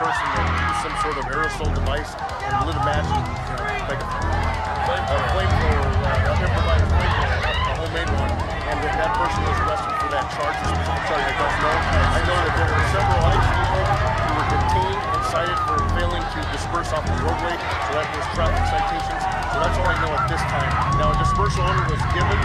person that used some sort of aerosol device and lit a match, like a flamethrower, improvised flamethrower, a homemade one, and that person was arrested for that charge. Sorry, I don't know. I know that there were several other people who were detained and cited for failing to disperse off the roadway, so that was traffic citations. So that's all I know at this time. Now, a dispersal order was given,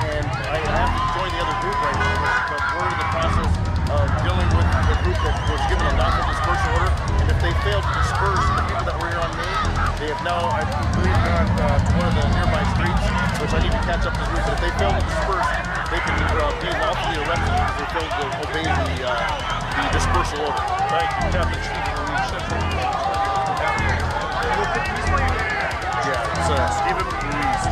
and I have to join the other group right now, but we're in the process of dealing with the group that was given a lawful dispersal order, and if they fail to disperse the people that were here on Main, they have now, I believe, gone to one of the nearby streets, which I need to catch up to the group, but if they fail to disperse, they can be lawfully arrested because they failed to obey the dispersal order. Thank you, Captain Stephen Ruiz. Yeah, it's Stephen Ruiz.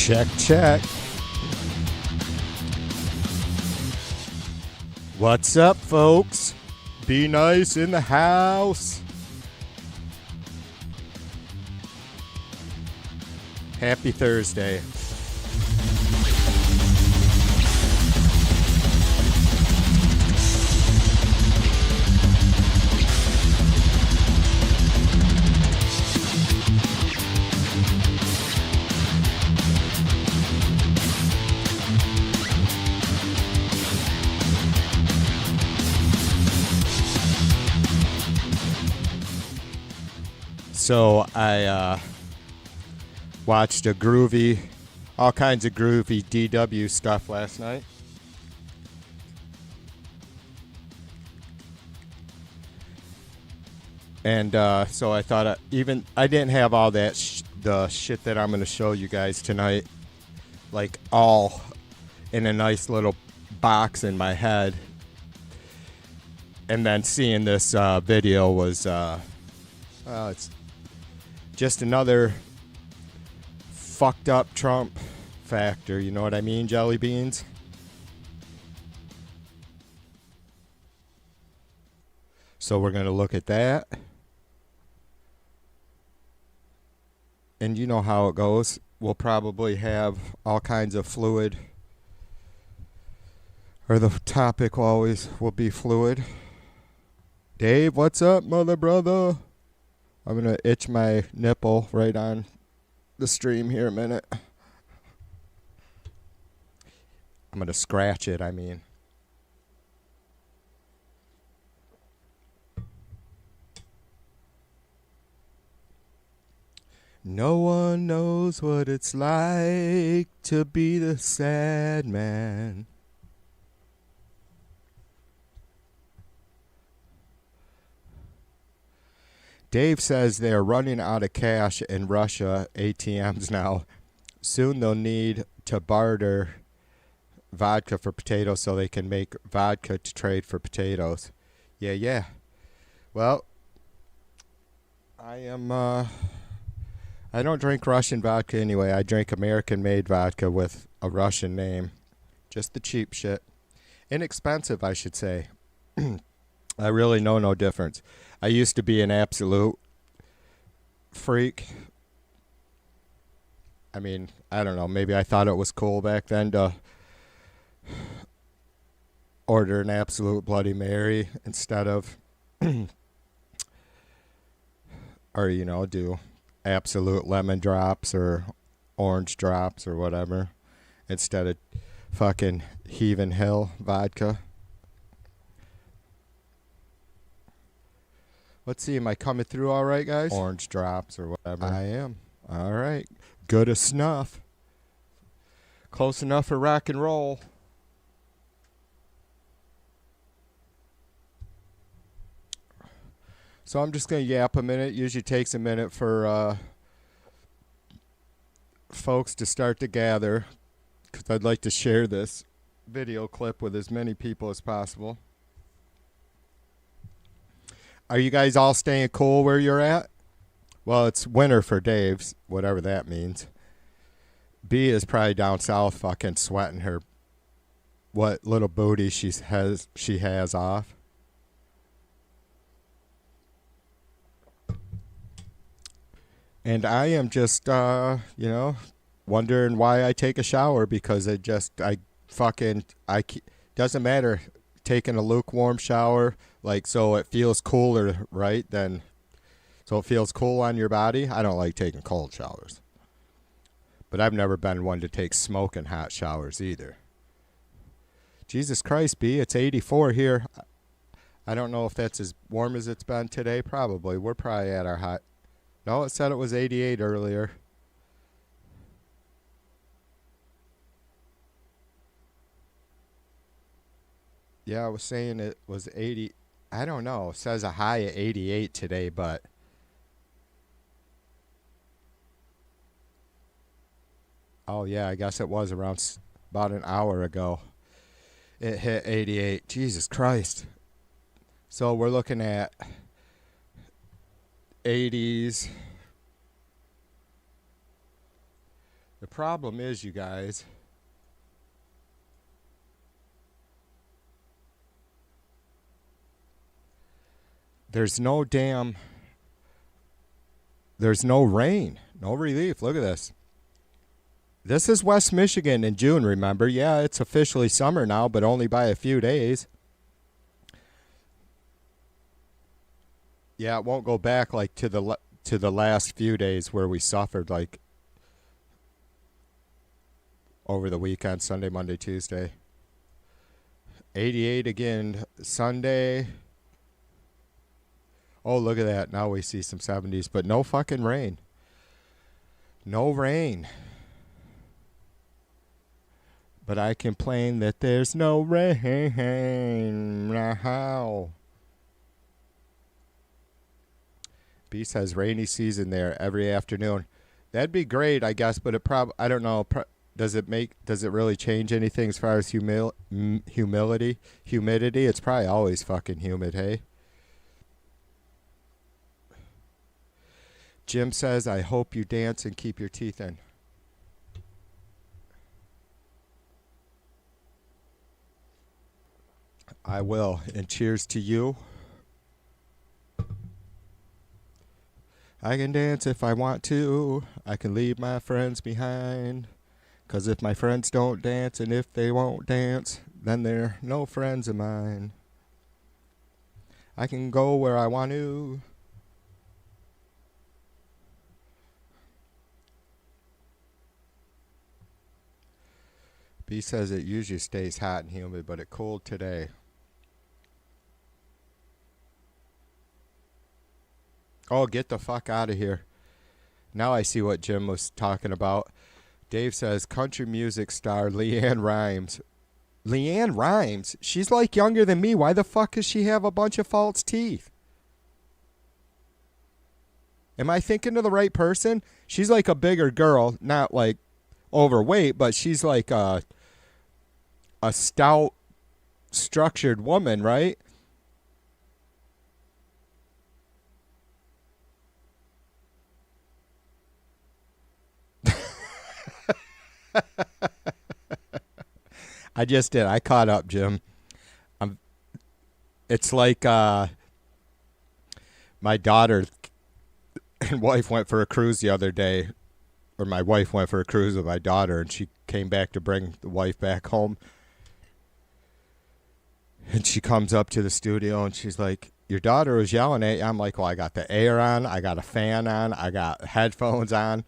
Check, check. What's up, folks? Be nice in the house. Happy Thursday. So I watched all kinds of groovy DW stuff last night. And so I thought I didn't have all that the shit that I'm going to show you guys tonight, like all in a nice little box in my head. And then seeing this video was, it's just another fucked up Trump factor, you know what I mean, jelly beans? So we're going to look at that. And you know how it goes. We'll probably have all kinds of fluid. Or the topic will be fluid. Dave, what's up, mother brother? I'm going to itch my nipple right on the stream here a minute. I'm going to scratch it, I mean. No one knows what it's like to be the sad man. Dave says they are running out of cash in Russia ATMs now. Soon they'll need to barter vodka for potatoes so they can make vodka to trade for potatoes. Yeah. Well, I don't drink Russian vodka anyway. I drink American-made vodka with a Russian name. Just the cheap shit. Inexpensive, I should say. I really know no difference. I used to be an absolute freak. I mean, I don't know. Maybe I thought it was cool back then to order an absolute Bloody Mary instead of, or, you know, do absolute lemon drops or orange drops or whatever instead of fucking Heaven Hill vodka. Let's see, am I coming through all right, guys? Orange drops or whatever. I am. All right. Good as snuff. Close enough for rock and roll. So I'm just going to yap a minute. Usually takes a minute for folks to start to gather, because I'd like to share this video clip with as many people as possible. Are you guys all staying cool where you're at? Well, it's winter for Dave's, whatever that means. B is probably down south fucking sweating her what little booty she has off. And I am just, wondering why I take a shower, because doesn't matter taking a lukewarm shower, like, so it feels cooler, right? So it feels cool on your body. I don't like taking cold showers. But I've never been one to take smoking hot showers either. Jesus Christ, B, it's 84 here. I don't know if that's as warm as it's been today. Probably. We're probably at our hot. No, it said it was 88 earlier. Yeah, I was saying it was 80. I don't know. It says a high of 88 today, but oh yeah, I guess it was around about an hour ago. It hit 88. Jesus Christ. So we're looking at 80s. The problem is, you guys, there's no rain, no relief. Look at this. This is West Michigan in June, remember? Yeah, it's officially summer now, but only by a few days. Yeah, it won't go back like to the last few days where we suffered, like over the weekend, Sunday, Monday, Tuesday. 88 again Sunday. Oh, look at that. Now we see some 70s, but no fucking rain. No rain. But I complain that there's no rain. How? B says rainy season there every afternoon. That'd be great, I guess, but I don't know. Does it really change anything as far as humidity? It's probably always fucking humid, hey? Jim says, I hope you dance and keep your teeth in. I will, and cheers to you. I can dance if I want to. I can leave my friends behind. 'Cause if my friends don't dance, and if they won't dance, then they're no friends of mine. I can go where I want to. B says it usually stays hot and humid, but it cooled today. Oh, get the fuck out of here. Now I see what Jim was talking about. Dave says, country music star Leanne Rimes. Leanne Rimes? She's like younger than me. Why the fuck does she have a bunch of false teeth? Am I thinking of the right person? She's like a bigger girl, not like overweight, but she's like a stout, structured woman, right? I just did. I caught up, Jim. It's like my daughter and wife went for a cruise the other day, or my wife went for a cruise with my daughter, and she came back to bring the wife back home. And she comes up to the studio and she's like, your daughter was yelling at you. I'm like, well, I got the air on, I got a fan on, I got headphones on.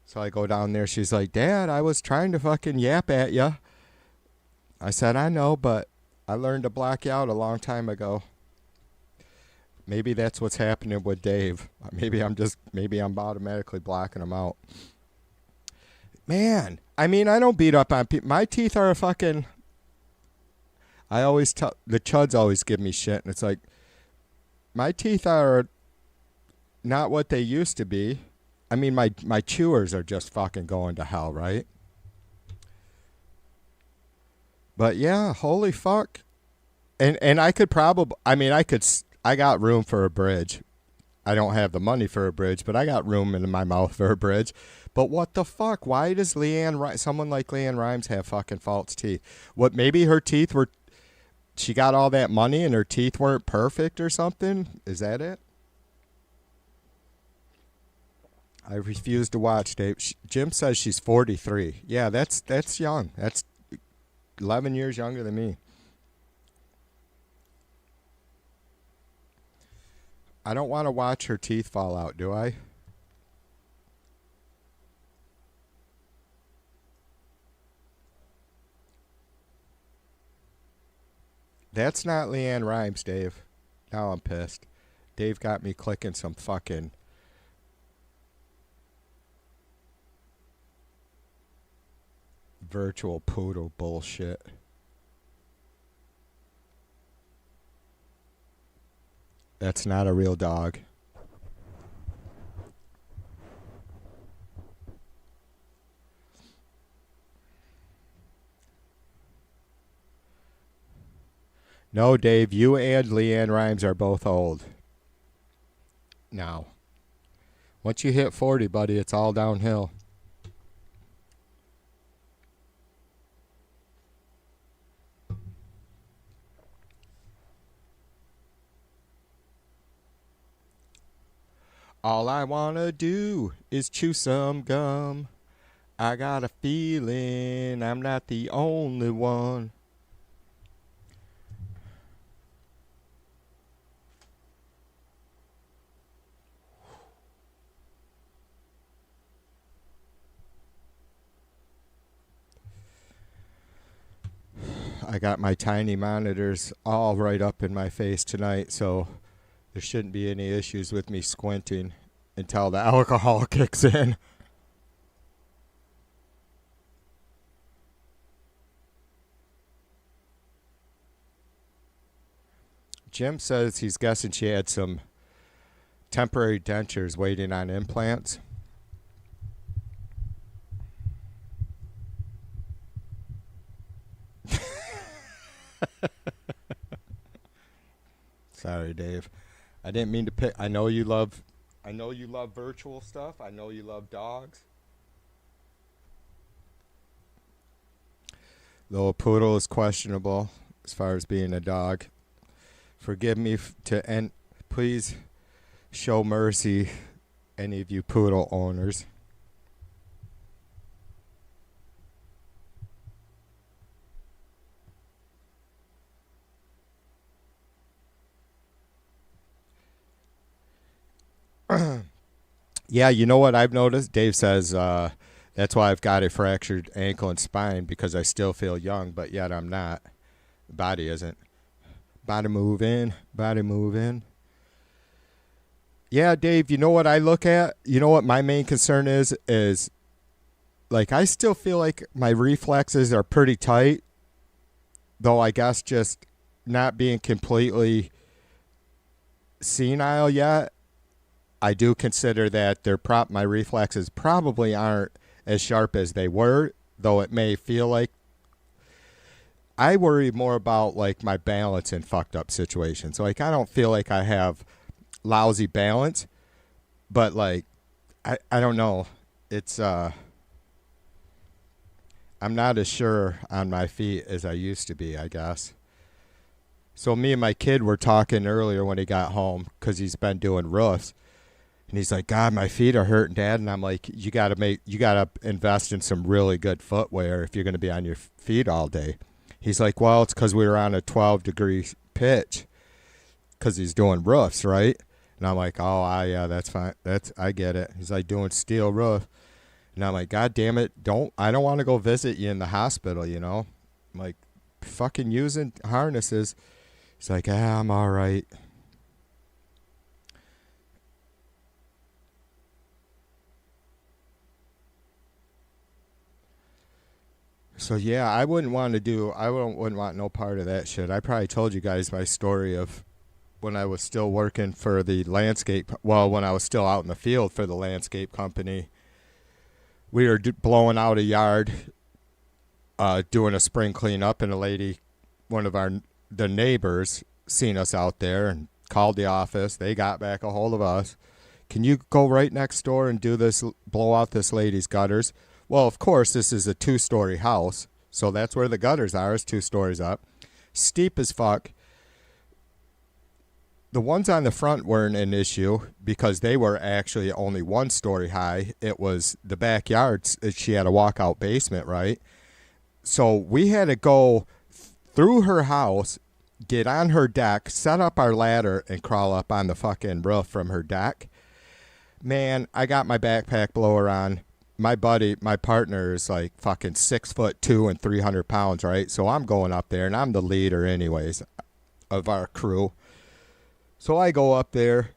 So I go down there. She's like, Dad, I was trying to fucking yap at you. I said, I know, but I learned to block you out a long time ago. Maybe that's what's happening with Dave. Maybe I'm automatically blocking him out. Man, I mean, I don't beat up on people. My teeth are a fucking... I always tell... The chuds always give me shit, and it's like, my teeth are not what they used to be. I mean, my chewers are just fucking going to hell, right? But yeah, holy fuck. And I could probably... I mean, I got room for a bridge. I don't have the money for a bridge, but I got room in my mouth for a bridge. But what the fuck? Why does someone like Leanne Rimes have fucking false teeth? What, maybe her teeth were... She got all that money and her teeth weren't perfect or something? Is that it? I refuse to watch, Dave. Jim says she's 43. Yeah, that's young. That's 11 years younger than me. I don't want to watch her teeth fall out, do I? That's not Leanne Rimes, Dave. Now I'm pissed. Dave got me clicking some fucking... virtual poodle bullshit. That's not a real dog. No, Dave, you and Leanne Rimes are both old. Now, once you hit 40, buddy, it's all downhill. All I wanna do is chew some gum. I got a feeling I'm not the only one. I got my tiny monitors all right up in my face tonight, so there shouldn't be any issues with me squinting until the alcohol kicks in. Jim says he's guessing she had some temporary dentures waiting on implants. Sorry, Dave. I didn't mean to pick. I know you love virtual stuff. I know you love dogs. Though a poodle is questionable as far as being a dog. Forgive me and please show mercy, any of you poodle owners. Yeah, you know what I've noticed? Dave says that's why I've got a fractured ankle and spine, because I still feel young, but yet I'm not. The body isn't. Body move in, body move in. Yeah, Dave, you know what I look at? You know what my main concern is like I still feel like my reflexes are pretty tight, though I guess just not being completely senile yet. I do consider that my reflexes probably aren't as sharp as they were, though it may feel like. I worry more about like my balance in fucked up situations. Like I don't feel like I have lousy balance, but like I don't know. It's I'm not as sure on my feet as I used to be, I guess. So me and my kid were talking earlier when he got home because he's been doing roofs. And he's like, God, my feet are hurting, Dad. And I'm like, you gotta invest in some really good footwear if you're gonna be on your feet all day. He's like, well, it's because we were on a 12-degree pitch because he's doing roofs, right? And I'm like, oh, yeah, that's fine. I get it. He's like doing steel roof. And I'm like, God damn it, I don't want to go visit you in the hospital, you know? I'm like, fucking using harnesses. He's like, I'm all right. So yeah, I wouldn't want no part of that shit. I probably told you guys my story of when I was still working for the when I was still out in the field for the landscape company. We were blowing out a yard, doing a spring cleanup, and one of the neighbors seen us out there and called the office. They got back a hold of us. Can you go right next door and blow out this lady's gutters? Well, of course, this is a 2-story house, so that's where the gutters are, is 2 stories up. Steep as fuck. The ones on the front weren't an issue because they were actually only 1 story high. It was the backyard. She had a walkout basement, right? So we had to go through her house, get on her deck, set up our ladder, and crawl up on the fucking roof from her deck. Man, I got my backpack blower on. My partner is like fucking 6'2" and 300 pounds, right? So I'm going up there, and I'm the leader anyways of our crew. So I go up there,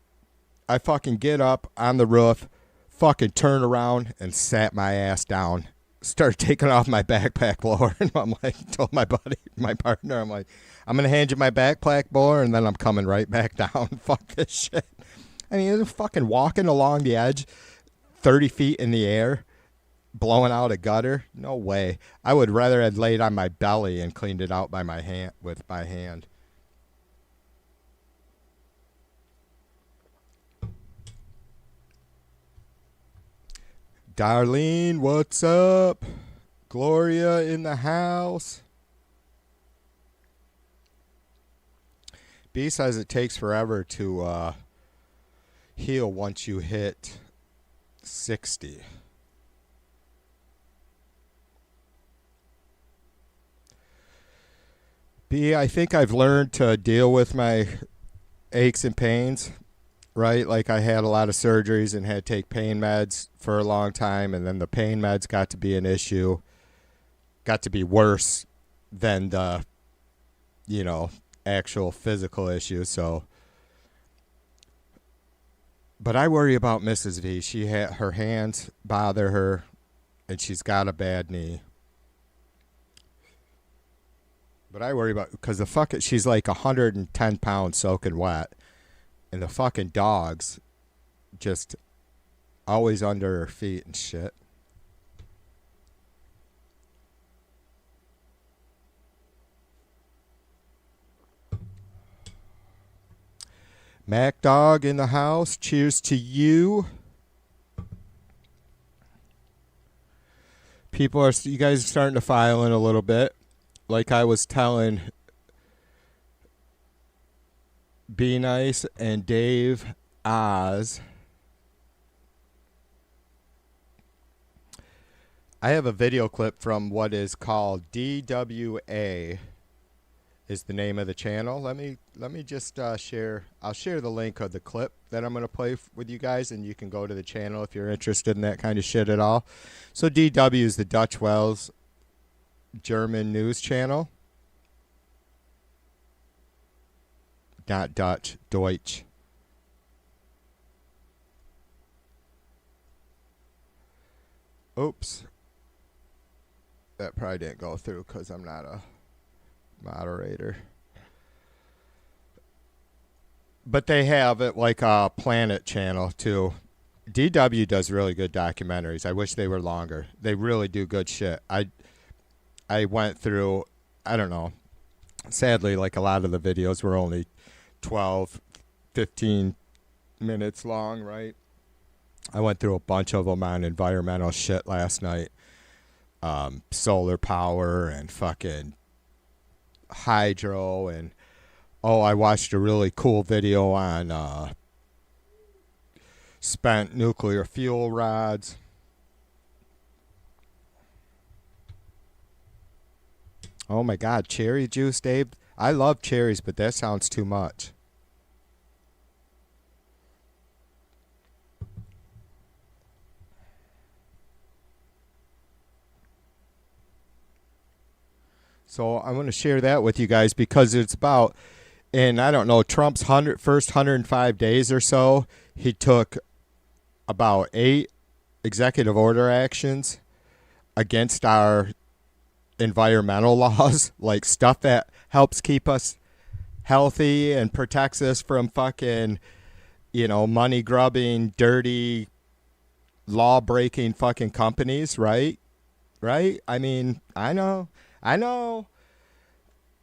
I fucking get up on the roof, fucking turn around and sat my ass down. Start taking off my backpack blower, and I'm like, told my partner, I'm like, I'm gonna hand you my backpack blower, and then I'm coming right back down. Fuck this shit. I mean, you're fucking walking along the edge, 30 feet in the air, blowing out a gutter. No way. I would rather have laid on my belly and cleaned it out with my hand. Darlene, what's up? Gloria in the house. B says it takes forever to heal once you hit 60. B, I think I've learned to deal with my aches and pains, right? Like I had a lot of surgeries and had to take pain meds for a long time, and then the pain meds got to be an issue, got to be worse than the, actual physical issue. So, but I worry about Mrs. V. Her hands bother her, and she's got a bad knee. But I worry about, because she's like 110 pounds soaking wet, and the fucking dogs just always under her feet and shit. Mac Dog in the house. Cheers to you. You guys are starting to file in a little bit. Like I was telling Be Nice and Dave Oz, I have a video clip from what is called DWA is the name of the channel. Let me just share. I'll share the link of the clip that I'm going to play with you guys, and you can go to the channel if you're interested in that kind of shit at all. So DW is the Dutch Wells German news channel. Not Dutch, Deutsch. Oops. That probably didn't go through because I'm not a moderator. but they have it like a Planet Channel too. DW does really good documentaries. I wish they were longer. They really do good shit. I went through, I don't know. Sadly, like a lot of the videos were only 12, 15 minutes long, right? I went through a bunch of them on environmental shit last night. Solar power and fucking hydro, and I watched a really cool video on spent nuclear fuel rods. Oh my God, cherry juice, Dave. I love cherries, but that sounds too much. So I want to share that with you guys because it's about, in, I don't know, Trump's first 105 days or so, he took about 8 executive order actions against our environmental laws, like stuff that helps keep us healthy and protects us from fucking, money grubbing, dirty, law breaking fucking companies, right? Right? I mean, I know.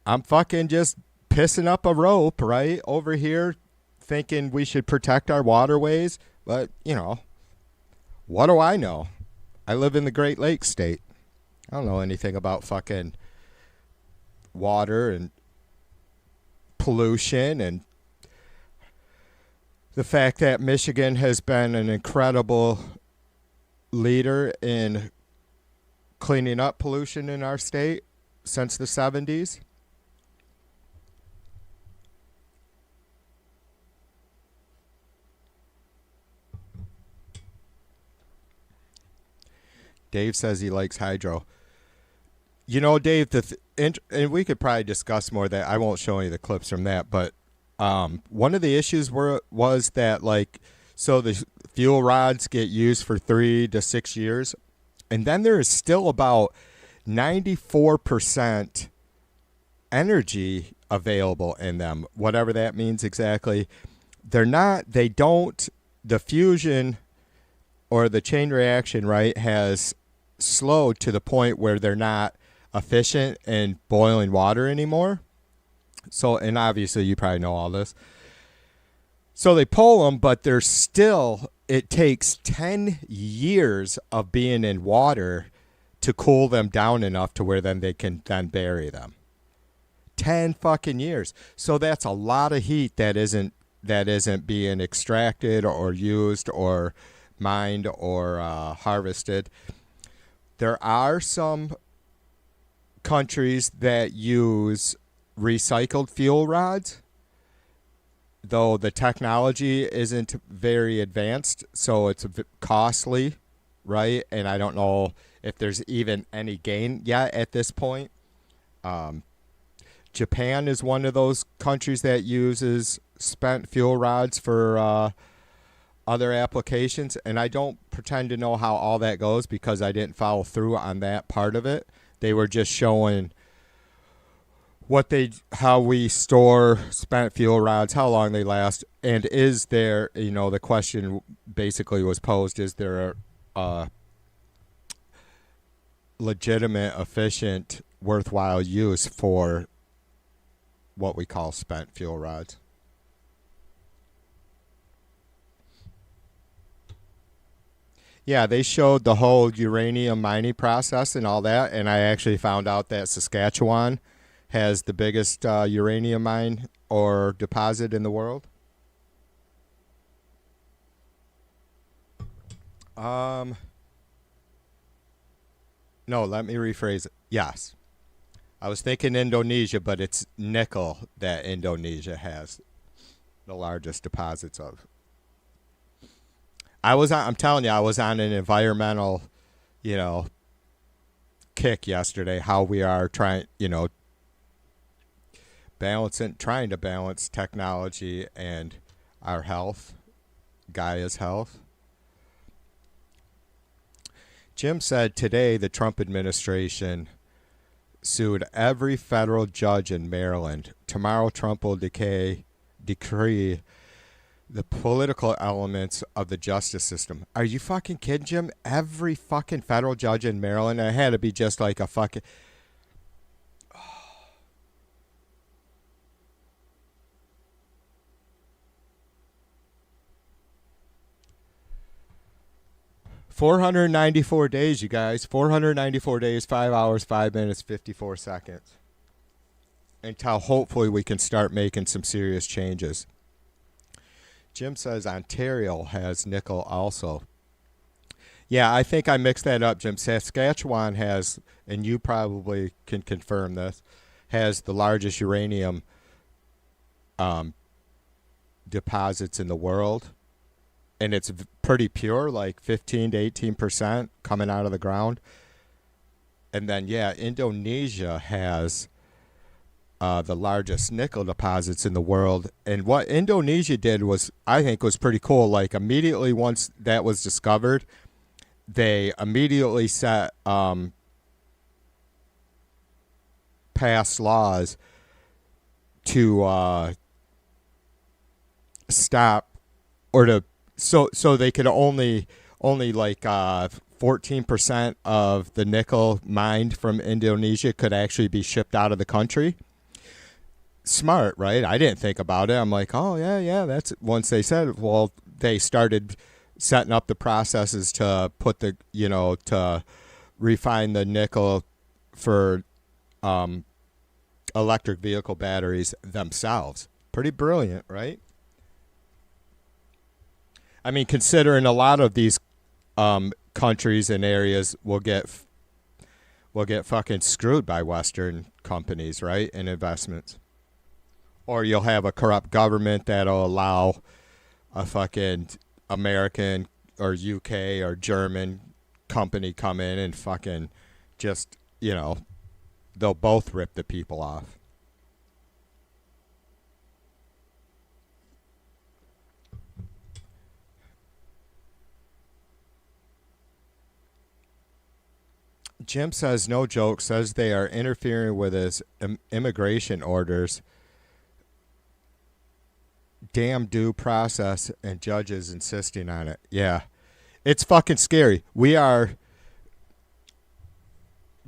I'm fucking just pissing up a rope, right? Over here thinking we should protect our waterways. But, what do I know? I live in the Great Lakes state. I don't know anything about fucking water and pollution and the fact that Michigan has been an incredible leader in cleaning up pollution in our state since the 70s. Dave says he likes hydro. Dave, and we could probably discuss more of that. I won't show any of the clips from that, but one of the issues was that, so the fuel rods get used for 3 to 6 years, and then there is still about 94% energy available in them, whatever that means exactly. The fusion or the chain reaction, right, has slowed to the point where they're not efficient in boiling water anymore. So, and obviously you probably know all this. So they pull them, but they're still, it takes 10 years of being in water to cool them down enough to where then they can then bury them. 10 fucking years. So that's a lot of heat that isn't being extracted or used or mined or harvested. There are some countries that use recycled fuel rods, though the technology isn't very advanced, so it's costly, right? And I don't know if there's even any gain yet at this point. Japan is one of those countries that uses spent fuel rods for other applications, and I don't pretend to know how all that goes because I didn't follow through on that part of it. They were just showing how we store spent fuel rods, how long they last, and is there, the question basically was posed, is there a legitimate, efficient, worthwhile use for what we call spent fuel rods? Yeah, they showed the whole uranium mining process and all that, and I actually found out that Saskatchewan has the biggest uranium mine or deposit in the world. No, let me rephrase it. Yes. I was thinking Indonesia, but it's nickel that Indonesia has the largest deposits of. I'm telling you, I was on an environmental, kick yesterday, how we are trying to balance technology and our health, Gaia's health. Jim said today the Trump administration sued every federal judge in Maryland. Tomorrow Trump will declare decree the political elements of the justice system. Are you fucking kidding, Jim? Every fucking federal judge in Maryland, it had to be just like a fucking... 494 days, you guys. 494 days, 5 hours, 5 minutes, 54 seconds. Until hopefully we can start making some serious changes. Jim says Ontario has nickel also. Yeah, I think I mixed that up, Jim. Saskatchewan has, and you probably can confirm this, has the largest uranium deposits in the world. And it's pretty pure, like 15 to 18% coming out of the ground. And then, yeah, Indonesia has the largest nickel deposits in the world. And what Indonesia did was, I think, was pretty cool. Like, immediately once that was discovered, they immediately passed laws to stop or to so they could only like 14% of the nickel mined from Indonesia could actually be shipped out of the country. Smart, right? I didn't think about it. I'm like, oh yeah. That's once they said, well, they started setting up the processes to put the to refine the nickel for electric vehicle batteries themselves. Pretty brilliant, right? I mean, considering a lot of these countries and areas will get fucking screwed by Western companies, right, and investments. Or you'll have a corrupt government that'll allow a fucking American or UK or German company come in and fucking just, they'll both rip the people off. Jim says, no joke, says they are interfering with his immigration orders. Damn due process and judges insisting on it. Yeah. It's fucking scary. We are...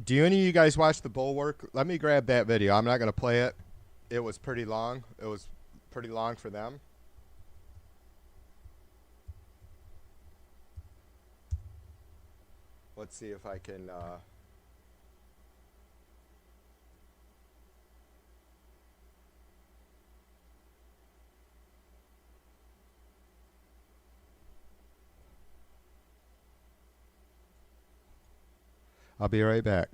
Do any of you guys watch The Bulwark? Let me grab that video. I'm not going to play it. It was pretty long. It was pretty long for them. Let's see if I can... I'll be right back.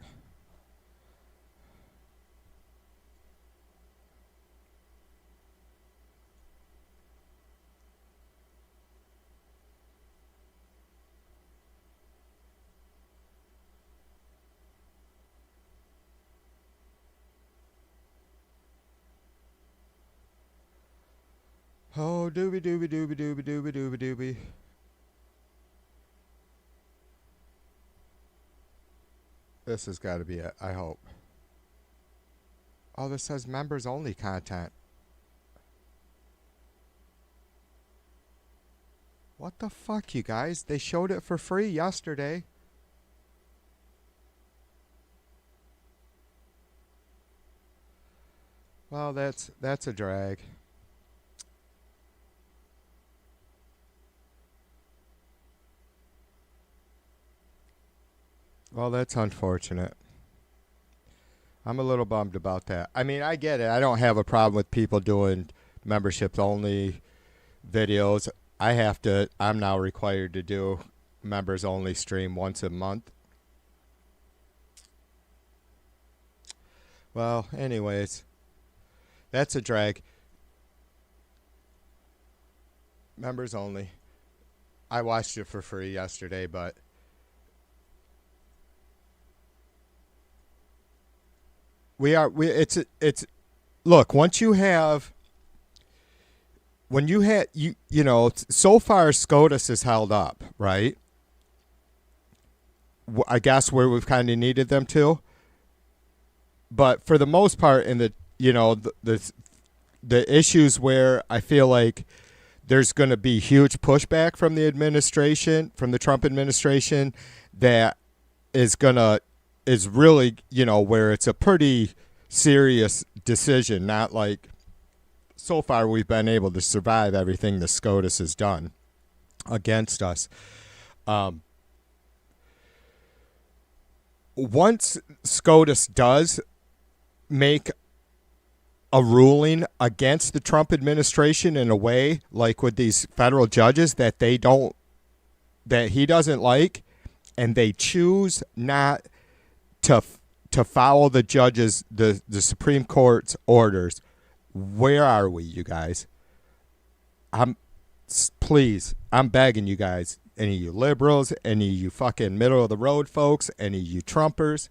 Oh, doobie doobie doobie doobie doobie doobie doobie. This has got to be it, I hope. Oh, this says members only content. What the fuck, you guys? They showed it for free yesterday. Well, that's a drag. Well, that's unfortunate. I'm a little bummed about that. I mean, I get it. I don't have a problem with people doing membership-only videos. I'm now required to do members-only stream once a month. Well, anyways, that's a drag. Members only. I watched it for free yesterday, but... Look, once you have, so far SCOTUS is held up, right? I guess where we've kind of needed them to. But for the most part, in the the issues where I feel like there's going to be huge pushback from the administration, from the Trump administration, that is really, where it's a pretty serious decision, not like so far we've been able to survive everything the SCOTUS has done against us. Once SCOTUS does make a ruling against the Trump administration in a way, like with these federal judges that he doesn't like, and they choose not to follow the judges, the Supreme Court's orders, where are we, you guys? I'm begging you guys, any of you liberals, any of you fucking middle of the road folks, any of you Trumpers,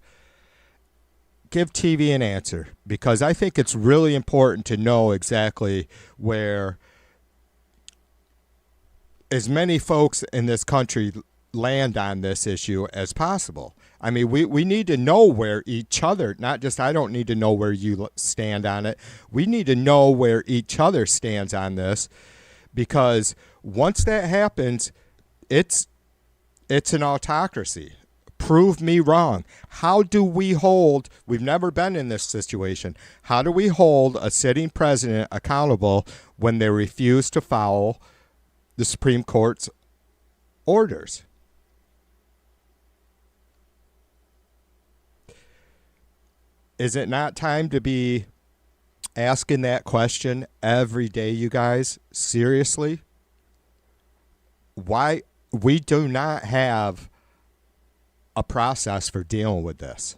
give TV an answer, because I think it's really important to know exactly where as many folks in this country land on this issue as possible. I mean, we need to know where each other, not just I don't need to know where you stand on it. We need to know where each other stands on this, because once that happens, it's an autocracy. Prove me wrong. How do we hold, we've never been in this situation, how do we hold a sitting president accountable when they refuse to follow the Supreme Court's orders? Is it not time to be asking that question every day, you guys? Seriously? Why we do not have a process for dealing with this?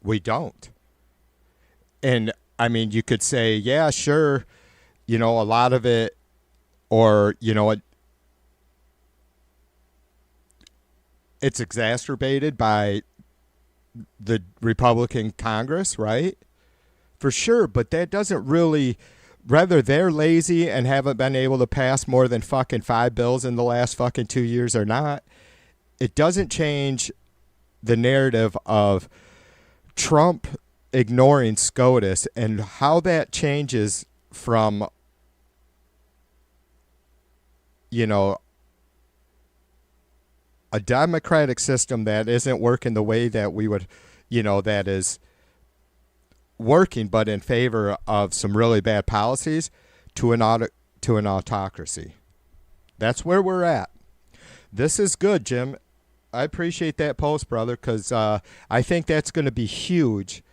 We don't. And I mean, you could say, yeah, sure, a lot of it, or it's exacerbated by the Republican Congress, right? For sure, but that doesn't really, whether they're lazy and haven't been able to pass more than fucking 5 bills in the last fucking 2 years or not, it doesn't change the narrative of Trump ignoring SCOTUS and how that changes from, a democratic system that isn't working the way that we would, that is working, but in favor of some really bad policies, to an autocracy. That's where we're at. This is good, Jim. I appreciate that post, brother, because I think that's going to be huge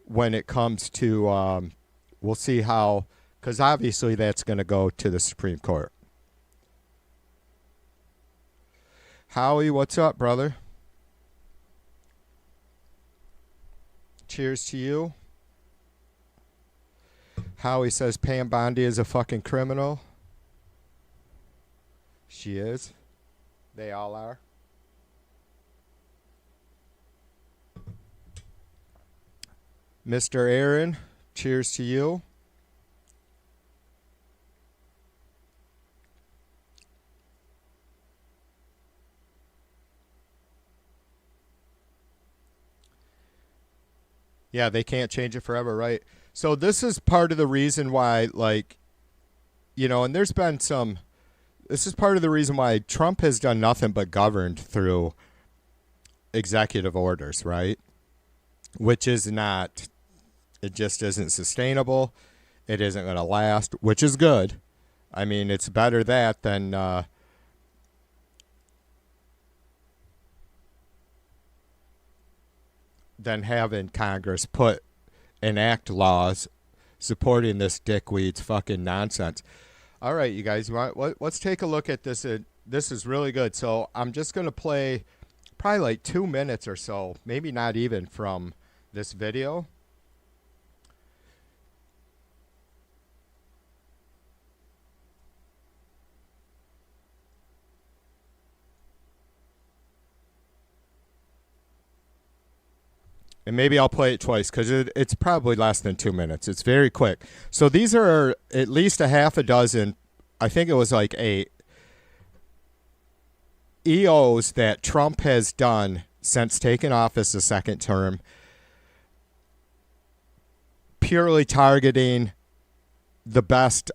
when it comes to, we'll see how, because obviously that's going to go to the Supreme Court. Howie, what's up, brother? Cheers to you. Howie says Pam Bondi is a fucking criminal. She is. They all are. Mr. Aaron, cheers to you. Yeah, they can't change it forever, right? So this is part of the reason why, and there's been this is part of the reason why Trump has done nothing but governed through executive orders, right? Which is not, it just isn't sustainable. It isn't going to last, which is good. I mean, it's better that than having Congress enact laws supporting this dickweed's fucking nonsense. All right, you guys, let's take a look at this. This is really good. So I'm just going to play probably like 2 minutes or so, maybe not even, from this video. And maybe I'll play it twice because it's probably less than 2 minutes. It's very quick. So these are at least a half a dozen, I think it was like 8, EOs that Trump has done since taking office the second term, purely targeting the best,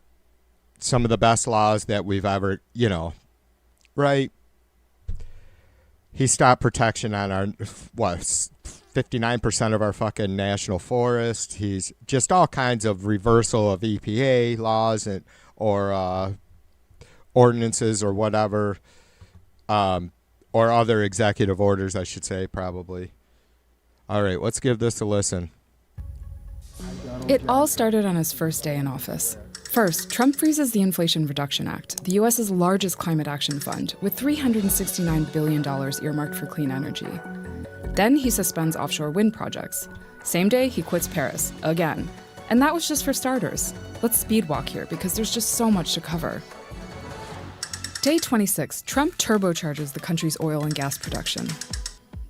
some of the best laws that we've ever, right? He stopped protection on our, 59% of our fucking national forest. He's just all kinds of reversal of EPA laws or ordinances or whatever, or other executive orders, I should say, probably. All right, let's give this a listen. It all started on his first day in office. First, Trump freezes the Inflation Reduction Act, the U.S.'s largest climate action fund, with $369 billion earmarked for clean energy. Then he suspends offshore wind projects. Same day, he quits Paris, again. And that was just for starters. Let's speed walk here because there's just so much to cover. Day 26, Trump turbocharges the country's oil and gas production.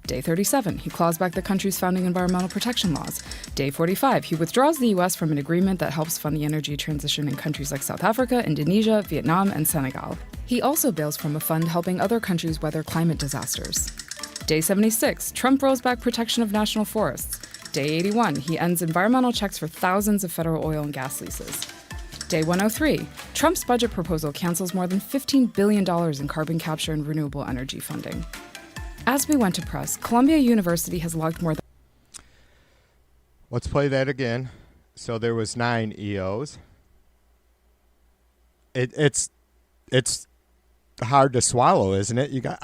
Day 37, he claws back the country's founding environmental protection laws. Day 45, he withdraws the U.S. from an agreement that helps fund the energy transition in countries like South Africa, Indonesia, Vietnam, and Senegal. He also bails from a fund helping other countries weather climate disasters. Day 76, Trump rolls back protection of national forests. Day 81, he ends environmental checks for thousands of federal oil and gas leases. Day 103, Trump's budget proposal cancels more than $15 billion in carbon capture and renewable energy funding. As we went to press, Columbia University has logged more than... Let's play that again. So there was 9 EOs. It's hard to swallow, isn't it? You don't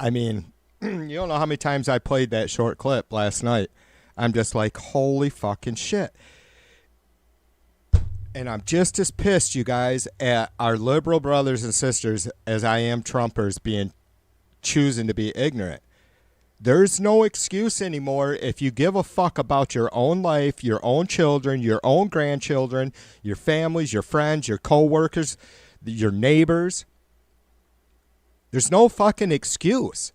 know how many times I played that short clip last night. I'm just like, holy fucking shit. And I'm just as pissed, you guys, at our liberal brothers and sisters as I am Trumpers choosing to be ignorant. There's no excuse anymore if you give a fuck about your own life, your own children, your own grandchildren, your families, your friends, your co-workers, your neighbors. There's no fucking excuse.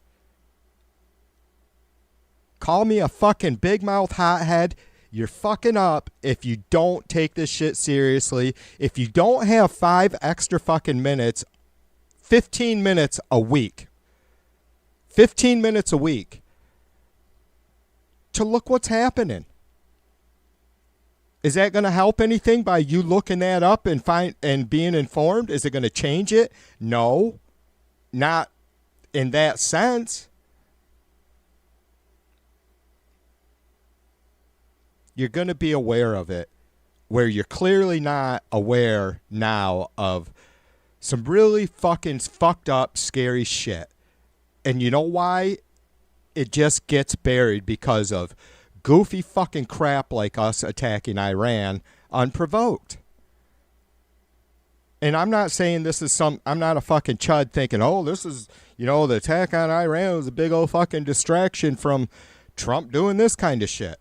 Call me a fucking big mouth hothead. You're fucking up if you don't take this shit seriously. If you don't have 5 extra fucking minutes, 15 minutes a week. 15 minutes a week to look what's happening. Is that going to help anything by you looking that up and being informed? Is it going to change it? No, not in that sense. You're going to be aware of it where you're clearly not aware now of some really fucking fucked up, scary shit. And you know why? It just gets buried because of goofy fucking crap like us attacking Iran unprovoked. And I'm not saying this is I'm not a fucking chud thinking, oh, this is, the attack on Iran was a big old fucking distraction from Trump doing this kind of shit.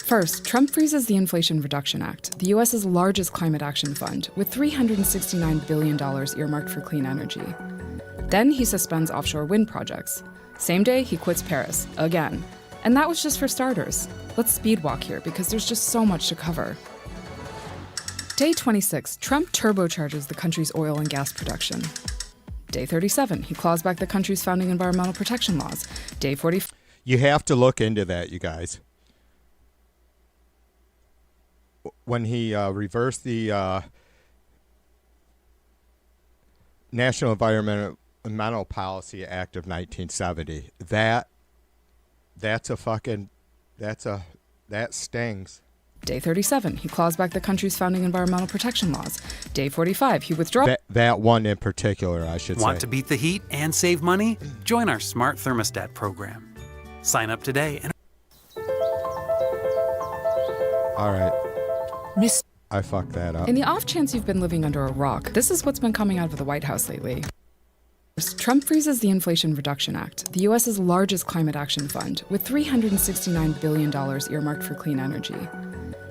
First, Trump freezes the Inflation Reduction Act, the U.S.'s largest climate action fund, with $369 billion earmarked for clean energy. Then he suspends offshore wind projects. Same day, he quits Paris, again. And that was just for starters. Let's speed walk here because there's just so much to cover. Day 26, Trump turbocharges the country's oil and gas production. Day 37, he claws back the country's founding environmental protection laws. Day 40... You have to look into that, you guys. When he reversed the National Environmental Policy Act of 1970, that stings. Day 37, he claws back the country's founding environmental protection laws. Day 45, he withdraws... That one in particular, I should say. Want to beat the heat and save money? Join our Smart Thermostat program. Sign up today and... All right. I fucked that up. In the off chance you've been living under a rock, this is what's been coming out of the White House lately. Trump freezes the Inflation Reduction Act, the U.S.'s largest climate action fund, with $369 billion earmarked for clean energy.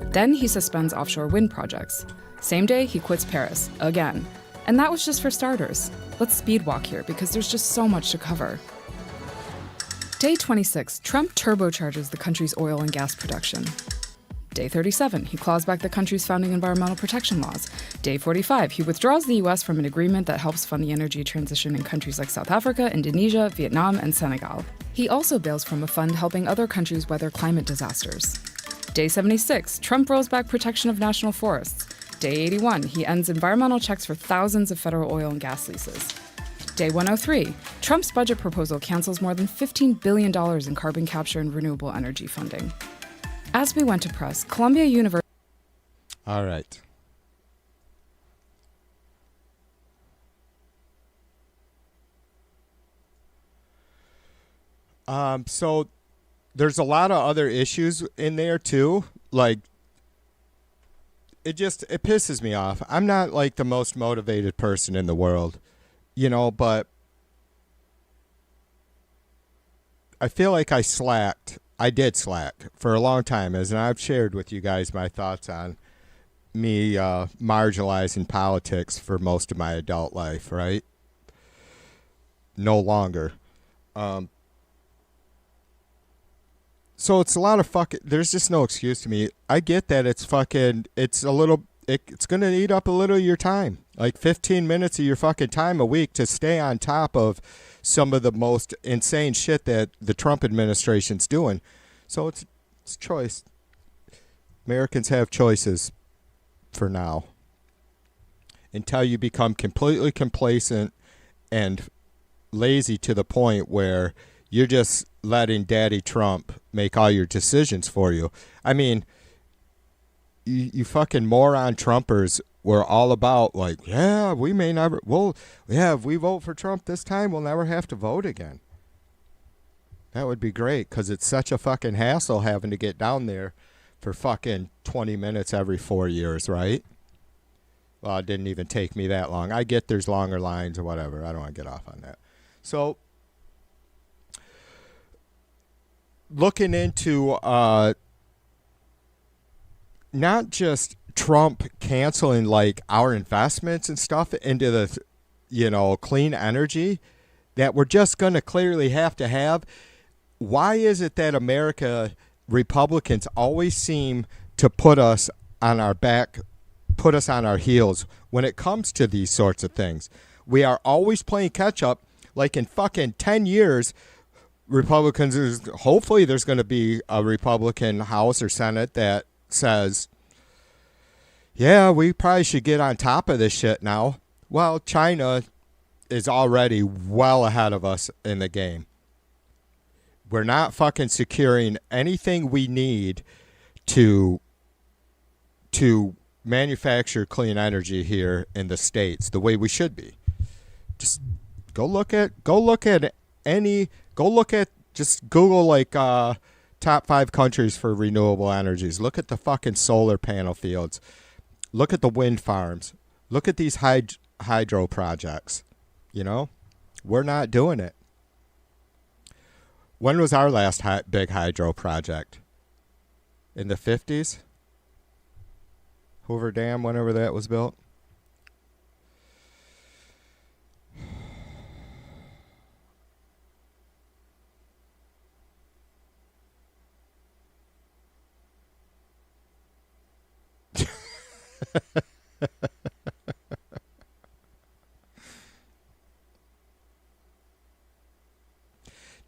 Then he suspends offshore wind projects. Same day, he quits Paris, again. And that was just for starters. Let's speed walk here because there's just so much to cover. Day 26, Trump turbocharges the country's oil and gas production. Day 37, he claws back the country's founding environmental protection laws. Day 45, he withdraws the U.S. from an agreement that helps fund the energy transition in countries like South Africa, Indonesia, Vietnam, and Senegal. He also bails from a fund helping other countries weather climate disasters. Day 76, Trump rolls back protection of national forests. Day 81, he ends environmental checks for thousands of federal oil and gas leases. Day 103, Trump's budget proposal cancels more than $15 billion in carbon capture and renewable energy funding. As we went to press, Columbia University... All right. So there's a lot of other issues in there too. Like, it pisses me off. I'm not like the most motivated person in the world, but I feel like I slacked. I did slack for a long time, and I've shared with you guys my thoughts on me marginalizing politics for most of my adult life, right? No longer. So it's a lot of there's just no excuse to me. I get that it's going to eat up a little of your time. Like 15 minutes of your fucking time a week to stay on top of some of the most insane shit that the Trump administration's doing. So it's choice. Americans have choices for now. Until you become completely complacent and lazy to the point where you're just letting Daddy Trump make all your decisions for you. I mean, you fucking moron Trumpers were all about like, yeah, we may never, if we vote for Trump this time, we'll never have to vote again. That would be great because it's such a fucking hassle having to get down there for fucking 20 minutes every 4 years, right? Well, it didn't even take me that long. I get there's longer lines or whatever. I don't want to get off on that. So, looking into not just Trump canceling like our investments and stuff into the, clean energy that we're just going to clearly have to have. Why is it that Republicans always seem to put us on our back, put us on our heels when it comes to these sorts of things? We are always playing catch up. Like in fucking 10 years, Republicans, hopefully there's going to be a Republican House or Senate that says, yeah, we probably should get on top of this shit now. Well, China is already well ahead of us in the game. We're not fucking securing anything we need to manufacture clean energy here in the States the way we should be. Just just Google like top 5 countries for renewable energies. Look at the fucking solar panel fields. Look at the wind farms. Look at these hydro projects. We're not doing it. When was our last big hydro project? In the 50s? Hoover Dam, whenever that was built?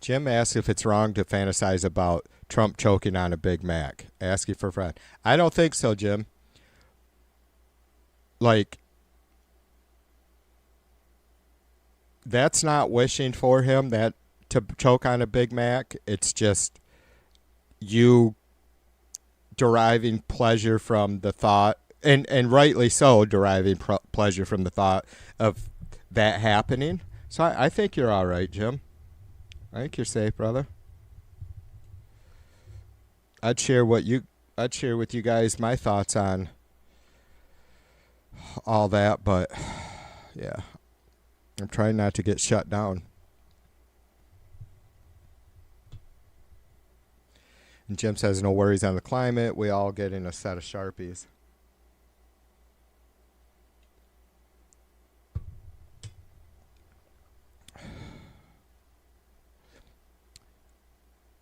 Jim asks if it's wrong to fantasize about Trump choking on a Big Mac. Ask you for a friend. I don't think so, Jim. Like, that's not wishing for him to choke on a Big Mac. It's just you deriving pleasure from the thought, and rightly so, deriving pleasure from the thought of that happening. So I think you're all right, Jim. I think you're safe, brother. I'd share with you guys my thoughts on all that, but yeah, I'm trying not to get shut down. And Jim says no worries on the climate. We all get in a set of Sharpies.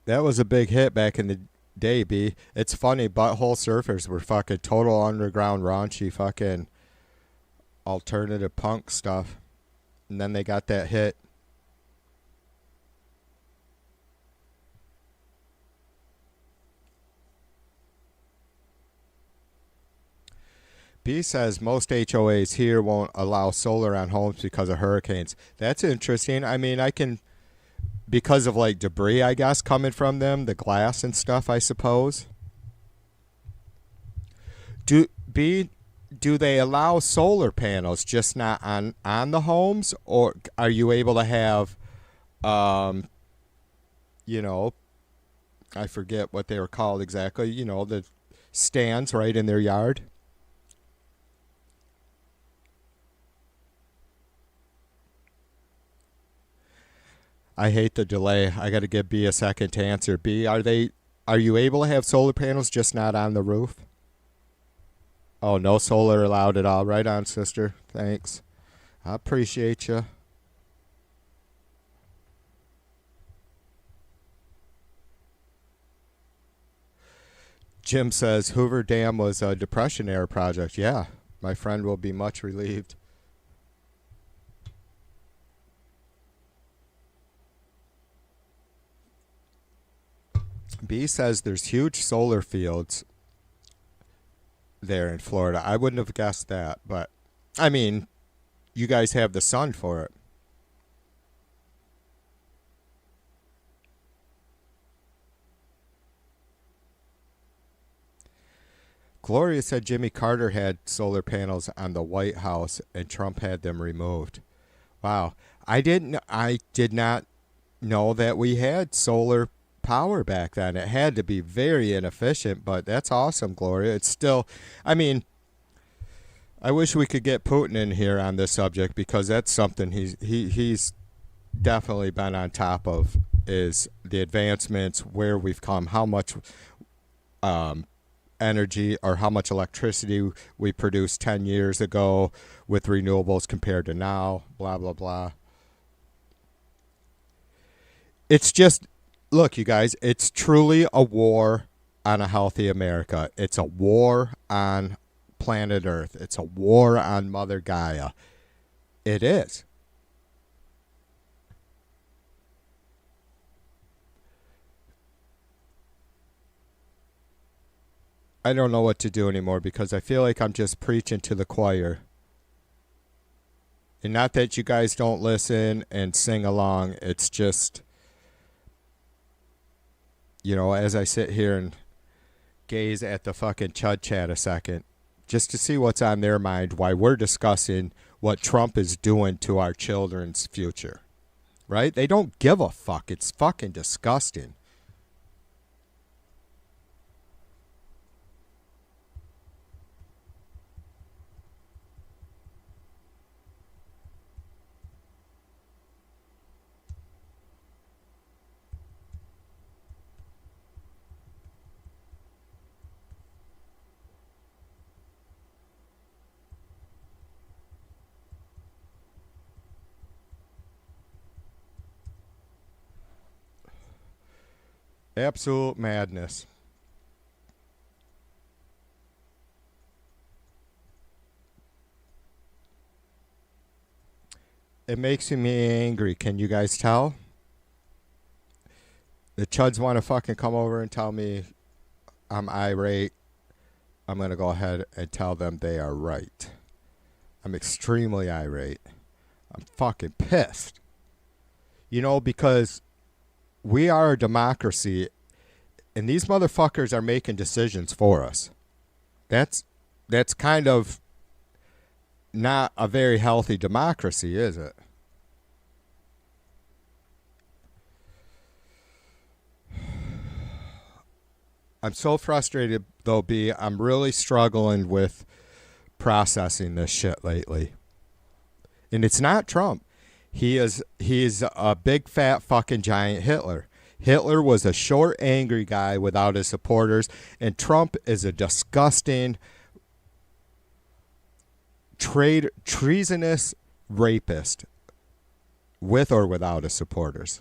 That was a big hit back in the day, B. It's funny, Butthole Surfers were fucking total underground raunchy fucking alternative punk stuff. And then they got that hit. B says most HOAs here won't allow solar on homes because of hurricanes. That's interesting. I mean, I can, because of like debris, I guess, coming from them, the glass and stuff, I suppose. Do they allow solar panels, just not on the homes, or are you able to have, you know, I forget what they were called exactly, you know, the stands right in their yard? I hate the delay. I got to give B a second to answer. B, are you able to have solar panels, just not on the roof? Oh, no solar allowed at all. Right on, sister. Thanks. I appreciate you. Jim says Hoover Dam was a Depression era project. Yeah, my friend will be much relieved. B says there's huge solar fields there in Florida. I wouldn't have guessed that, but I mean, you guys have the sun for it. Gloria said Jimmy Carter had solar panels on the White House and Trump had them removed. Wow. I did not know that we had solar power back then. It had to be very inefficient, but that's awesome, Gloria. It's still, I mean, I wish we could get Putin in here on this subject, because that's something he's definitely been on top of, is the advancements, where we've come, how much energy or how much electricity we produced 10 years ago with renewables compared to now, blah, blah, blah. It's just, look, you guys, it's truly a war on a healthy America. It's a war on planet Earth. It's a war on Mother Gaia. It is. I don't know what to do anymore, because I feel like I'm just preaching to the choir. And not that you guys don't listen and sing along. It's just, you know, as I sit here and gaze at the fucking Chud Chat a second, just to see what's on their mind, why we're discussing what Trump is doing to our children's future. Right? They don't give a fuck. It's fucking disgusting. Absolute madness. It makes me angry. Can you guys tell? The Chuds want to fucking come over and tell me I'm irate. I'm going to go ahead and tell them they are right. I'm extremely irate. I'm fucking pissed. You know, because we are a democracy, and these motherfuckers are making decisions for us. That's kind of not a very healthy democracy, is it? I'm so frustrated, though, B. I'm really struggling with processing this shit lately. And it's not Trump. He's a big fat fucking giant Hitler. Hitler was a short, angry guy without his supporters, and Trump is a disgusting, treasonous rapist with or without his supporters.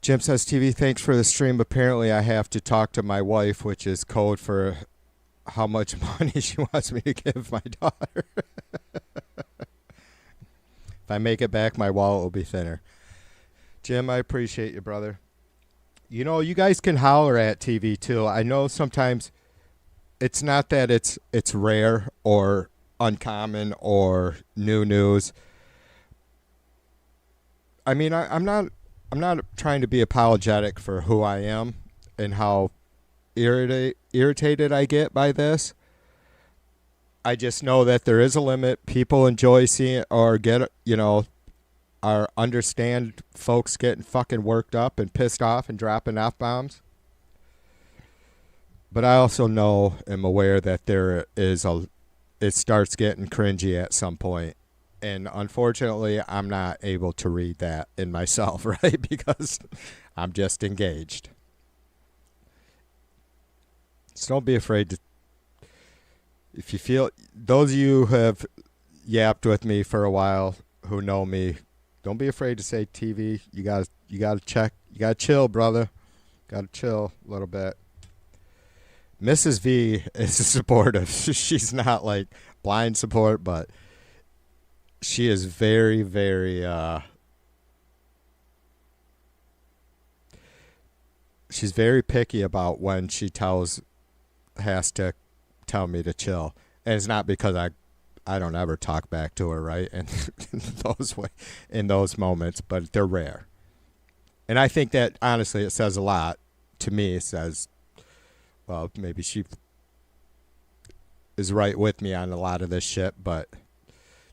Jim says, TV, thanks for the stream. Apparently I have to talk to my wife, which is code for how much money she wants me to give my daughter. If I make it back, my wallet will be thinner. Jim, I appreciate you, brother. You know, you guys can holler at TV too. I know sometimes it's not that it's rare or uncommon or new news. I mean, I'm not trying to be apologetic for who I am and how irritated I get by this. I just know that there is a limit. People enjoy seeing or get, or understand folks getting fucking worked up and pissed off and dropping F-bombs. But I also know, am aware that it starts getting cringy at some point. And unfortunately, I'm not able to read that in myself, right? Because I'm just engaged. So don't be afraid to, if you feel, those of you who have yapped with me for a while, who know me, don't be afraid to say, TV, you gotta check, you gotta chill, brother. Gotta chill a little bit. Mrs. V is supportive. She's not like blind support, but she is very, very, she's very picky about when she has to tell me to chill. And it's not because I don't ever talk back to her, right? And in those moments, but they're rare. And I think that honestly it says a lot to me. It says, well, maybe she is right with me on a lot of this shit, but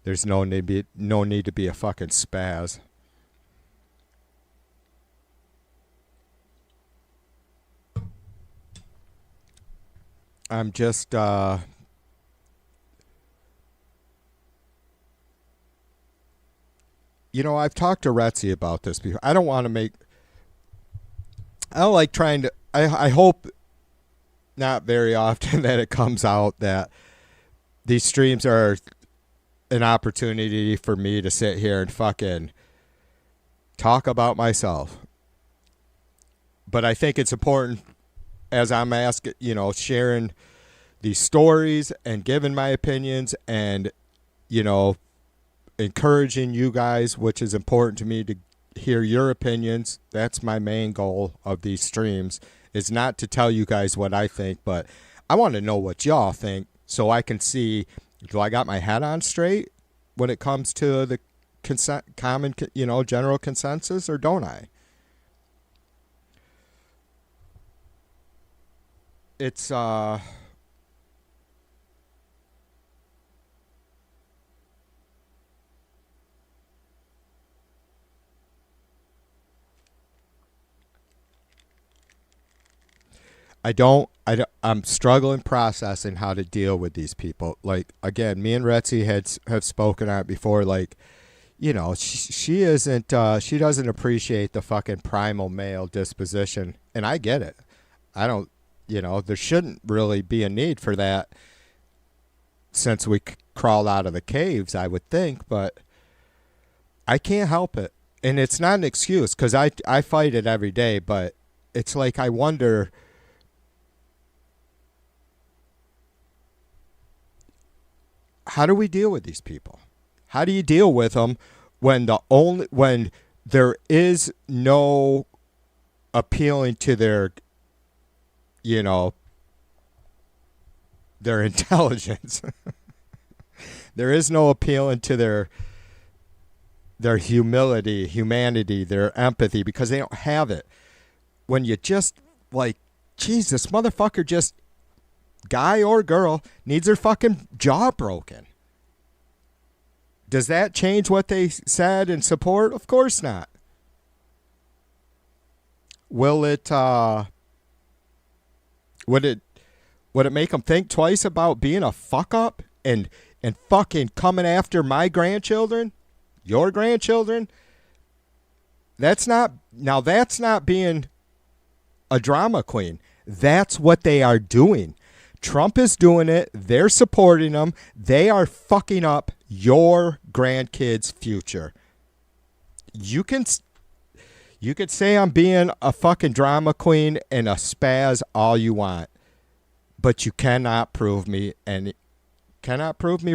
there's no need to be a fucking spaz. I'm just I've talked to Retzi about this before. I don't like trying to, I hope not very often that it comes out that these streams are an opportunity for me to sit here and fucking talk about myself. But I think it's important, as I'm asking, sharing these stories and giving my opinions and, encouraging you guys, which is important to me to hear your opinions. That's my main goal of these streams, is not to tell you guys what I think, but I want to know what y'all think so I can see, do I got my head on straight when it comes to the common, general consensus, or don't I? It's, I'm struggling processing how to deal with these people. Like, again, me and Retzi have spoken on it before. Like, she isn't, she doesn't appreciate the fucking primal male disposition. And I get it. I don't, there shouldn't really be a need for that since we crawled out of the caves, I would think. But I can't help it. And it's not an excuse because I fight it every day. But it's like, I wonder, how do we deal with these people? How do you deal with them when there is no appealing to their, their intelligence? There is no appealing to their humanity, their empathy, because they don't have it. When you just like, Jesus, motherfucker, just guy or girl needs their fucking jaw broken. Does that change what they said and support? Of course not. Will it, would it make them think twice about being a fuck up and fucking coming after my grandchildren, your grandchildren? That's not being a drama queen. That's what they are doing. Trump is doing it. They're supporting them. They are fucking up your grandkids' future. You can say I'm being a fucking drama queen and a spaz all you want, but you cannot prove me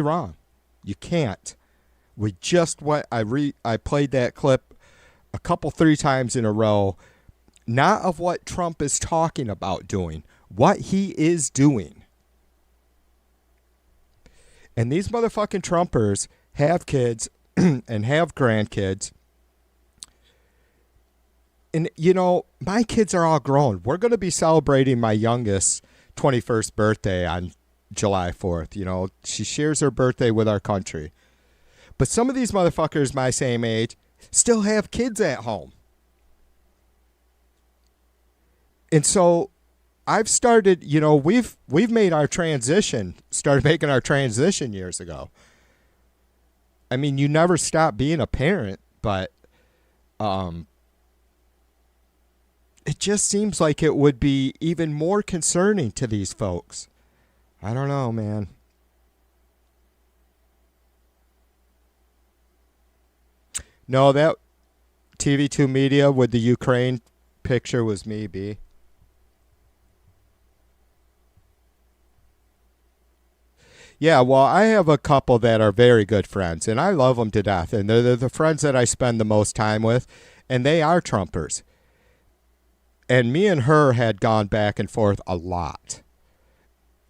wrong. You can't. We just went. I played that clip 3 times in a row Not of what Trump is talking about doing, what he is doing. And these motherfucking Trumpers have kids and have grandkids. And, you know, my kids are all grown. We're going to be celebrating my youngest 21st birthday on July 4th. You know, she shares her birthday with our country. But some of these motherfuckers my same age still have kids at home. And so I've started, you know, we've made our transition, started making our transition years ago. I mean, you never stop being a parent, but it just seems like it would be even more concerning to these folks. I don't know, man. No, that TV2 Media with the Ukraine picture was me, B. Yeah, well, I have a couple that are very good friends, and I love them to death. And they're the friends that I spend the most time with, and they are Trumpers. And me and her had gone back and forth a lot.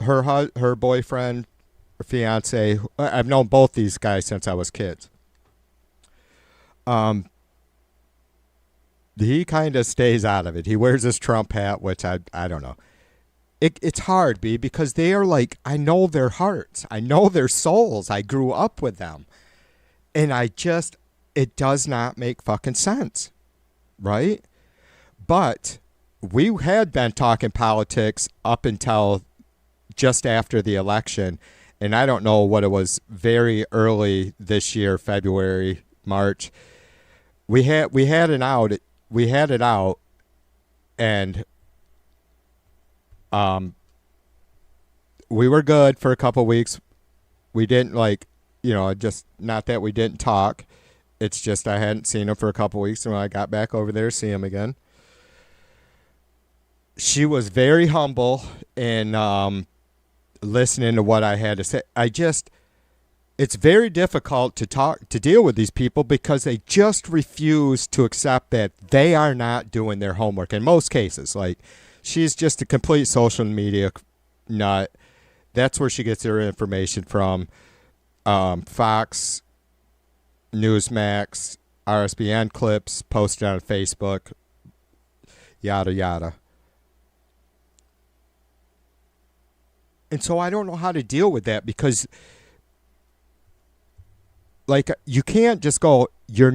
Her boyfriend, her fiance, I've known both these guys since I was kids. He kind of stays out of it. He wears his Trump hat, which I don't know. It's hard, B, because they are like, I know their hearts. I know their souls. I grew up with them. And it does not make fucking sense. Right? But we had been talking politics up until just after the election. And I don't know what it was, very early this year, February, March. We had it out, and we were good for a couple weeks. We didn't just not that we didn't talk. It's just I hadn't seen him for a couple weeks, and when I got back over there to see him again, she was very humble in listening to what I had to say. It's very difficult to deal with these people because they just refuse to accept that they are not doing their homework. In most cases, like, she's just a complete social media nut. That's where she gets her information from. Fox, Newsmax, RSBN clips posted on Facebook, yada, yada. And so I don't know how to deal with that because, like, you can't just go, you're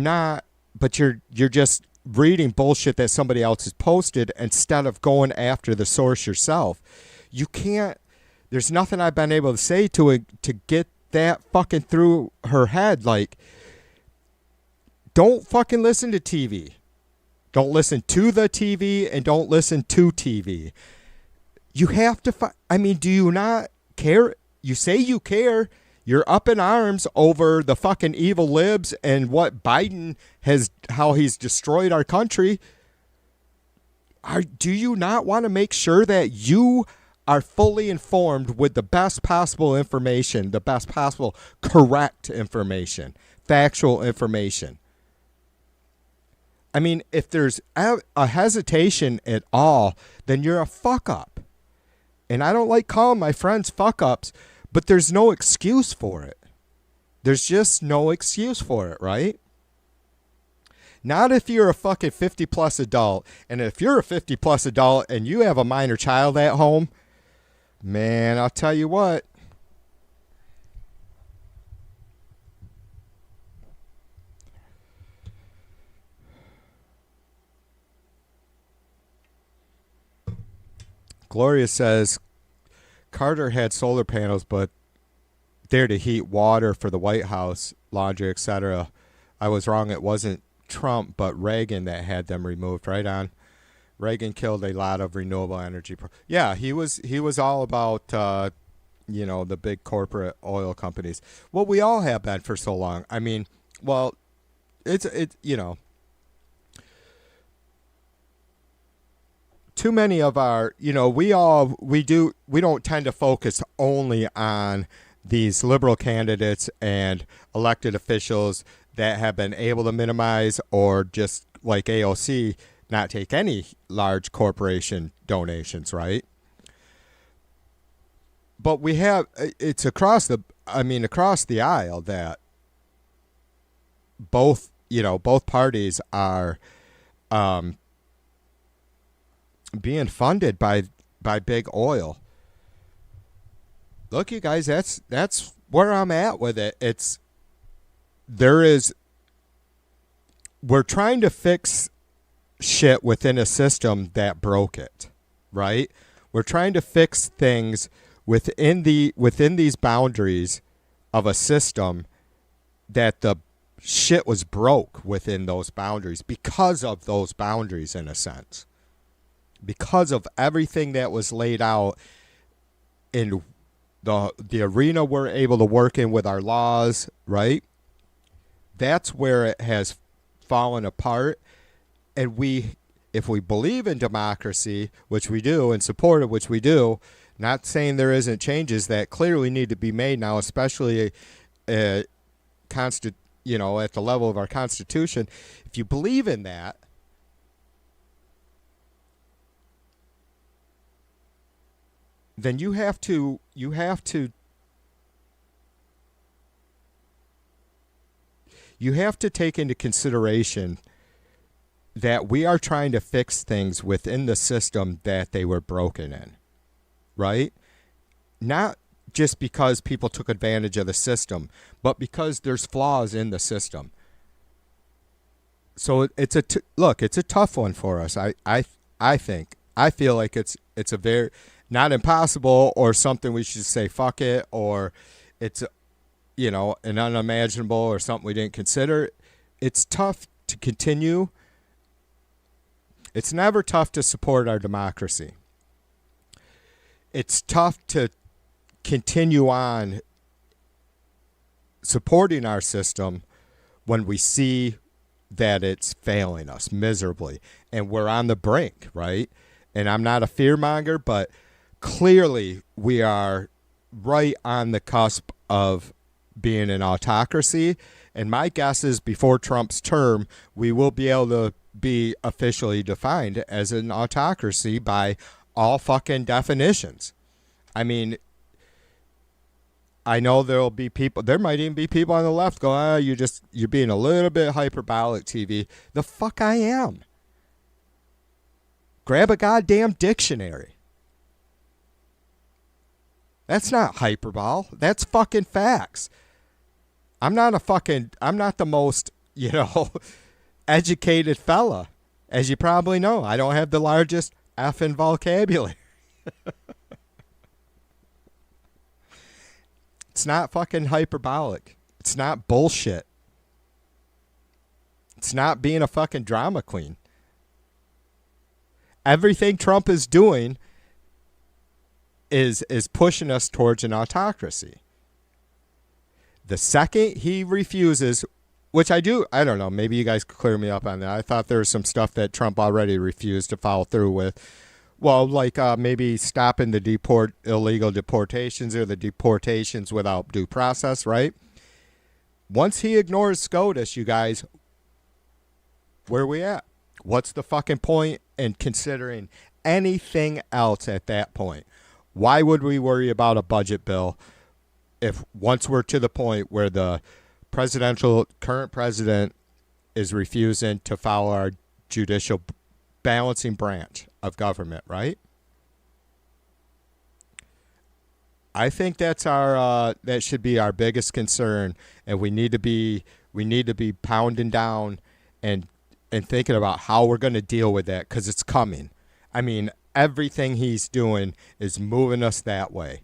just reading bullshit that somebody else has posted instead of going after the source yourself. You can't, there's nothing I've been able to say to get that fucking through her head. Like, don't fucking listen to TV. Don't listen to the TV and don't listen to TV. You have to, do you not care? You say you care. You're up in arms over the fucking evil libs and what Biden how he's destroyed our country. Do you not want to make sure that you are fully informed with the best possible information, the best possible correct information, factual information? I mean, if there's a hesitation at all, then you're a fuck up. And I don't like calling my friends fuck ups, but there's no excuse for it. There's just no excuse for it, right? Not if you're a fucking 50-plus adult. And if you're a 50-plus adult and you have a minor child at home, man, I'll tell you what. Gloria says, Carter had solar panels, but they're to heat water for the White House, laundry, etc. I was wrong. It wasn't Trump, but Reagan that had them removed. Right on. Reagan killed a lot of renewable energy. Yeah, he was all about, the big corporate oil companies. Well, we all have been for so long. I mean, well, it's too many of our, we don't tend to focus only on these liberal candidates and elected officials that have been able to minimize or just like AOC not take any large corporation donations, right? But we have, it's across the aisle that both parties are being funded by big oil. Look, you guys, that's where I'm at with it. We're trying to fix shit within a system that broke it, right? We're trying to fix things within these boundaries of a system that the shit was broke within those boundaries because of those boundaries, in a sense. Because of everything that was laid out in the arena we're able to work in with our laws, right? That's where it has fallen apart. And if we believe in democracy, which we do, and support it, which we do, not saying there isn't changes that clearly need to be made now, especially at the level of our Constitution. If you believe in that, then you have to take into consideration that we are trying to fix things within the system that they were broken in, right? Not just because people took advantage of the system, but because there's flaws in the system. So it's a tough one for us. I think. I feel like it's a very, not impossible or something we should say fuck it, or it's an unimaginable or something we didn't consider. It's tough to continue. It's never tough to support our democracy. It's tough to continue on supporting our system when we see that it's failing us miserably and we're on the brink, right? And I'm not a fearmonger, but clearly we are right on the cusp of being an autocracy. And my guess is before Trump's term, we will be able to be officially defined as an autocracy by all fucking definitions. I mean, I know there'll be people, there might even be people on the left go, you're being a little bit hyperbolic, TV. The fuck I am. Grab a goddamn dictionary. That's not hyperbole. That's fucking facts. I'm not the most, educated fella. As you probably know, I don't have the largest effing vocabulary. It's not fucking hyperbolic. It's not bullshit. It's not being a fucking drama queen. Everything Trump is doing is pushing us towards an autocracy. The second he refuses, which I don't know, maybe you guys could clear me up on that. I thought there was some stuff that Trump already refused to follow through with. Well, like maybe stopping the illegal deportations or the deportations without due process, right? Once he ignores SCOTUS, you guys, where are we at? What's the fucking point in considering anything else at that point? Why would we worry about a budget bill if once we're to the point where the current president is refusing to follow our judicial balancing branch of government, right? I think that's that should be our biggest concern, and we need to be pounding down and thinking about how we're going to deal with that, because it's coming. I mean, everything he's doing is moving us that way.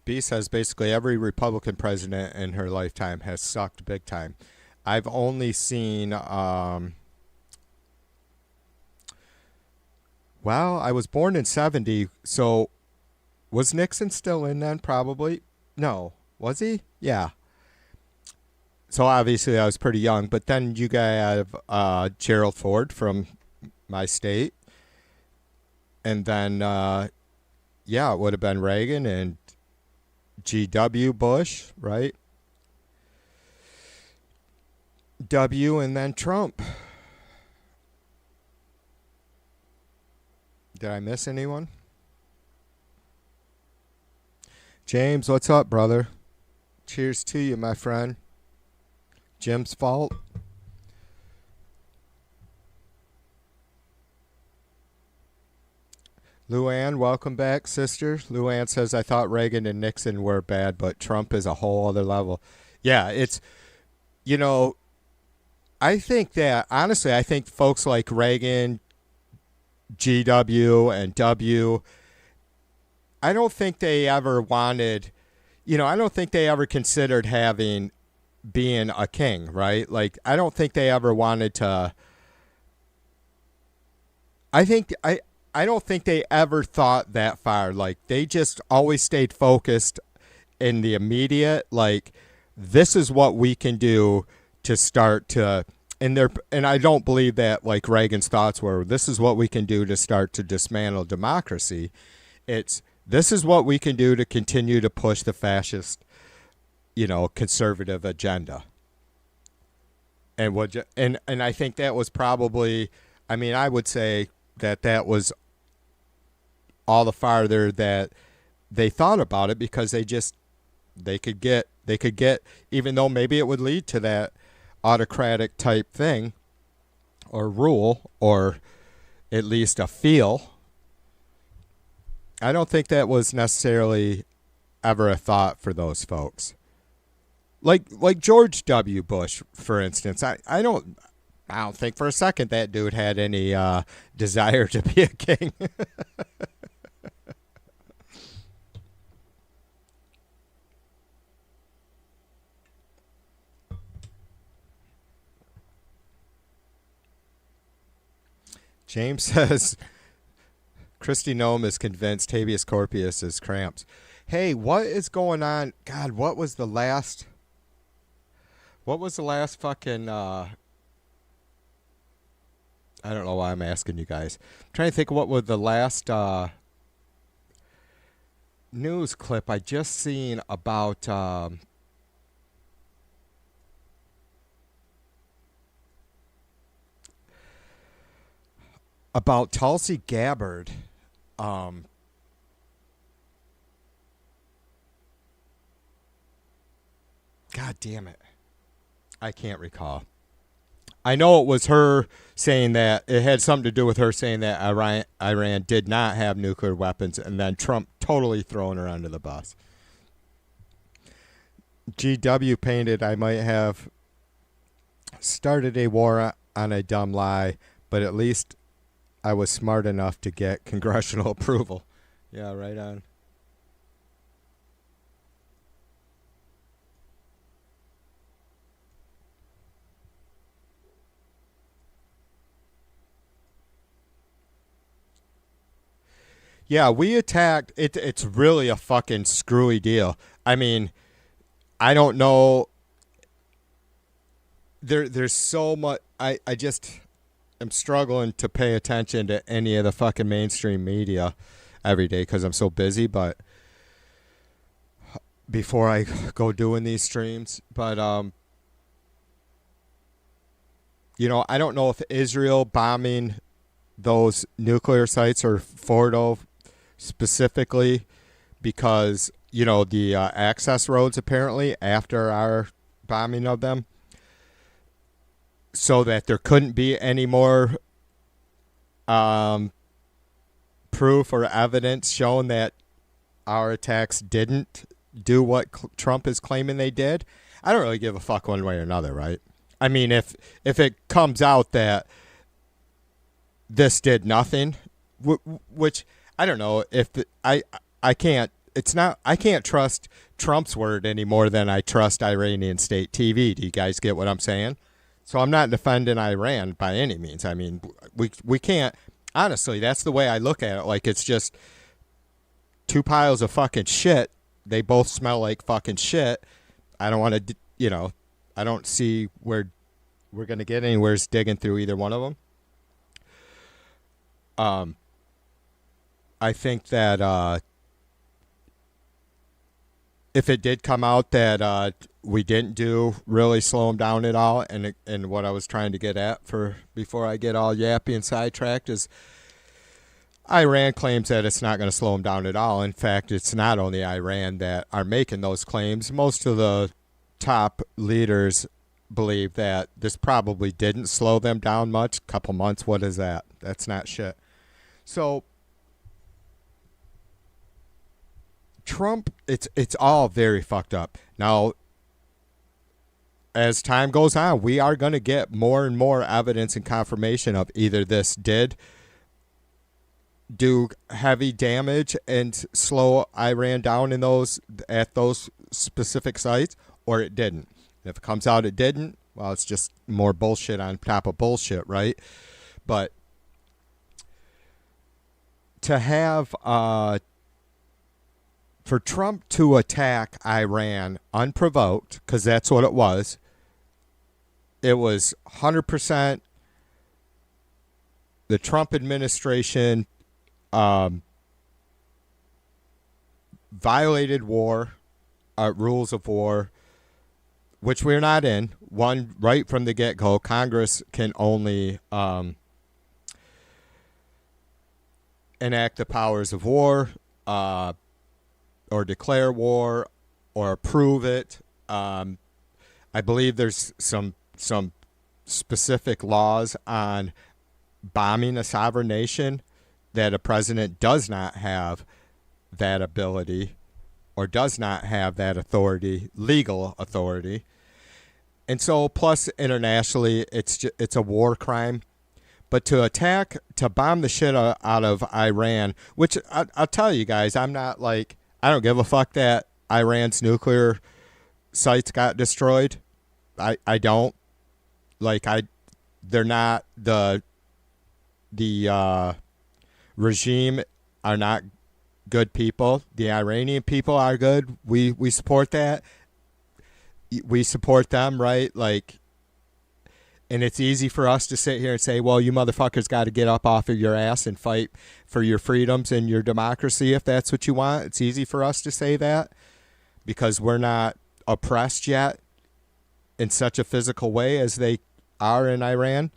B says basically every Republican president in her lifetime has sucked big time. I've only seen, well, I was born in 70, so was Nixon still in then? Probably. No. Was he? Yeah. So obviously I was pretty young, but then you got Gerald Ford from my state. And then, it would have been Reagan and G.W. Bush, right? W and then Trump. Did I miss anyone? James, what's up, brother? Cheers to you, my friend. Jim's fault. Luann, welcome back, sister. Luann says, I thought Reagan and Nixon were bad, but Trump is a whole other level. Yeah, it's, I think that, honestly, I think folks like Reagan, GW, and W, I don't think they ever wanted, I don't think they ever considered being a king, right? Like, I don't think they ever wanted to, I don't think they ever thought that far. Like, they just always stayed focused in the immediate, like, this is what we can do to start to, and I don't believe that, like, Reagan's thoughts were, this is what we can do to start to dismantle democracy. It's, this is what we can do to continue to push the fascist, conservative agenda. And I think that was probably, I would say that was all the farther that they thought about it, because they could get, even though maybe it would lead to that autocratic type thing or rule, or at least a feel. I don't think that was necessarily ever a thought for those folks. Like George W. Bush, for instance. I don't think for a second that dude had any desire to be a king. James says, Christy Nome is convinced habeas corpus is cramps. Hey, what is going on? God, what was the last fucking, I don't know why I'm asking you guys. I'm trying to think of what was the last news clip I just seen about Tulsi Gabbard. God damn it. I can't recall. I know it was her saying that it had something to do with her saying that Iran did not have nuclear weapons, and then Trump totally throwing her under the bus. GW painted, I might have started a war on a dumb lie, but at least I was smart enough to get congressional approval. Yeah, right on. Yeah, we attacked. It's really a fucking screwy deal. I don't know. There's so much. I just am struggling to pay attention to any of the fucking mainstream media every day because I'm so busy. But before I go doing these streams, but I don't know if Israel bombing those nuclear sites or Fordo specifically, because the access roads apparently after our bombing of them, so that there couldn't be any more proof or evidence showing that our attacks didn't do what Trump is claiming they did. I don't really give a fuck one way or another, right? If it comes out that this did nothing, which I don't know if I can't. It's not. I can't trust Trump's word any more than I trust Iranian state TV. Do you guys get what I'm saying? So I'm not defending Iran by any means. We can't. Honestly, that's the way I look at it. Like, it's just two piles of fucking shit. They both smell like fucking shit. I don't want to. I don't see where we're gonna get anywhere digging through either one of them. I think that if it did come out that we didn't really slow them down at all, and what I was trying to get at for before I get all yappy and sidetracked is Iran claims that it's not going to slow them down at all. In fact, it's not only Iran that are making those claims. Most of the top leaders believe that this probably didn't slow them down much. Couple months, what is that? That's not shit. So Trump, it's all very fucked up. Now, as time goes on, we are going to get more and more evidence and confirmation of either this did do heavy damage and slow Iran down at those specific sites, or it didn't. If it comes out it didn't, well, it's just more bullshit on top of bullshit, right? But to have for Trump to attack Iran unprovoked, because that's what it was 100% the Trump administration violated rules of war, which we're not in. One, right from the get-go, Congress can only enact the powers of war, or declare war, or approve it. I believe there's some specific laws on bombing a sovereign nation that a president does not have that ability or does not have that authority, legal authority. And so, plus internationally, it's a war crime. But to bomb the shit out of Iran, which I'll tell you guys, I don't give a fuck that Iran's nuclear sites got destroyed. I don't. They're not the regime are not good people. The Iranian people are good. We support that. We support them, right? And it's easy for us to sit here and say, well, you motherfuckers got to get up off of your ass and fight for your freedoms and your democracy if that's what you want. It's easy for us to say that because we're not oppressed yet in such a physical way as they are in Iran.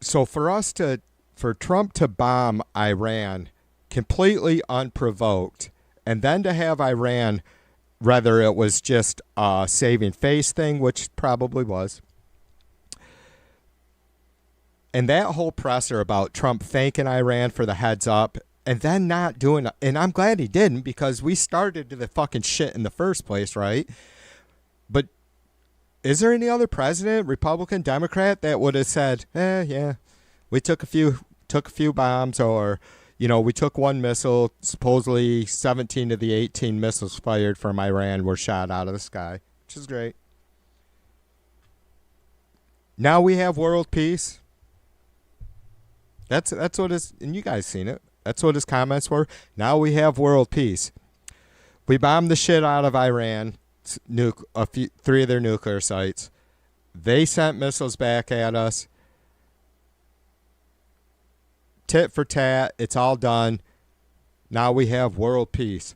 So for Trump to bomb Iran completely unprovoked, and then to have Iran, whether it was just a saving face thing, which probably was, and that whole presser about Trump thanking Iran for the heads up, and then not doing it, and I'm glad he didn't, because we started the fucking shit in the first place, right? But is there any other president, Republican, Democrat, that would have said, yeah, we took a few bombs, or, we took one missile, supposedly 17 of the 18 missiles fired from Iran were shot out of the sky, which is great. Now we have world peace. That's what his, and you guys seen it. That's what his comments were. Now we have world peace. We bombed the shit out of Iran, three of their nuclear sites. They sent missiles back at us. Tit for tat. It's all done. Now we have world peace.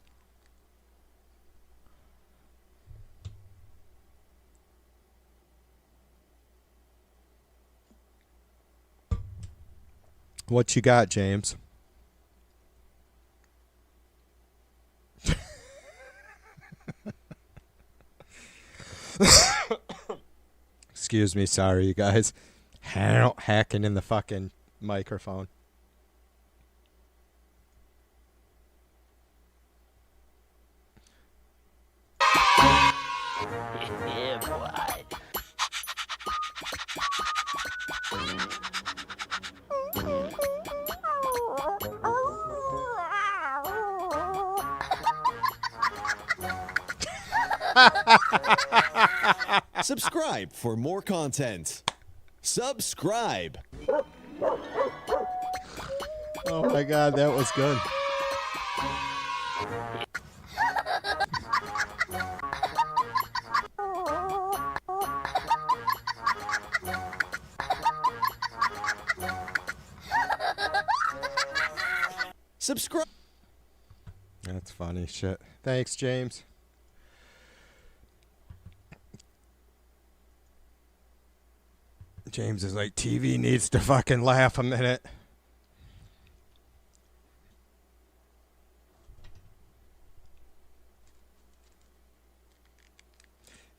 What you got, James? Excuse me, sorry, you guys. Hacking in the fucking microphone. Yeah, boy. Subscribe for more content. Subscribe. Oh my God, that was good. Subscribe. That's funny shit. Thanks, James. James is like, TV needs to fucking laugh a minute.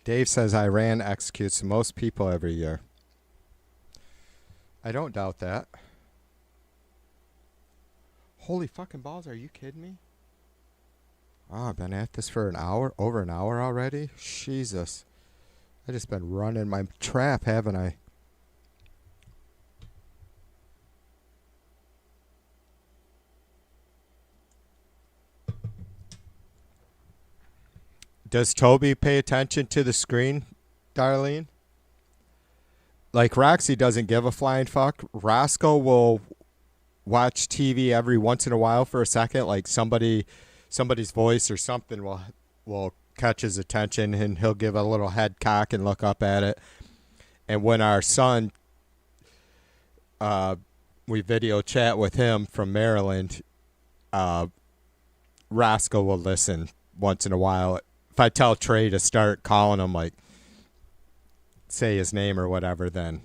Dave says Iran executes the most people every year. I don't doubt that. Holy fucking balls, are you kidding me? Oh, I've been at this for an hour, over an hour already? Jesus. I just been running my trap, haven't I? Does Toby pay attention to the screen, Darlene? Like, Roxy doesn't give a flying fuck. Roscoe will watch TV every once in a while for a second, like somebody's voice or something will catch his attention, and he'll give a little head cock and look up at it. And when our son, we video chat with him from Maryland, Roscoe will listen once in a while. If I tell Trey to start calling him, like, say his name or whatever, then,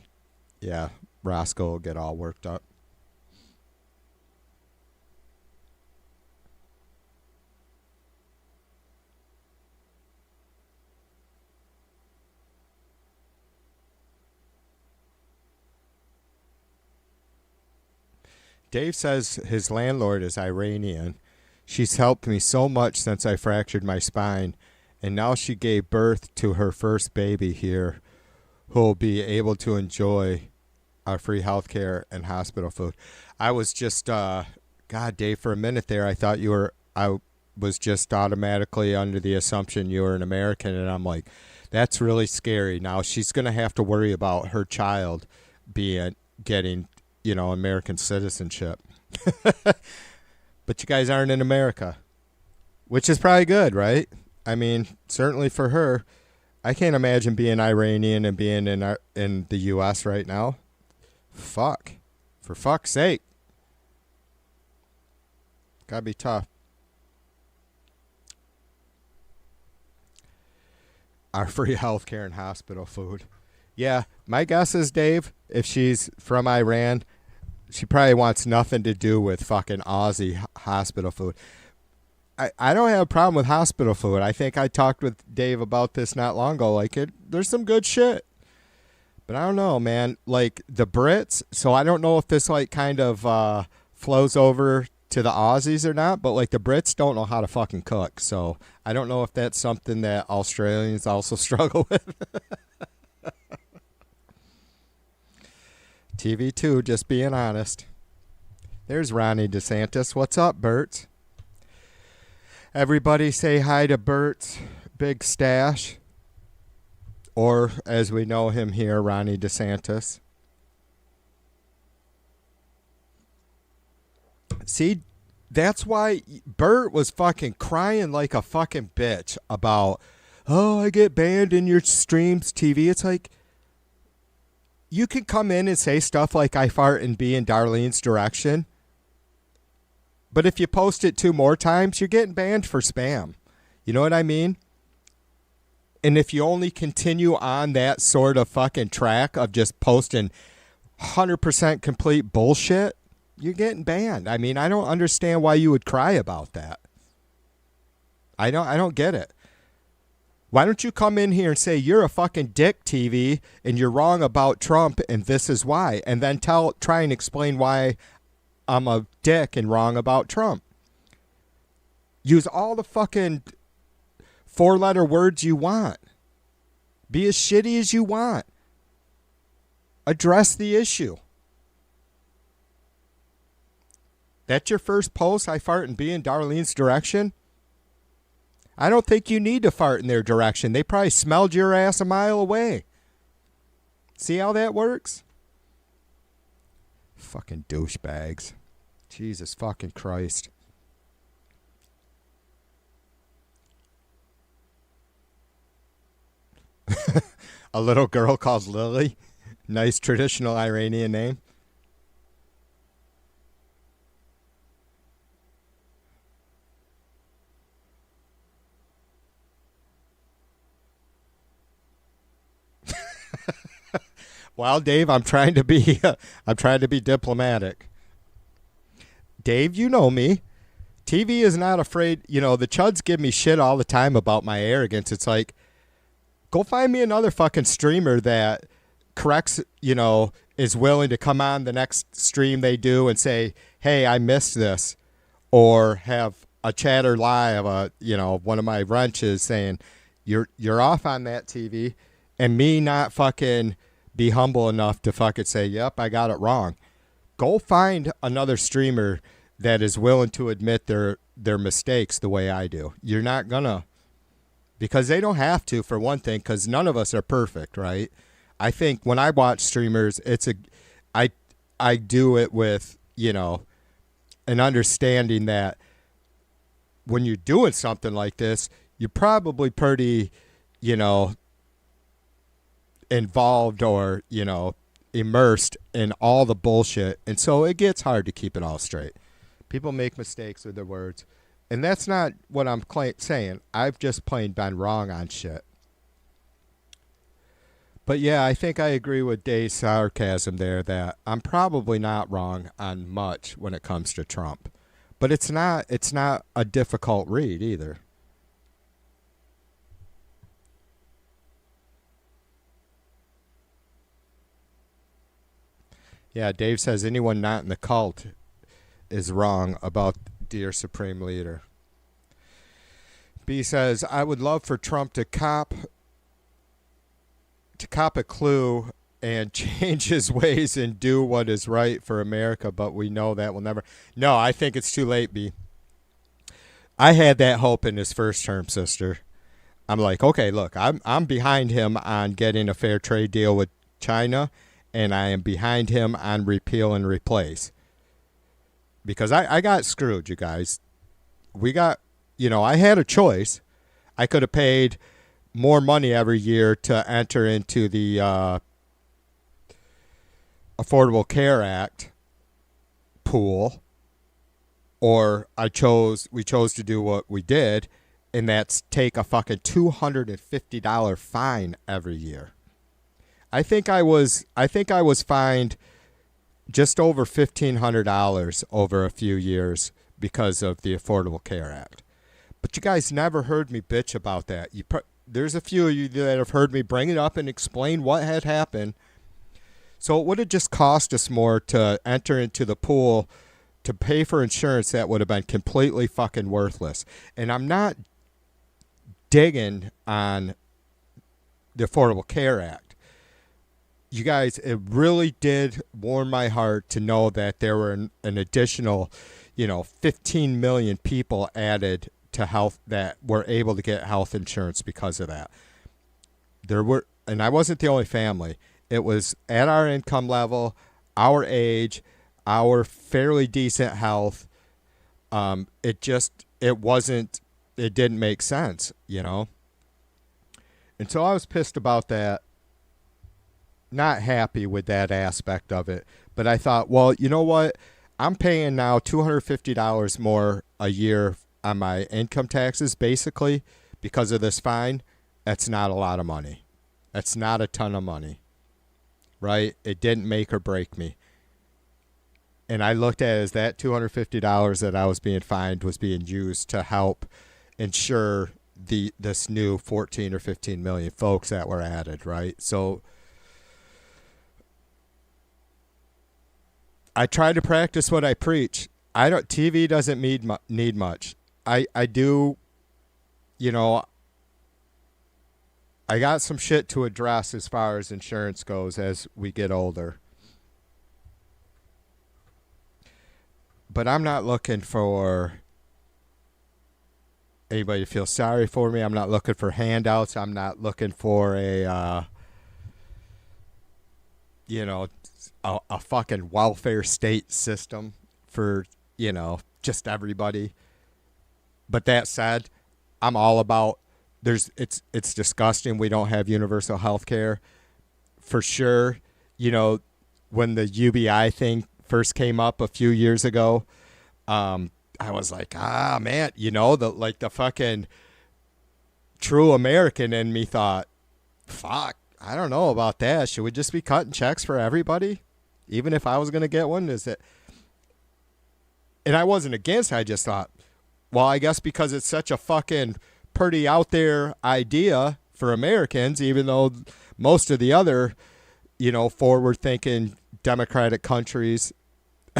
yeah, Roscoe will get all worked up. Dave says his landlord is Iranian. She's helped me so much since I fractured my spine, and now she gave birth to her first baby here, who'll be able to enjoy our free health care and hospital food. I was just, God, Dave, for a minute there, I was just automatically under the assumption you were an American, and I'm like, that's really scary. Now she's going to have to worry about her child getting, American citizenship. But you guys aren't in America, which is probably good, right? I mean, certainly for her. I can't imagine being Iranian and being in the U.S. right now. Fuck. For fuck's sake. Gotta be tough. Our free health care and hospital food. Yeah, my guess is, Dave, if she's from Iran, she probably wants nothing to do with fucking Aussie hospital food. I don't have a problem with hospital food. I think I talked with Dave about this not long ago. Like, there's some good shit. But I don't know, man. Like, the Brits, so I don't know if this, like, kind of flows over to the Aussies or not, but, like, the Brits don't know how to fucking cook. So I don't know if that's something that Australians also struggle with. TV2, just being honest. There's Ronnie DeSantis. What's up, Bert? Everybody say hi to Bert's big stash. Or, as we know him here, Ronnie DeSantis. See, that's why Bert was fucking crying like a fucking bitch about, oh, I get banned in your streams, TV. It's like, you can come in and say stuff like I fart and be in Darlene's direction. But if you post it 2 more times, you're getting banned for spam. You know what I mean? And if you only continue on that sort of fucking track of just posting 100% complete bullshit, you're getting banned. I mean, I don't understand why you would cry about that. I don't get it. Why don't you come in here and say you're a fucking dick, TV, and you're wrong about Trump, and this is why, and then try and explain why I'm a dick and wrong about Trump. Use all the fucking 4-letter words you want. Be as shitty as you want. Address the issue. That's your first post, I fart and be in Darlene's direction? I don't think you need to fart in their direction. They probably smelled your ass a mile away. See how that works? Fucking douchebags. Jesus fucking Christ. A little girl called Lily. Nice traditional Iranian name. Well, Dave, I'm trying to be diplomatic. Dave, you know me. TV is not afraid. You know, the chuds give me shit all the time about my arrogance. It's like, go find me another fucking streamer that corrects, you know, is willing to come on the next stream they do and say, hey, I missed this. Or have a chatter live, you know, one of my wrenches saying, you're off on that TV. And me not fucking be humble enough to fucking say, yep, I got it wrong. Go find another streamer that is willing to admit their mistakes the way I do. You're not gonna, because they don't have to, for one thing, because none of us are perfect, right? I think when I watch streamers, I do it with, you know, an understanding that when you're doing something like this, you're probably pretty, you know, involved or, you know, immersed in all the bullshit. And so it gets hard to keep it all straight. People make mistakes with their words. And that's not what I'm saying. I've just plain been wrong on shit. But yeah, I think I agree with Dave's sarcasm there that I'm probably not wrong on much when it comes to Trump. But it's not a difficult read either. Yeah, Dave says anyone not in the cult is wrong about Dear Supreme Leader. B says, I would love for Trump to cop a clue and change his ways and do what is right for America, but we know that will never. No, I think it's too late, B. I had that hope in his first term, sister. I'm like, okay, look, I'm behind him on getting a fair trade deal with China, and I am behind him on repeal and replace. Because I got screwed, you guys. We got, you know, I had a choice. I could have paid more money every year to enter into the Affordable Care Act pool, or we chose to do what we did, and that's take a fucking $250 fine every year. I think I was fined just over $1,500 over a few years because of the Affordable Care Act. But you guys never heard me bitch about that. There's a few of you that have heard me bring it up and explain what had happened. So it would have just cost us more to enter into the pool to pay for insurance that would have been completely fucking worthless. And I'm not digging on the Affordable Care Act. You guys, it really did warm my heart to know that there were an additional, 15 million people added to health that were able to get health insurance because of that. There were, and I wasn't the only family. It was at our income level, our age, our fairly decent health. It didn't make sense, And so I was pissed about that. Not happy with that aspect of it. But I thought, well, you know what? I'm paying now $250 more a year on my income taxes, basically, because of this fine. That's not a lot of money. That's not a ton of money, right? It didn't make or break me. And I looked at it as that $250 that I was being fined was being used to help insure this new 14 or 15 million folks that were added, right? So I try to practice what I preach. TV doesn't need much. I do, I got some shit to address as far as insurance goes as we get older. But I'm not looking for anybody to feel sorry for me. I'm not looking for handouts. I'm not looking for a fucking welfare state system for, just everybody. But that said, I'm all about it's disgusting we don't have universal health care. For sure, when the UBI thing first came up a few years ago, I was like, man, the fucking true American in me thought, fuck, I don't know about that. Should we just be cutting checks for everybody? Even if I was going to get one, is it? And I wasn't against it. I just thought, well, I guess because it's such a fucking pretty out there idea for Americans, even though most of the other, forward thinking democratic countries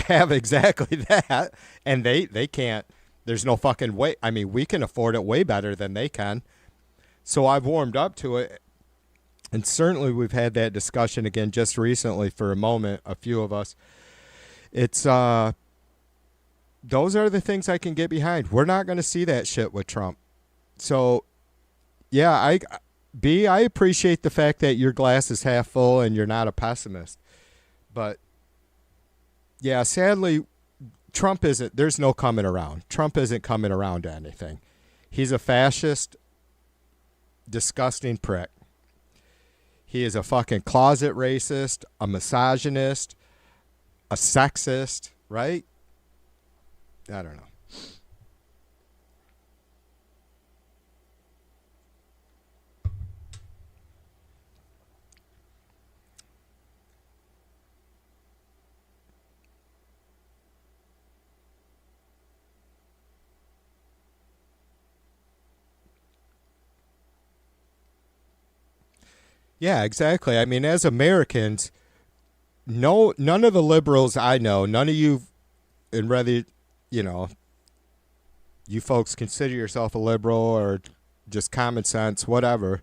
have exactly that. And they can't, there's no fucking way. I mean, we can afford it way better than they can. So I've warmed up to it. And certainly we've had that discussion again just recently for a moment, a few of us. It's, those are the things I can get behind. We're not going to see that shit with Trump. So, yeah, I appreciate the fact that your glass is half full and you're not a pessimist. But, yeah, sadly, Trump isn't, there's no coming around. Trump isn't coming around to anything. He's a fascist, disgusting prick. He is a fucking closet racist, a misogynist, a sexist, right? I don't know. Yeah, exactly. I mean, as Americans, none of the liberals I know, none of you, and whether, you folks consider yourself a liberal or just common sense, whatever.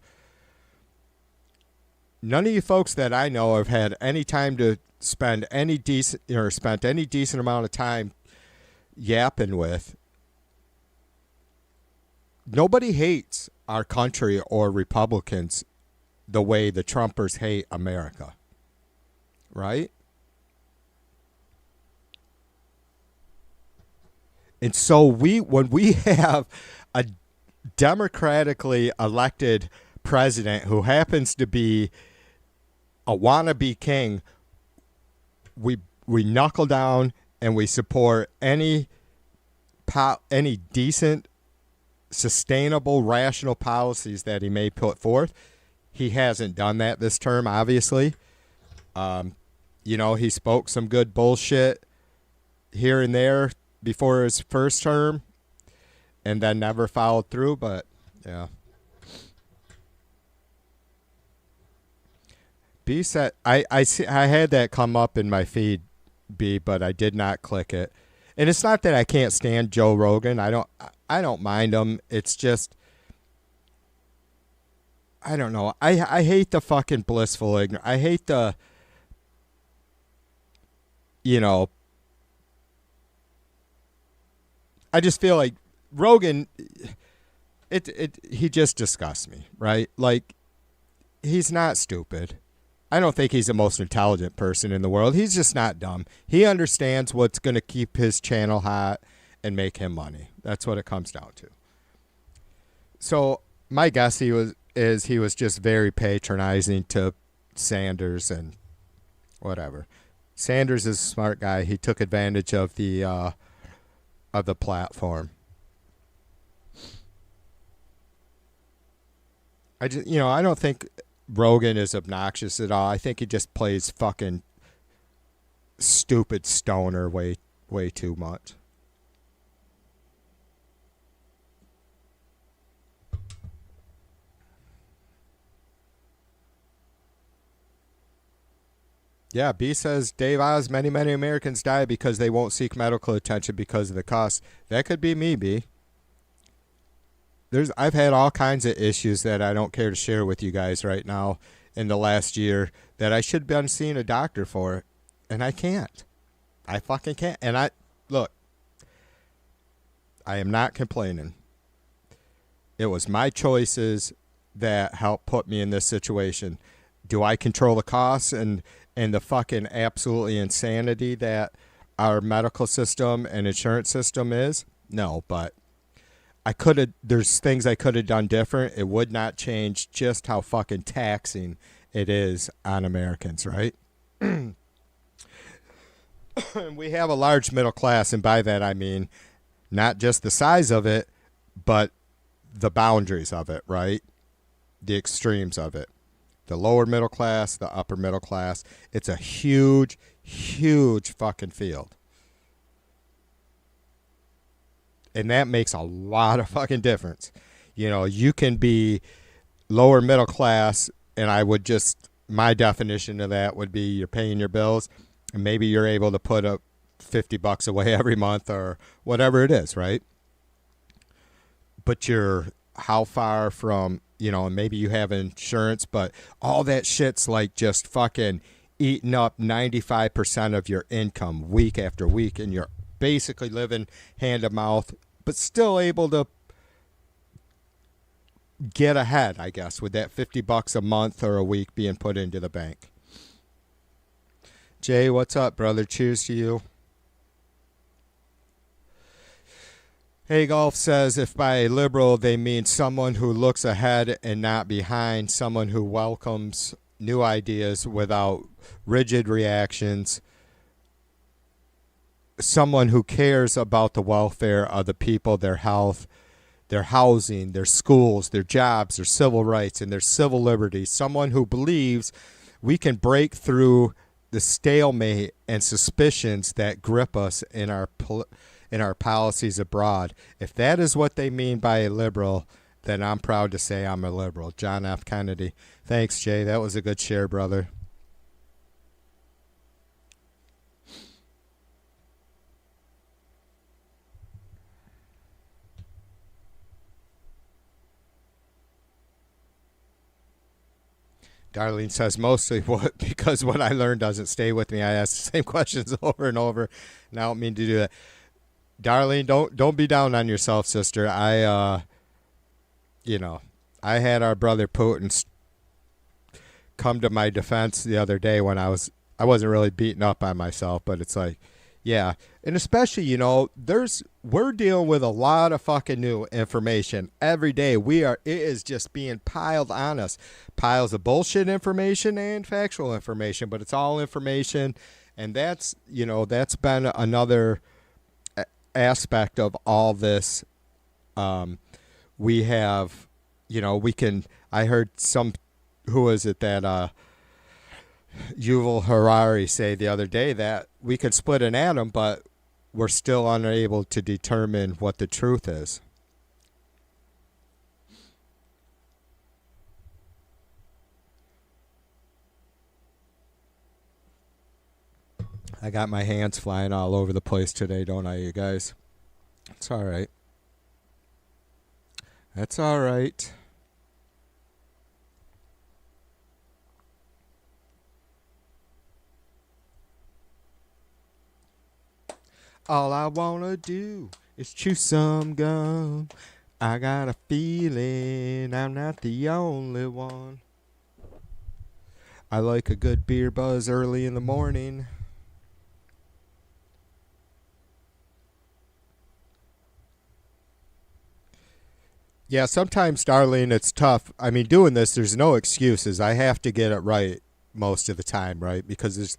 None of you folks that I know have had any time to spent any decent amount of time yapping with. Nobody hates our country or Republicans the way the Trumpers hate America, right? And so when we have a democratically elected president who happens to be a wannabe king, we knuckle down and we support any decent, sustainable, rational policies that he may put forth. He hasn't done that this term, obviously. He spoke some good bullshit here and there before his first term and then never followed through, but yeah. B said, I had that come up in my feed, B, but I did not click it. And it's not that I can't stand Joe Rogan. I don't mind him. It's just, I don't know. I hate the fucking blissful ignorance. I hate the, I just feel like Rogan, he just disgusts me, right? Like, he's not stupid. I don't think he's the most intelligent person in the world. He's just not dumb. He understands what's going to keep his channel hot and make him money. That's what it comes down to. So my guess he was just very patronizing to Sanders and whatever. Sanders is a smart guy. He took advantage of the platform. I don't think Rogan is obnoxious at all. I think he just plays fucking stupid stoner way too much. Yeah, B says, Dave Oz, many Americans die because they won't seek medical attention because of the cost. That could be me, B. I've had all kinds of issues that I don't care to share with you guys right now in the last year that I should have been seeing a doctor for, and I can't. I fucking can't. And I am not complaining. It was my choices that helped put me in this situation. Do I control the costs and the fucking absolutely insanity that our medical system and insurance system is? No, but there's things I could have done different. It would not change just how fucking taxing it is on Americans, right? We have a large middle class, and by that I mean not just the size of it, but the boundaries of it, right? The extremes of it. the lower middle class, the upper middle class. It's a huge, huge fucking field. And that makes a lot of fucking difference. You know, you can be lower middle class, and I would just, my definition of that would be you're paying your bills, and maybe you're able to put up $50 away every month or whatever it is, right? But you're how far from, you know, maybe you have insurance, but all that shit's like just fucking eating up 95% of your income week after week, and you're basically living hand to mouth, but still able to get ahead, I guess, with that $50 a month or a week being put into the bank. Jay, what's up, brother? Cheers to you. Hey Golf says, if by liberal they mean someone who looks ahead and not behind, someone who welcomes new ideas without rigid reactions, someone who cares about the welfare of the people, their health, their housing, their schools, their jobs, their civil rights, and their civil liberties, someone who believes we can break through the stalemate and suspicions that grip us in our policies abroad. If that is what they mean by a liberal, then I'm proud to say I'm a liberal. John F. Kennedy. Thanks, Jay. That was a good share, brother. Darlene says, mostly because what I learned doesn't stay with me. I ask the same questions over and over, and I don't mean to do that. Darlene, don't be down on yourself, sister. I had our brother Putin come to my defense the other day when I wasn't really beaten up on myself, but it's like, yeah. And especially, you know, we're dealing with a lot of fucking new information every day. It is just being piled on us. Piles of bullshit information and factual information, but it's all information. And that's been another aspect of all this. We have, I heard who was it that, Yuval Harari say the other day that we could split an atom, but we're still unable to determine what the truth is. I got my hands flying all over the place today, don't I, you guys? It's all right. That's all right. All I wanna do is chew some gum. I got a feeling I'm not the only one. I like a good beer buzz early in the morning. Yeah, sometimes, Darlene, it's tough. I mean, doing this, there's no excuses. I have to get it right most of the time, right? Because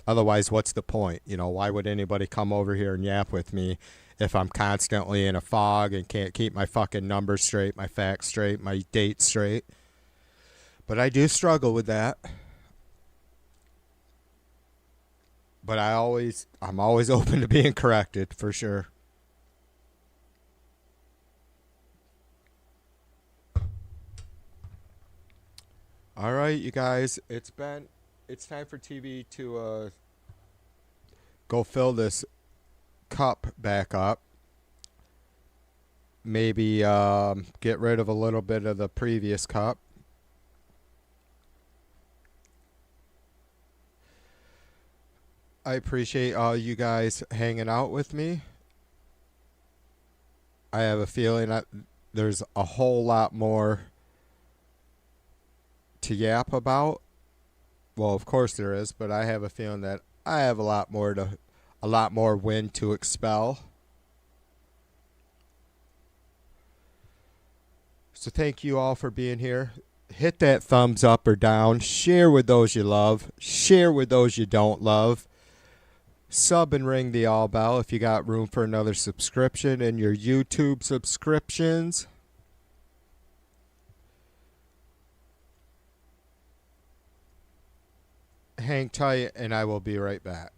otherwise, what's the point? You know, why would anybody come over here and yap with me if I'm constantly in a fog and can't keep my fucking numbers straight, my facts straight, my dates straight? But I do struggle with that. But I'm always open to being corrected, for sure. All right, you guys, it's time for TV to go fill this cup back up. Maybe get rid of a little bit of the previous cup. I appreciate all you guys hanging out with me. I have a feeling that there's a whole lot more to yap about. Well, of course there is, but I have a feeling that I have a lot more wind to expel. So thank you all for being here. Hit that thumbs up or down. Share with those you love. Share with those you don't love. Sub and ring the all bell if you got room for another subscription in your YouTube subscriptions. hang tight, and I will be right back.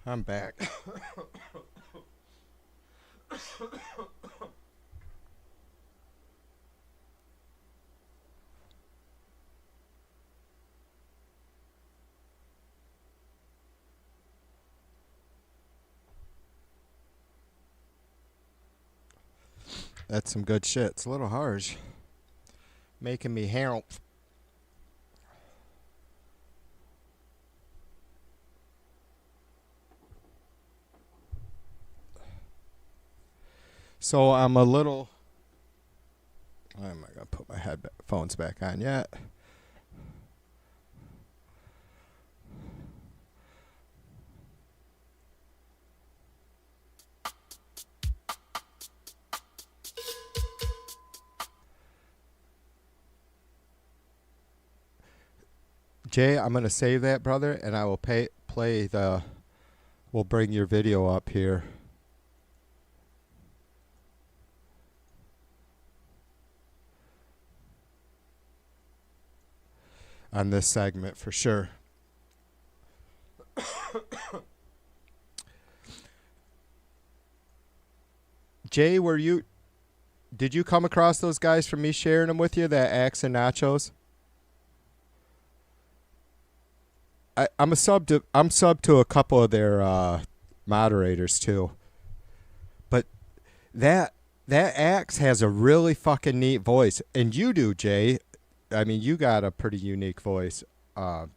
I'm back. That's some good shit. It's a little harsh. Making me hamp. So I'm a little... Why am I going to put my headphones back on yet? Jay, I'm going to save that, brother, and I will play the... We'll bring your video up here. On this segment for sure. Jay, did you come across those guys from me sharing them with you, that Axe and Nachos? I'm sub to a couple of their moderators too. But that Axe has a really fucking neat voice, and you do, Jay. I mean, you got a pretty unique voice. But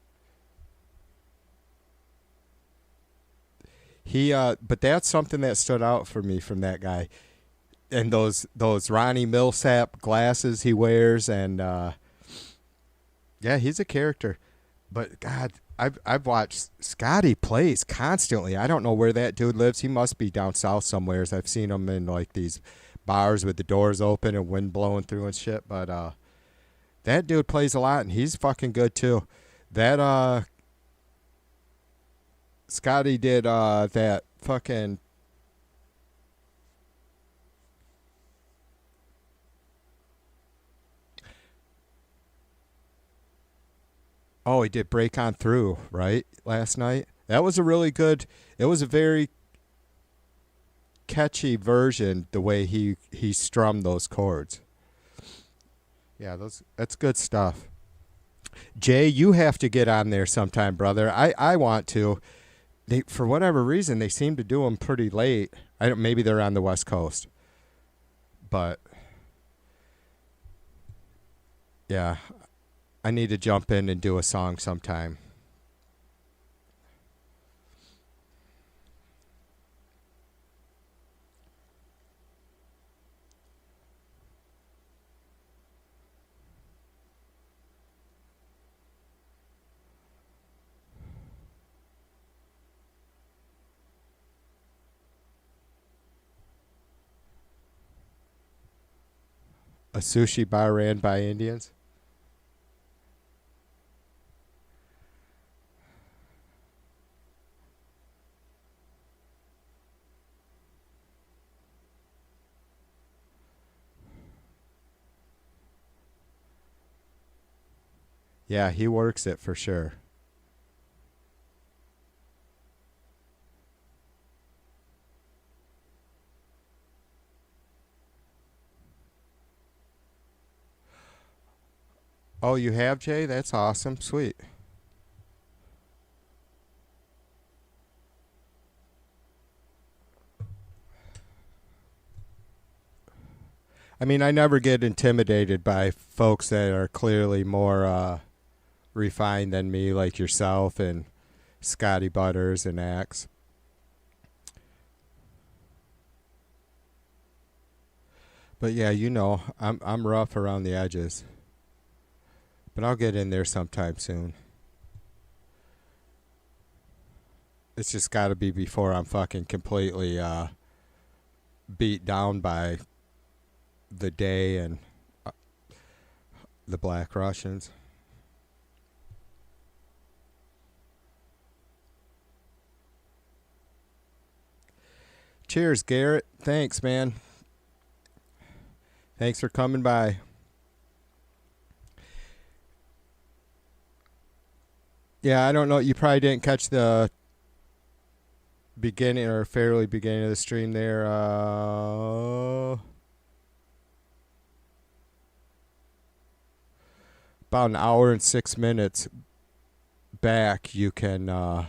that's something that stood out for me from that guy. And those Ronnie Millsap glasses he wears, and yeah, he's a character. But God, I've watched Scotty plays constantly. I don't know where that dude lives. He must be down south somewhere. I've seen him in like these bars with the doors open and wind blowing through and shit. But that dude plays a lot, and he's fucking good too. That Scotty did that fucking... Oh, he did Break On Through, right? Last night. That was a really good... It was a very catchy version, the way he strummed those chords. Yeah, that's good stuff. Jay, you have to get on there sometime, brother. I want to. For whatever reason, they seem to do them pretty late. Maybe they're on the West Coast. But yeah, I need to jump in and do a song sometime. A sushi bar ran by Indians? Yeah, he works it for sure. Oh, you have, Jay? That's awesome. Sweet. I mean, I never get intimidated by folks that are clearly more refined than me, like yourself and Scotty Butters and Axe. But yeah, you know, I'm rough around the edges. But I'll get in there sometime soon. It's just got to be before I'm fucking completely beat down by the day and the Black Russians. Cheers, Garrett. Thanks, man. Thanks for coming by. Yeah, I don't know. You probably didn't catch the beginning or fairly beginning of the stream there. About an hour and 6 minutes back, you can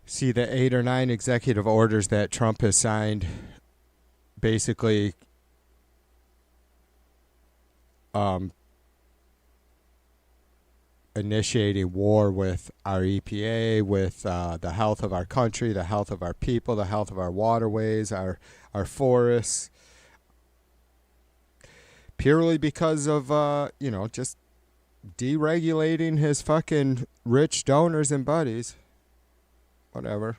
see the 8 or 9 executive orders that Trump has signed basically initiating war with our EPA, with the health of our country, the health of our people, the health of our waterways, our forests, purely because of just deregulating his fucking rich donors and buddies. Whatever.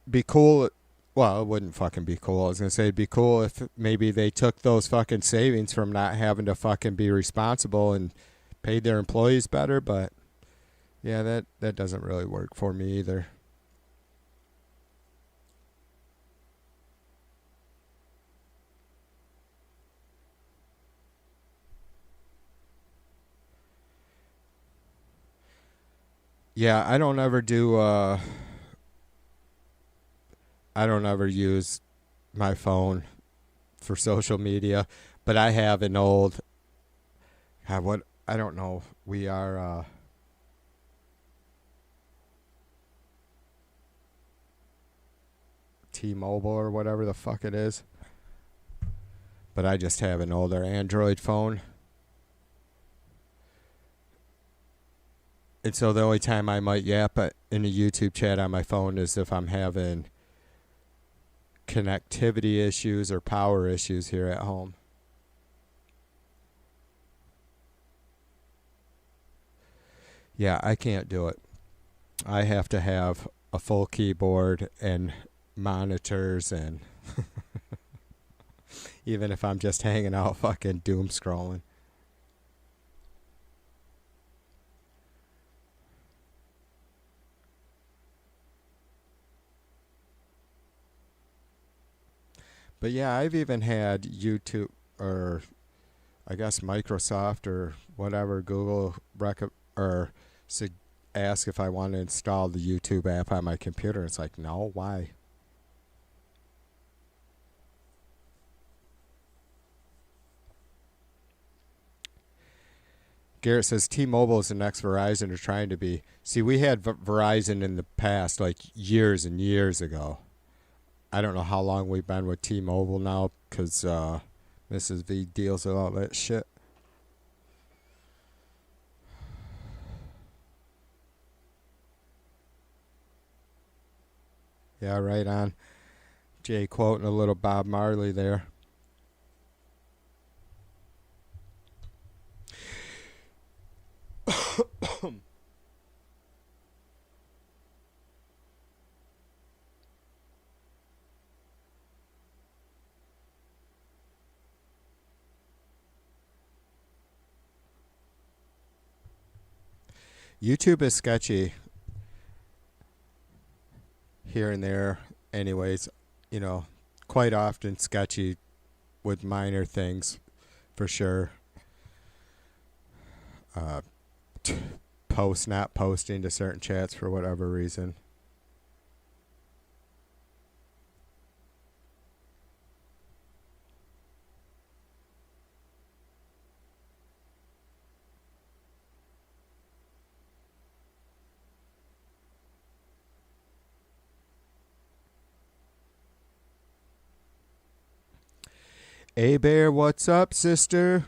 Be cool. Well, it wouldn't fucking be cool. I was going to say it'd be cool if maybe they took those fucking savings from not having to fucking be responsible and paid their employees better, but yeah, that doesn't really work for me either. Yeah, I don't ever use my phone for social media, but I have an old, I don't know, we are, T-Mobile or whatever the fuck it is, but I just have an older Android phone. And so the only time I might yap in a YouTube chat on my phone is if I'm having connectivity issues or power issues here at home. Yeah, I can't do it. I have to have a full keyboard and monitors, and even if I'm just hanging out fucking doom scrolling. But yeah, I've even had YouTube, or I guess Microsoft or whatever, Google ask if I want to install the YouTube app on my computer. It's like, no, why? Garrett says T-Mobile is the next Verizon, or trying to be. See, we had Verizon in the past, like years and years ago. I don't know how long we've been with T-Mobile now, because Mrs. V deals with all that shit. Yeah, right on. Jay quoting a little Bob Marley there. YouTube is sketchy here and there. Anyways, quite often sketchy with minor things, for sure. Not posting to certain chats for whatever reason. Hey Bear, what's up, sister?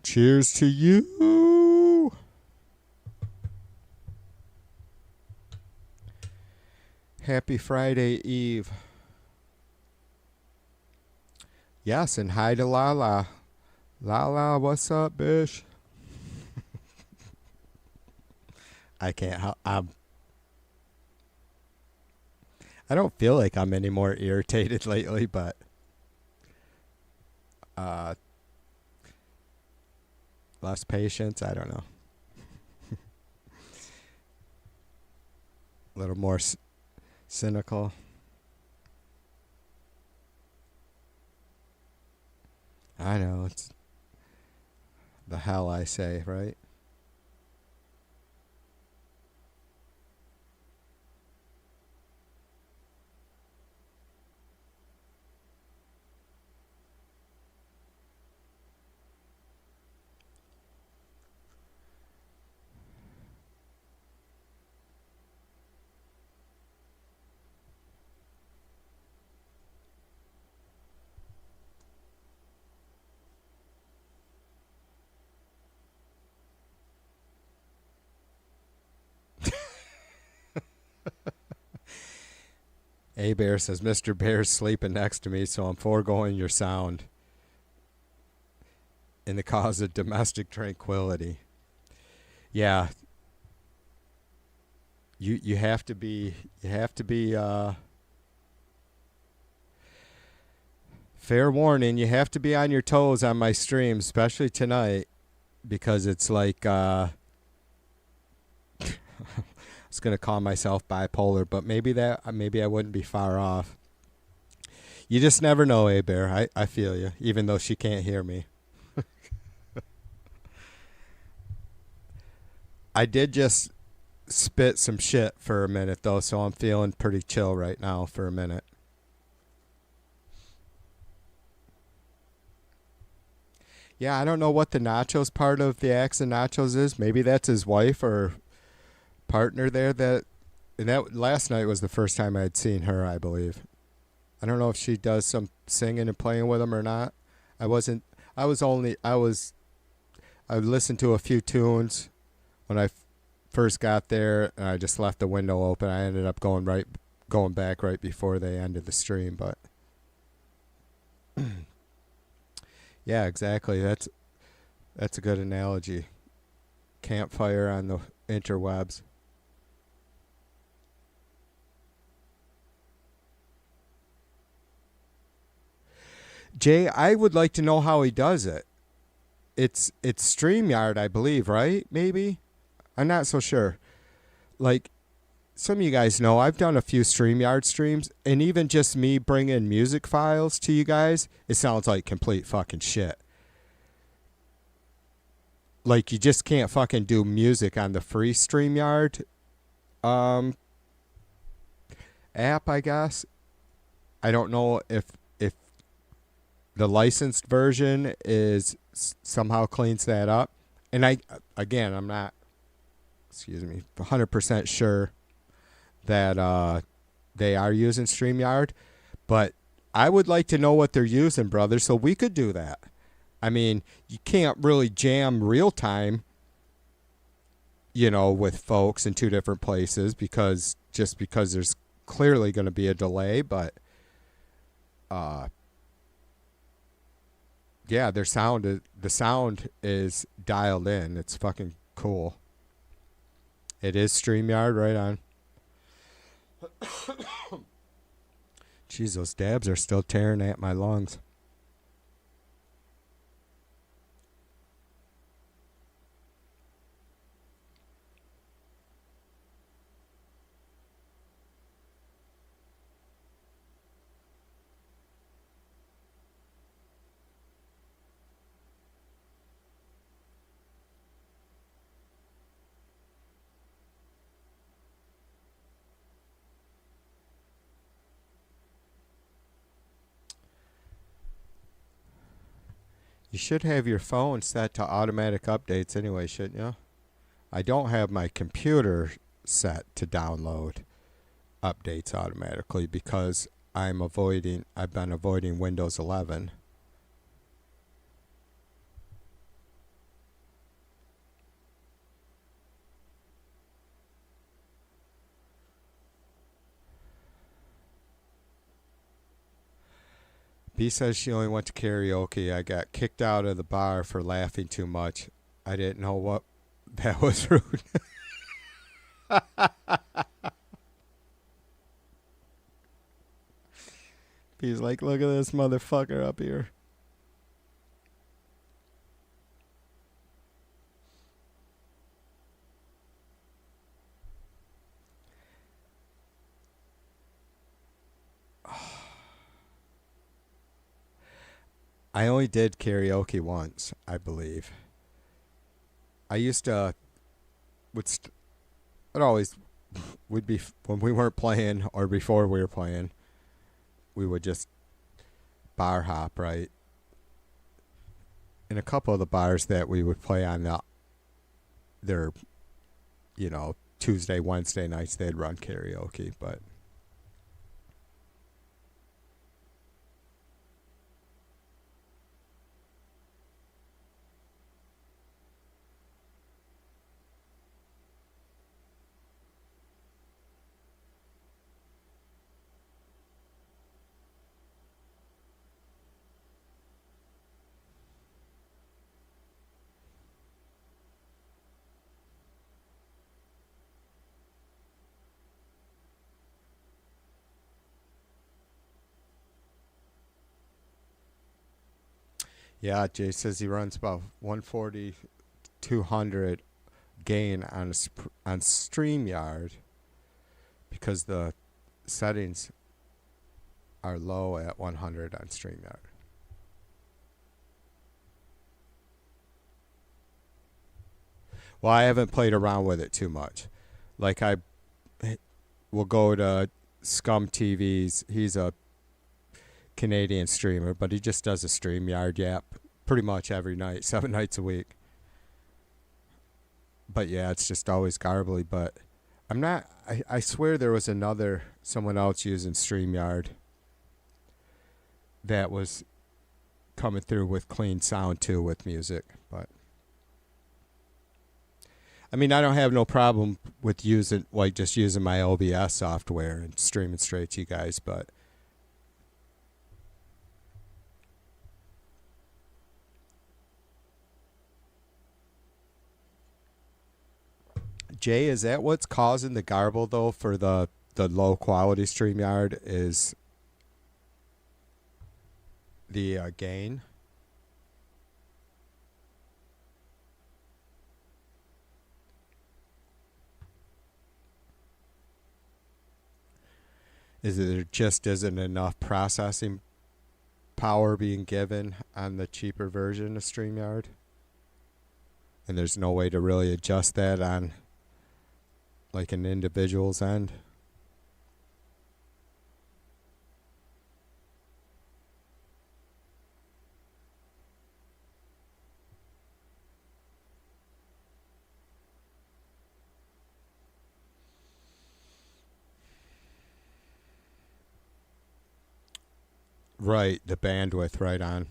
Cheers to you. Happy Friday Eve. Yes, and hi to Lala. Lala, what's up, bish? I can't help. I don't feel like I'm any more irritated lately, but less patience, I don't know. A little more cynical. I know, it's the hell I say, right? A Bear says, Mr. Bear's sleeping next to me, so I'm foregoing your sound in the cause of domestic tranquility. Yeah. You have to be fair warning, you have to be on your toes on my stream, especially tonight, because it's like I was gonna call myself bipolar, but maybe I wouldn't be far off. You just never know, Bear. I feel you, even though she can't hear me. I did just spit some shit for a minute though, so I'm feeling pretty chill right now for a minute. Yeah, I don't know what the nachos part of the Axe and Nachos is. Maybe that's his wife or partner there. And that last night was the first time I'd seen her, I believe. I don't know if she does some singing and playing with him or not. I listened to a few tunes when I first got there, and I just left the window open. I ended up going back right before they ended the stream, but yeah, exactly. That's a good analogy. Campfire on the interwebs. Jay, I would like to know how he does it. It's StreamYard, I believe, right? Maybe? I'm not so sure. Like, some of you guys know, I've done a few StreamYard streams, and even just me bringing music files to you guys, it sounds like complete fucking shit. Like, you just can't fucking do music on the free StreamYard app, I guess. I don't know if the licensed version is somehow cleans that up. And I'm not, 100% sure that they are using StreamYard, but I would like to know what they're using, brother, so we could do that. I mean, you can't really jam real time, with folks in two different places because there's clearly going to be a delay, but yeah, the sound is dialed in. It's fucking cool. It is StreamYard, right on. Jeez, those dabs are still tearing at my lungs. You should have your phone set to automatic updates anyway, shouldn't you? I don't have my computer set to download updates automatically because I've been avoiding Windows 11. B says she only went to karaoke. I got kicked out of the bar for laughing too much. I didn't know what that was rude. B's like, look at this motherfucker up here. I only did karaoke once, I believe. I used to would be when we weren't playing or before we were playing, we would just bar hop, right? In a couple of the bars that we would play on their Tuesday, Wednesday nights, they'd run karaoke, but Yeah, Jay says he runs about 140, 200 gain on on StreamYard because the settings are low at 100 on StreamYard. Well, I haven't played around with it too much. Like I will go to Scum TV's. He's a Canadian streamer, but he just does a StreamYard yap pretty much every night, 7 nights a week. But yeah, it's just always garbly. But I'm not. I swear there was someone else using StreamYard that was coming through with clean sound too with music. But I mean, I don't have no problem with just using my OBS software and streaming straight to you guys, but Jay, is that what's causing the garble though for the low quality StreamYard is the gain? Is it there just isn't enough processing power being given on the cheaper version of StreamYard? And there's no way to really adjust that on like an individual's end? Right, the bandwidth right on.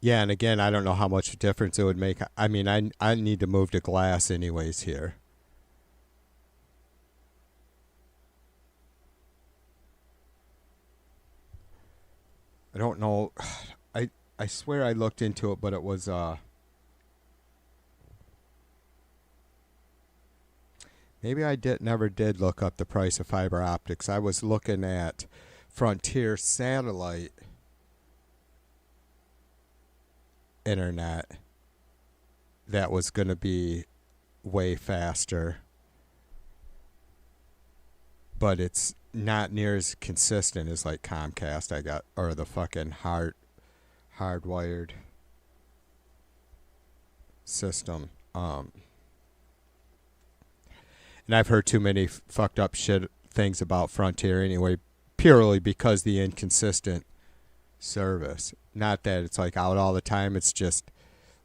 Yeah, and again, I don't know how much difference it would make. I mean, I need to move to glass anyways here. I don't know. I swear I looked into it, but it was maybe I never did look up the price of fiber optics. I was looking at Frontier Satellite internet that was going to be way faster, but it's not near as consistent as like Comcast I got, or the fucking hardwired system. And I've heard too many fucked up shit things about Frontier anyway, purely because the inconsistent service. Not that it's like out all the time. It's just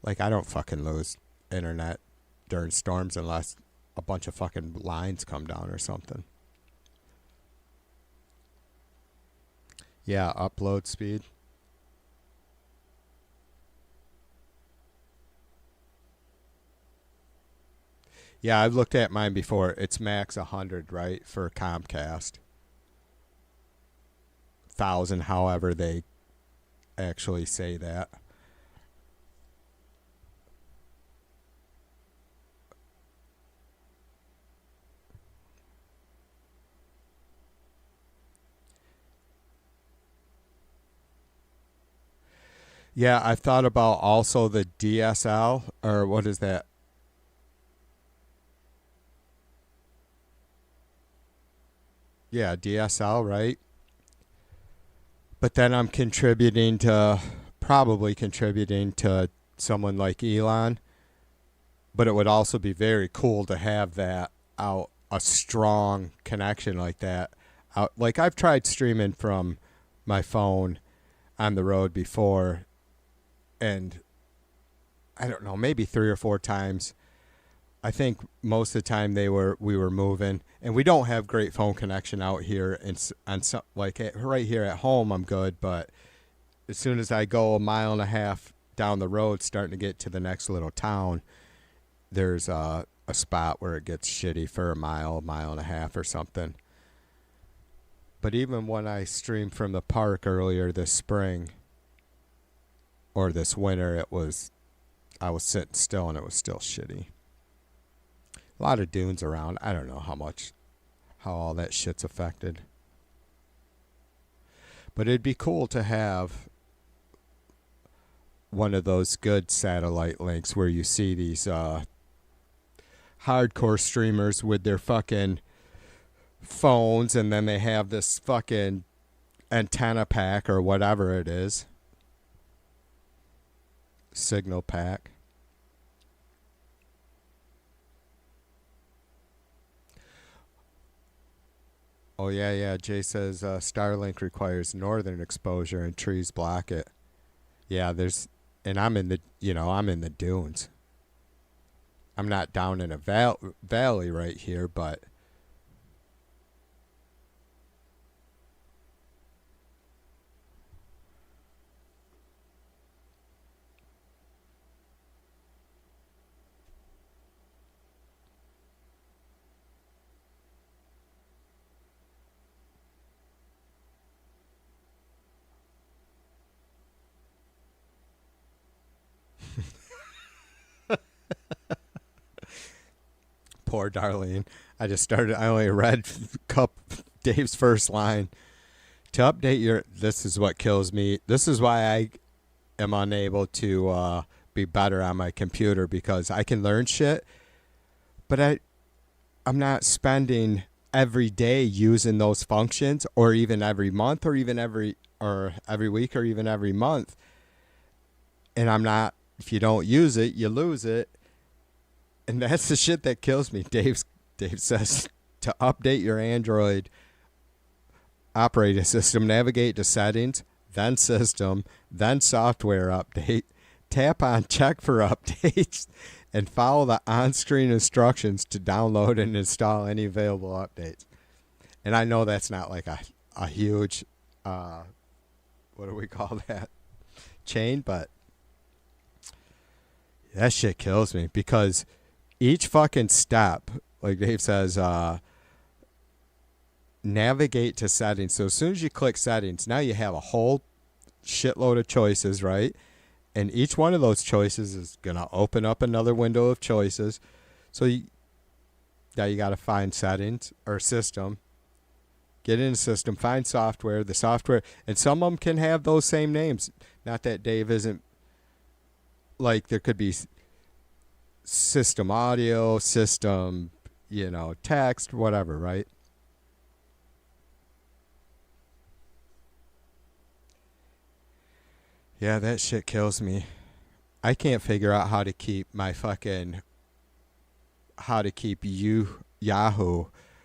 like I don't fucking lose internet during storms unless a bunch of fucking lines come down or something. Yeah, upload speed. Yeah, I've looked at mine before. It's max 100, right, for Comcast. 1,000, however they actually say that. Yeah, I've thought about also the DSL, or what is that? Yeah, DSL, right? But then I'm probably contributing to someone like Elon. But it would also be very cool to have that out, a strong connection like that out. Like I've tried streaming from my phone on the road before, and I don't know, maybe 3 or 4 times. I think most of the time we were moving, and we don't have great phone connection out here. And right here at home, I'm good, but as soon as I go 1.5 miles down the road, starting to get to the next little town, there's a spot where it gets shitty for 1 mile, 1.5 miles or something. But even when I streamed from the park earlier this spring or this winter, I was sitting still and it was still shitty. A lot of dunes around. I don't know how all that shit's affected. But it'd be cool to have one of those good satellite links where you see these hardcore streamers with their fucking phones, and then they have this fucking antenna pack or whatever it is. Signal pack. Oh, yeah. Jay says Starlink requires northern exposure and trees block it. Yeah, and I'm in the dunes. I'm not down in a valley right here, but poor Darlene. I only read Dave's first line. To update this is what kills me. This is why I am unable to be better on my computer, because I can learn shit, but I'm not spending every day using those functions, or even every month, or even every week, or even every month. And I'm not, if you don't use it, you lose it. And that's the shit that kills me. Dave says to update your Android operating system, navigate to settings, then system, then software update, tap on check for updates, and follow the on-screen instructions to download and install any available updates. And I know that's not like a huge, what do we call that, chain, but that shit kills me, because each fucking step, like Dave says, navigate to settings. So as soon as you click settings, now you have a whole shitload of choices, right? And each one of those choices is going to open up another window of choices. So now you got to find settings or system, get in the system, find software, the software. And some of them can have those same names. Not that Dave isn't, like, there could be system audio, system, text, whatever, right? Yeah, that shit kills me. I can't figure out how to keep Yahoo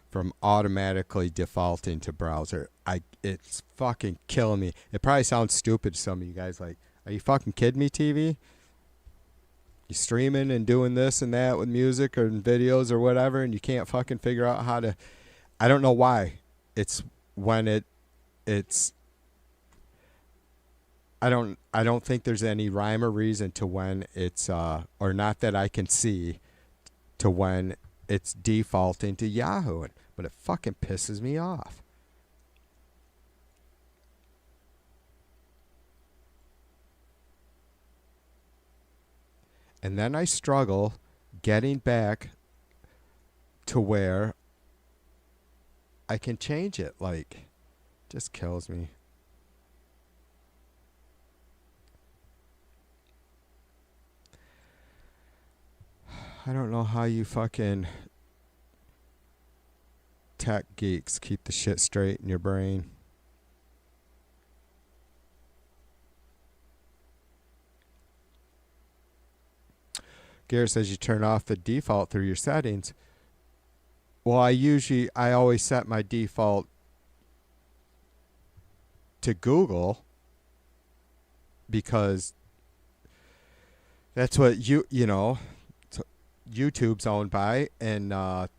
from automatically defaulting to browser. It's fucking killing me. It probably sounds stupid to some of you guys, like, are you fucking kidding me, TV? You streaming and doing this and that with music or videos or whatever, and you can't fucking figure out how to. I don't know why. It's when it's. I don't think there's any rhyme or reason to when it's or not that I can see, to when it's defaulting to Yahoo, but it fucking pisses me off. And then I struggle getting back to where I can change it. Like, just kills me. I don't know how you fucking tech geeks keep the shit straight in your brain. Garrett says you turn off the default through your settings. Well, I always set my default to Google, because that's what YouTube's owned by, and I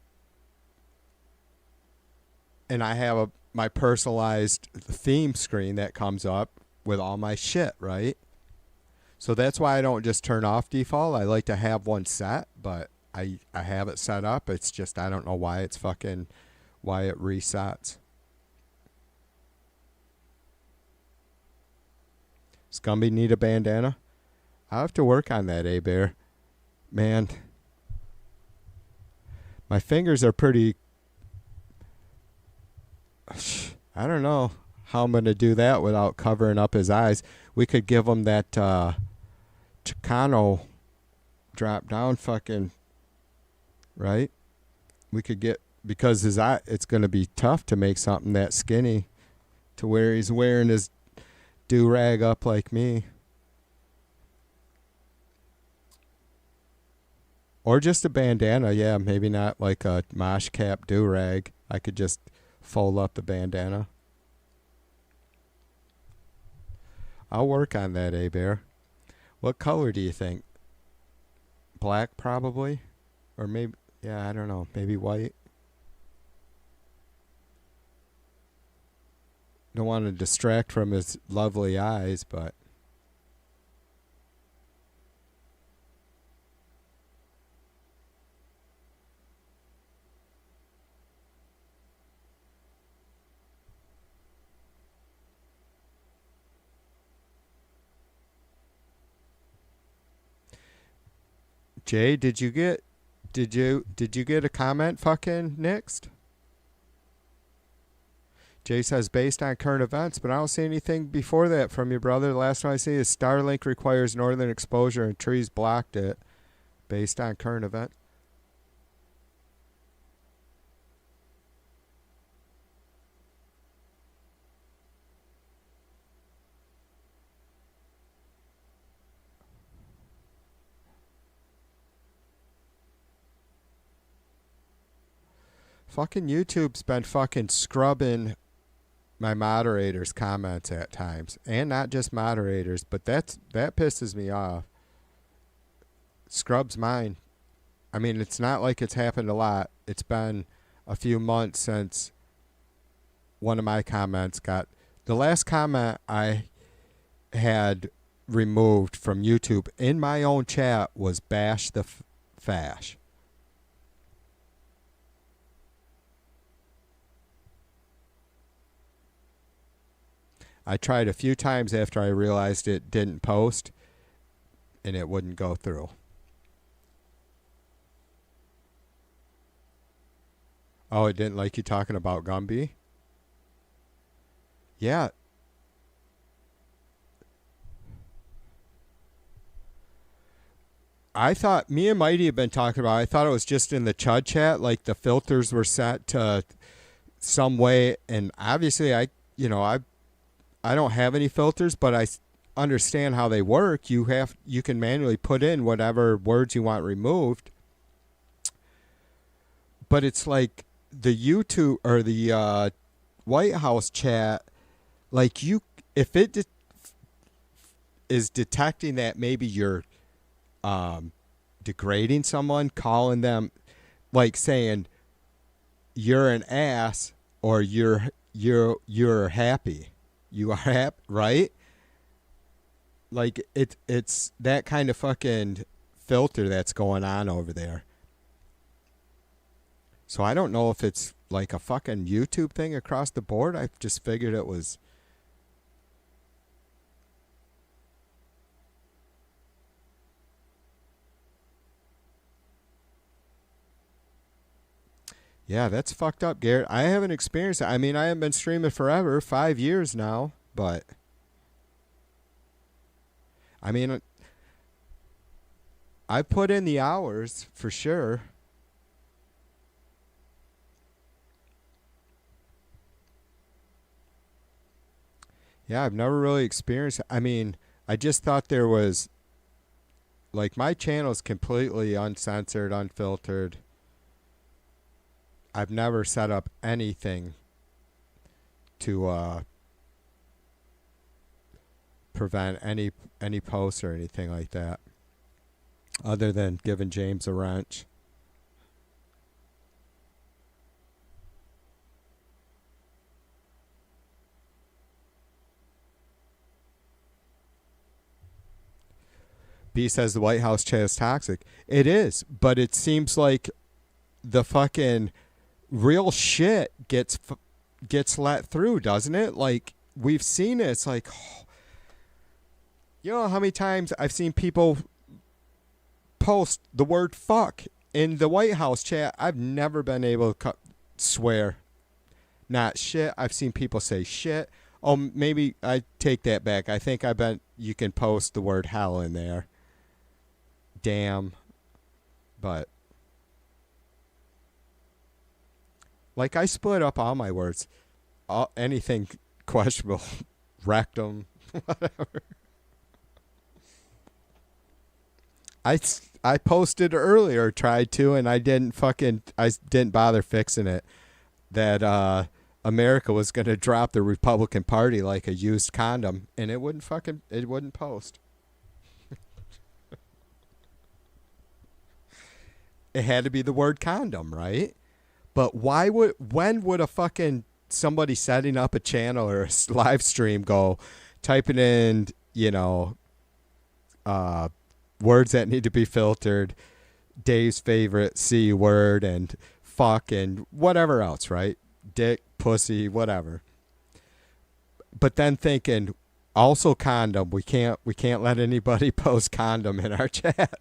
have my personalized theme screen that comes up with all my shit, right? So that's why I don't just turn off default. I like to have one set, but I have it set up. It's just I don't know why it resets. Scumby need a bandana? I'll have to work on that, Bear. Man, my fingers are pretty. I don't know how I'm gonna do that without covering up his eyes. We could give him that Chicano drop down fucking right. We could get, because his eye, it's gonna be tough to make something that skinny to where he's wearing his do rag up like me. Or just a bandana, yeah, maybe not like a mosh cap do-rag. I could just fold up the bandana. I'll work on that, A-Bear. What color do you think? Black, probably? Or maybe, yeah, I don't know, maybe white? Don't want to distract from his lovely eyes, but... Jay, did you get a comment fucking next? Jay says based on current events, but I don't see anything before that from you, brother. The last one I see is Starlink requires northern exposure and trees blocked it. Based on current event. Fucking YouTube's been fucking scrubbing my moderators' comments at times. And not just moderators, but that pisses me off. Scrubs mine. I mean, it's not like it's happened a lot. It's been a few months since one of my comments got... The last comment I had removed from YouTube in my own chat was Bash the Fash. I tried a few times after I realized it didn't post, and it wouldn't go through. Oh, it didn't like you talking about Gumby? Yeah. I thought, me and Mighty have been talking about, I thought it was just in the Chud chat, like the filters were set to some way, and obviously I don't have any filters, but I understand how they work. You can manually put in whatever words you want removed. But it's like the YouTube or the White House chat, like if it is detecting that maybe you're degrading someone, calling them, like saying you're an ass or you're happy. You are happy, right? Like it's that kind of fucking filter that's going on over there. So I don't know if it's like a fucking YouTube thing across the board. I just figured it was. Yeah, that's fucked up, Garrett. I haven't experienced it. I mean, I haven't been streaming forever, 5 years now, but I mean, I put in the hours for sure. Yeah, I've never really experienced it. I mean, I just thought there was, like, my channel's completely uncensored, unfiltered. I've never set up anything to prevent any posts or anything like that, other than giving James a wrench. B says the White House chat is toxic. It is, but it seems like the fucking real shit gets let through, doesn't it? Like, we've seen it. It's like, you know how many times I've seen people post the word fuck in the White House chat? I've never been able to swear. Not shit. I've seen people say shit. Oh, maybe I take that back. I think I bet you can post the word hell in there. Damn. But like I split up all my words. Anything questionable. Rectum. Whatever. I posted earlier, tried to, and I didn't bother fixing it. That America was going to drop the Republican Party like a used condom, and it wouldn't post. It had to be the word condom, right? But when would a fucking somebody setting up a channel or a live stream go typing in, words that need to be filtered, Dave's favorite C word, and fuck, and whatever else, right? Dick, pussy, whatever. But then thinking, also condom. We can't let anybody post condom in our chat.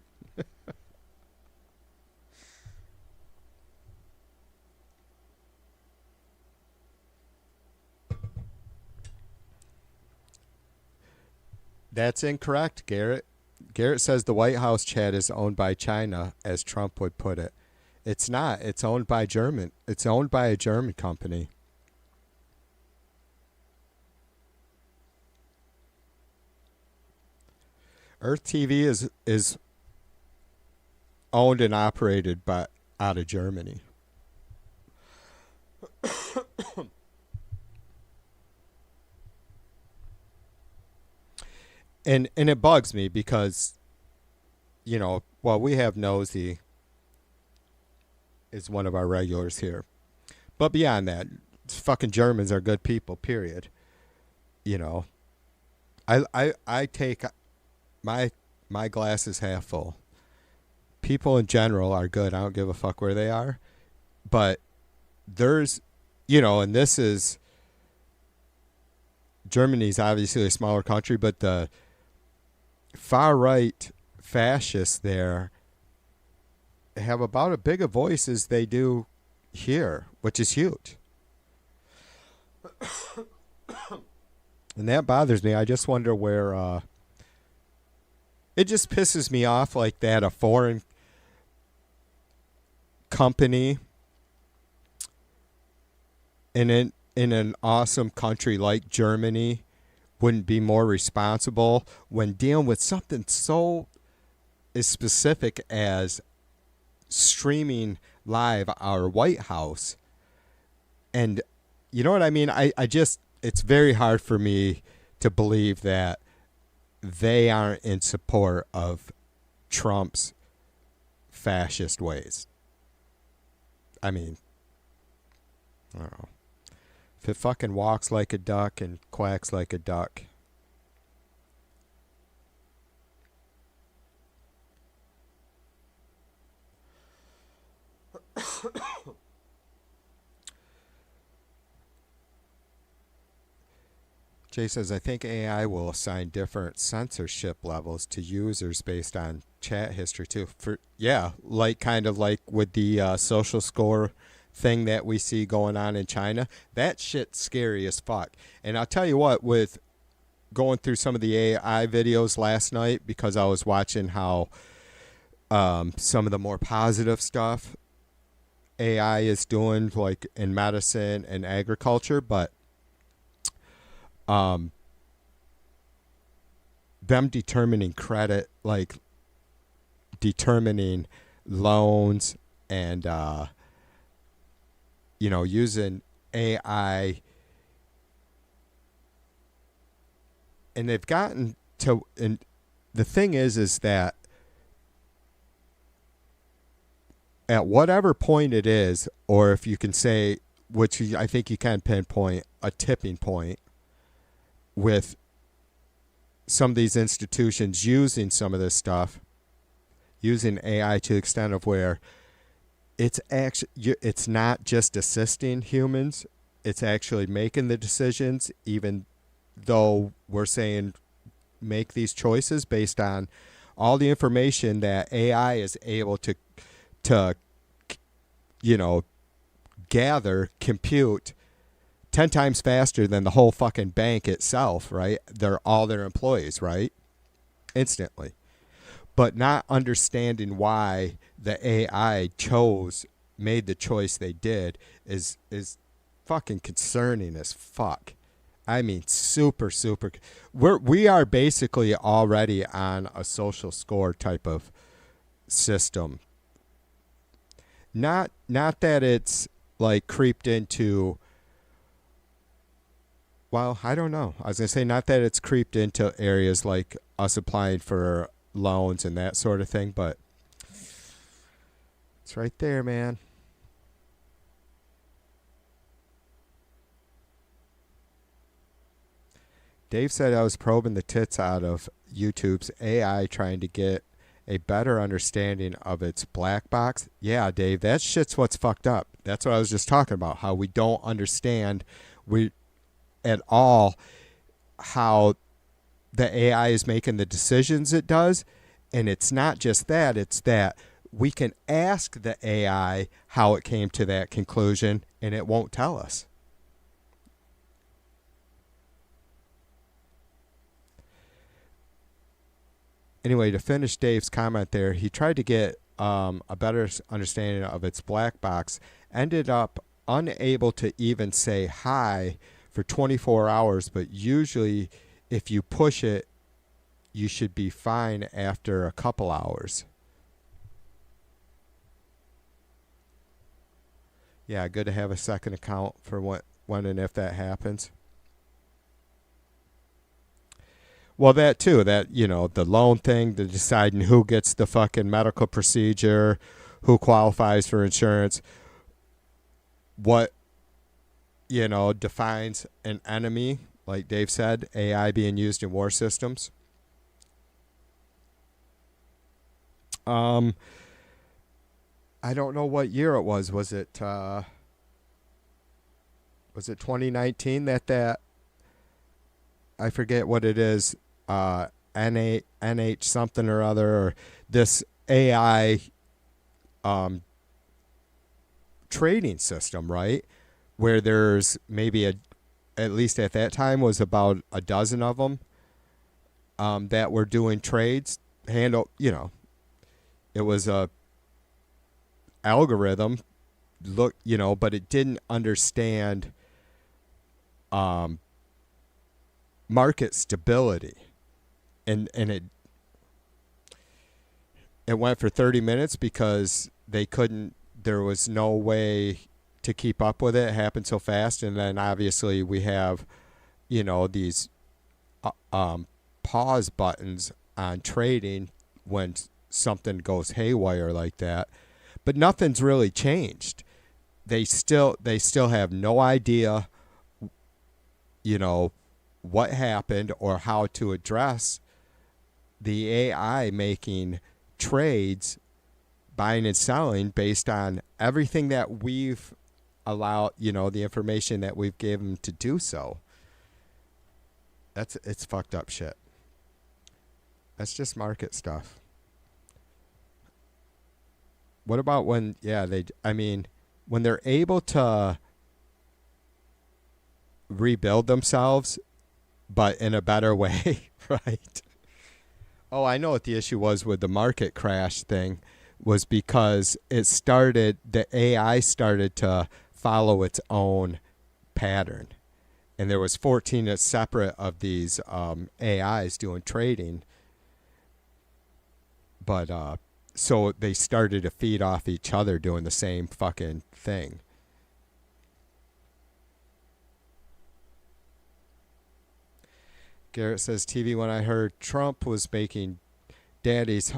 That's incorrect, Garrett. Garrett says the White House chat is owned by China, as Trump would put it. It's not. It's owned by German. It's owned by a German company. Earth TV is owned and operated out of Germany. And it bugs me because, we have Nosy is one of our regulars here. But beyond that, fucking Germans are good people, period. I take my glass is half full. People in general are good. I don't give a fuck where they are. But there's, and this is, Germany's obviously a smaller country, but the far-right fascists there have about as big a voice as they do here, which is huge. And that bothers me. I just wonder where... it just pisses me off like that a foreign company in an awesome country like Germany wouldn't be more responsible when dealing with something so as specific as streaming live our White House. And you know what I mean? It's very hard for me to believe that they aren't in support of Trump's fascist ways. I mean, I don't know. If it fucking walks like a duck and quacks like a duck. Jay says, I think AI will assign different censorship levels to users based on chat history too. Kind of like with the social score thing that we see going on in China. That shit's scary as fuck. And I'll tell you what, with going through some of the AI videos last night, because I was watching how some of the more positive stuff AI is doing, like in medicine and agriculture, but them determining credit, like determining loans and using AI, and they've gotten to, and the thing is that at whatever point it is, or if you can say, which I think you can pinpoint a tipping point with some of these institutions using some of this stuff, using AI to the extent of where it's not just assisting humans, it's actually making the decisions, even though we're saying make these choices based on all the information that AI is able to gather, compute 10 times faster than the whole fucking bank itself, right? They're all their employees, right? Instantly. But not understanding why the AI made the choice they did is fucking concerning as fuck. I mean, super. We are basically already on a social score type of system. Not that it's like creeped into. Well, I don't know. I was gonna say not that it's creeped into areas like us applying for loans and that sort of thing, but it's right there, man. Dave said I was probing the tits out of YouTube's AI trying to get a better understanding of its black box. Yeah, Dave, that shit's what's fucked up. That's what I was just talking about, how we don't understand at all how the AI is making the decisions it does. And it's not just that, it's that we can ask the AI how it came to that conclusion and it won't tell us. Anyway, to finish Dave's comment there, he tried to get a better understanding of its black box, ended up unable to even say hi for 24 hours, but usually if you push it, you should be fine after a couple hours. Yeah, good to have a second account for when and if that happens. Well, that too, that, you know, the loan thing, the deciding who gets the fucking medical procedure, who qualifies for insurance, what, you know, defines an enemy, like Dave said, AI being used in war systems. I don't know what year it was. Was it 2019 that I forget what it is, NH something or other, or this AI trading system, right? Where there's maybe at least at that time was about a dozen of them that were doing trades. You know, it was a algorithm, you know, but it didn't understand market stability, and it went for 30 minutes because there was no way to keep up with it. It happened so fast. And then obviously we have, you know, these pause buttons on trading when something goes haywire like that, but nothing's really changed. They still have no idea, you know, what happened or how to address the AI making trades, buying and selling based on everything that we've allowed, you know, the information that we've given them to do so. It's fucked up shit. That's just market stuff. What about when when they're able to rebuild themselves, but in a better way, right? Oh, I know what the issue was with the market crash thing, was because the AI started to follow its own pattern. And there was 14 separate of these AIs doing trading. But so they started to feed off each other doing the same fucking thing. Garrett says, TV, when I heard Trump was making daddy's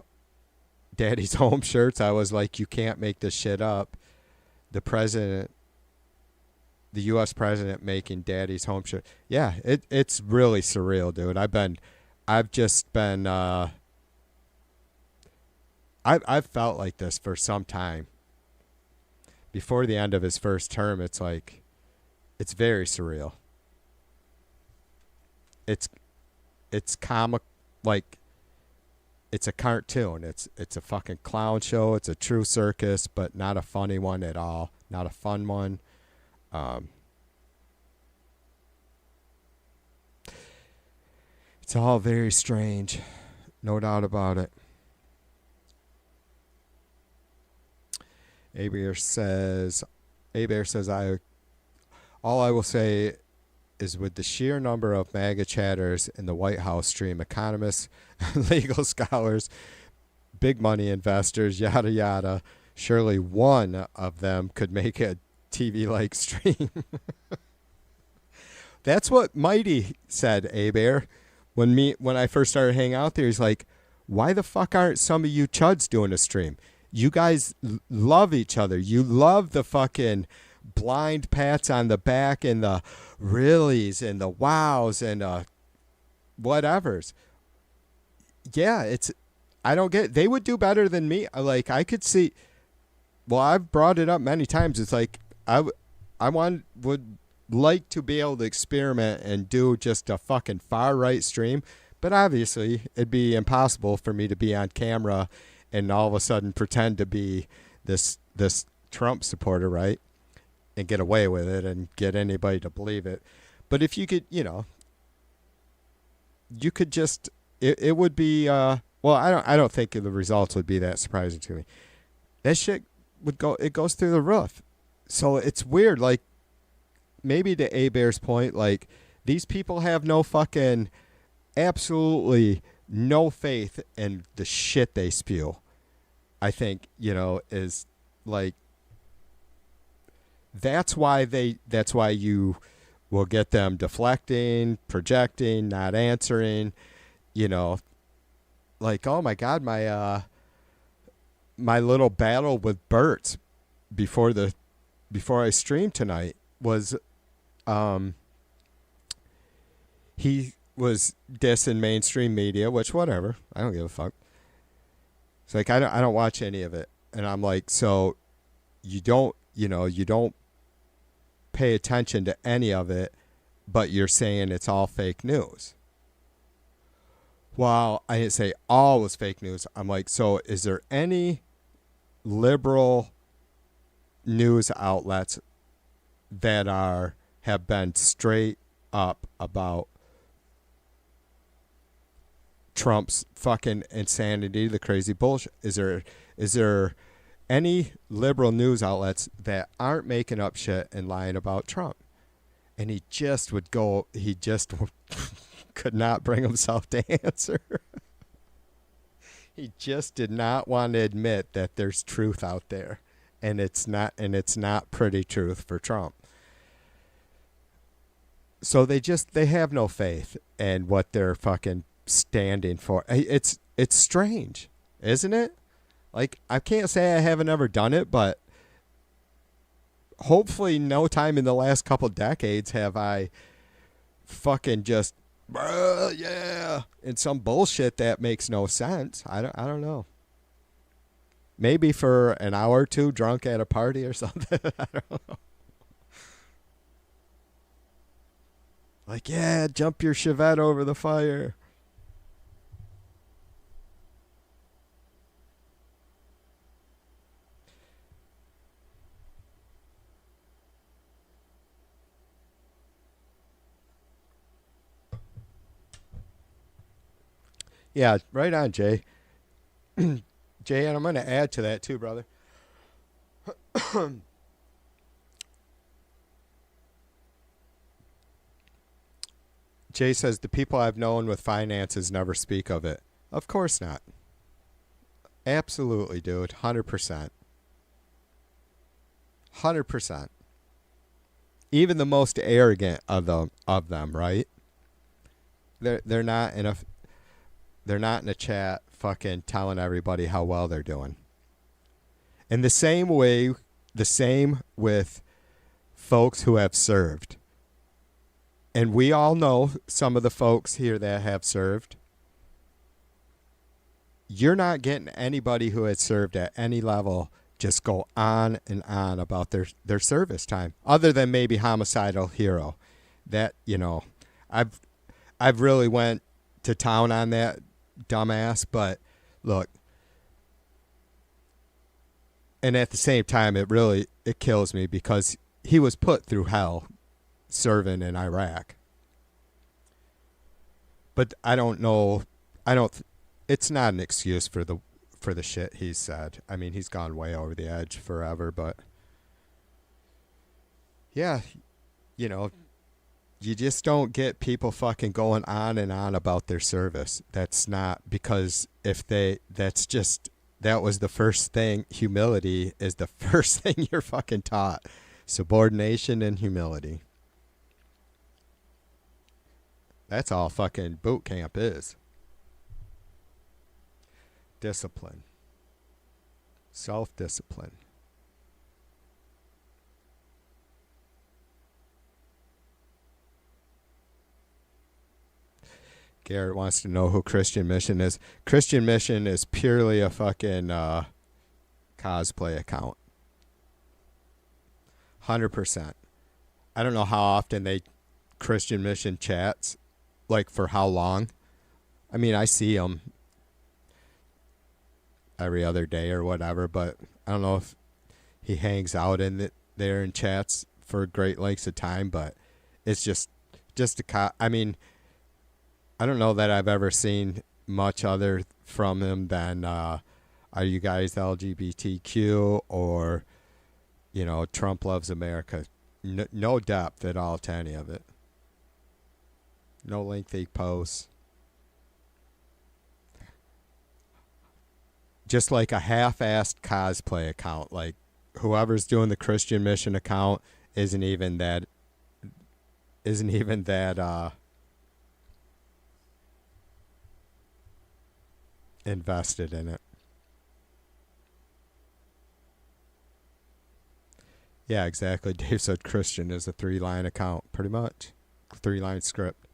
home shirts, I was like, you can't make this shit up. The U.S. president making daddy's home shirt. Yeah, it's really surreal, dude. I've felt like this for some time. Before the end of his first term, it's like, it's very surreal. It's comic, like it's a cartoon. It's a fucking clown show. It's a true circus, but not a funny one at all. Not a fun one. It's all very strange. No doubt about it. Abear says, all I will say is with the sheer number of MAGA chatters in the White House stream, economists, legal scholars, big money investors, yada, yada, surely one of them could make a TV-like stream. That's what Mighty said, Abear. When I first started hanging out there, he's like, why the fuck aren't some of you chuds doing a stream? You guys love each other. You love the fucking blind pats on the back and the reallys and the wows and whatevers. Yeah, I don't get it. They would do better than me. Like, I could see, well, I've brought it up many times. It's like, would like to be able to experiment and do just a fucking far right stream, but obviously it'd be impossible for me to be on camera and all of a sudden pretend to be this Trump supporter, right? And get away with it and get anybody to believe it. But if you could, you could just, it would be, well, I don't think the results would be that surprising to me. That shit it goes through the roof. So it's weird, like, maybe to Abear's point, like, these people have absolutely no faith in the shit they spew. I think, is like, that's why you will get them deflecting, projecting, not answering, like, oh my God, my little battle with Bert before I streamed tonight was, he was dissing mainstream media, which whatever, I don't give a fuck. It's like, I don't watch any of it. And I'm like, so you don't pay attention to any of it, but you're saying it's all fake news. Well, I didn't say all was fake news. I'm like, so is there any liberal news outlets that have been straight up about Trump's fucking insanity, the crazy bullshit? Is there any liberal news outlets that aren't making up shit and lying about Trump? And he just could not bring himself to answer. He just did not want to admit that there's truth out there, and it's not pretty truth for Trump. So they have no faith in what they're fucking standing for. It's strange, isn't it? Like, I can't say I haven't ever done it, but hopefully no time in the last couple decades have I fucking just, yeah, in some bullshit that makes no sense. I don't know. Maybe for an hour or two drunk at a party or something. I don't know. Like, yeah, jump your Chevette over the fire. Yeah, right on, Jay. Jay, and I'm going to add to that too, brother. Jay says, the people I've known with finances never speak of it. Of course not. Absolutely, dude. 100%. 100%. Even the most arrogant of them, right? They're not in a chat fucking telling everybody how well they're doing. And the same with folks who have served. And we all know some of the folks here that have served. You're not getting anybody who has served at any level just go on and on about their service time, other than maybe Homicidal Hero. That, I've really went to town on that dumbass, but look, and at the same time, it kills me because he was put through hell serving in Iraq. But I don't know. It's not an excuse for the shit he said. I mean, he's gone way over the edge forever, but yeah, you know, you just don't get people fucking going on and on about their service. That's not because that was the first thing. Humility is the first thing you're fucking taught. Subordination and humility. That's all fucking boot camp is. Discipline. Self-discipline. Garrett wants to know who Christian Mission is. Christian Mission is purely a fucking cosplay account. 100%. I don't know how often they Christian Mission chats, like for how long. I mean, I see them every other day or whatever, but I don't know if he hangs out in there and chats for great lengths of time, but it's just I mean, I don't know that I've ever seen much other from him than are you guys LGBTQ or, you know, Trump loves America. No depth at all to any of it. No lengthy posts. Just like a half-assed cosplay account. Like whoever's doing the Christian Mission account isn't even that invested in it. Yeah, exactly. Dave said Christian is a 3-line account, pretty much. 3-line script.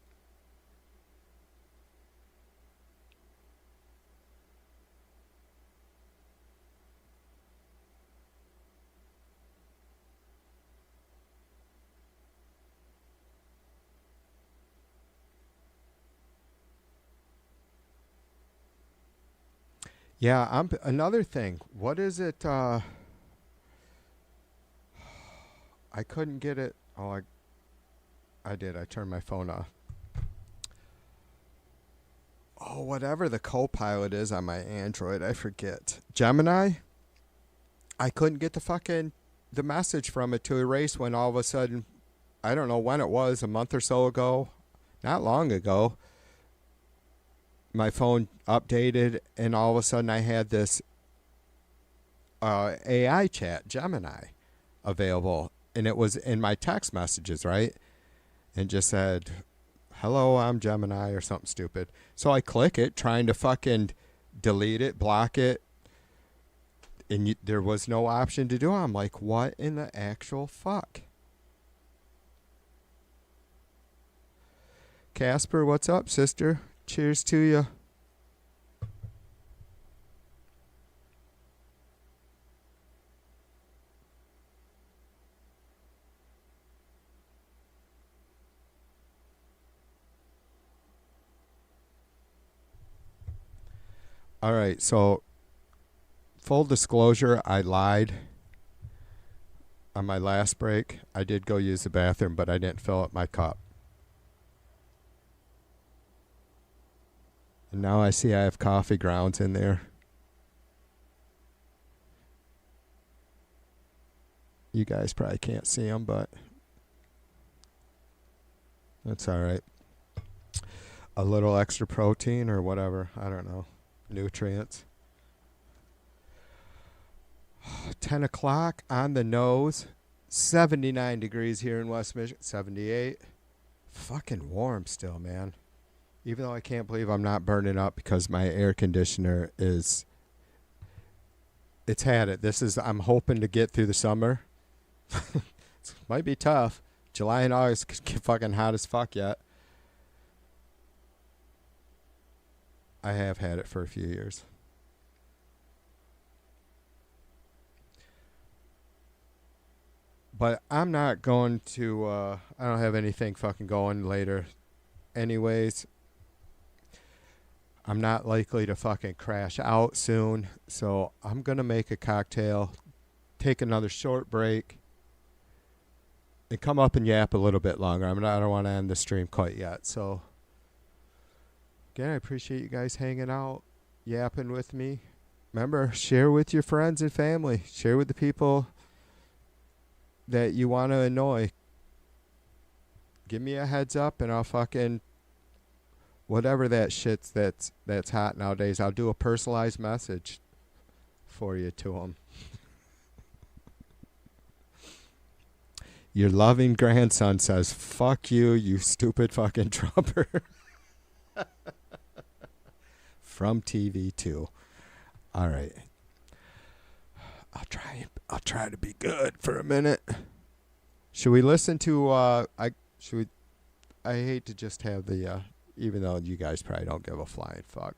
Yeah, another thing. What is it? I couldn't get it. Oh, I did. I turned my phone off. Oh, whatever the co-pilot is on my Android, I forget. Gemini? I couldn't get the message from it to erase when all of a sudden, I don't know when it was, a month or so ago, not long ago, my phone updated and all of a sudden I had this AI chat, Gemini, available. And it was in my text messages, right? And just said, hello, I'm Gemini or something stupid. So I click it, trying to fucking delete it, block it. And there was no option to do it. I'm like, what in the actual fuck? Casper, what's up, sister? Cheers to you. All right, so full disclosure, I lied on my last break. I did go use the bathroom, but I didn't fill up my cup. And now I see I have coffee grounds in there. You guys probably can't see them, but that's all right. A little extra protein or whatever. I don't know. Nutrients. 10 o'clock on the nose. 79 degrees here in West Michigan. 78. Fucking warm still, man. Even though I can't believe I'm not burning up because my air conditioner it's had it. I'm hoping to get through the summer. It might be tough. July and August could get fucking hot as fuck yet. I have had it for a few years. But I'm not going to, I don't have anything fucking going later anyways. I'm not likely to fucking crash out soon. So I'm going to make a cocktail, take another short break, and come up and yap a little bit longer. I don't want to end the stream quite yet. So Again, I appreciate you guys hanging out, yapping with me. Remember, share with your friends and family. Share with the people that you want to annoy. Give me a heads up and I'll fucking whatever that shit's that's hot nowadays. I'll do a personalized message for you to them. Your loving grandson says, "Fuck you, you stupid fucking Trumper." From TV2. All right. I'll try to be good for a minute. Should we listen to I hate to just have the even though you guys probably don't give a flying fuck.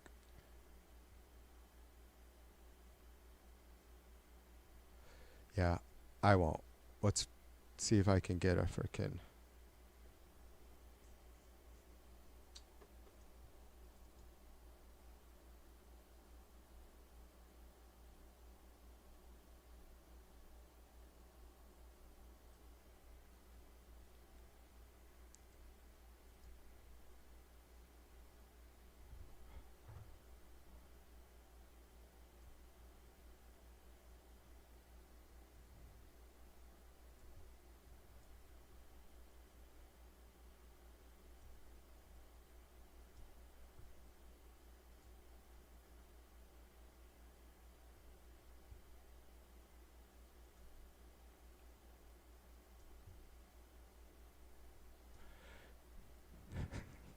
Yeah, I won't. Let's see if I can get a frickin'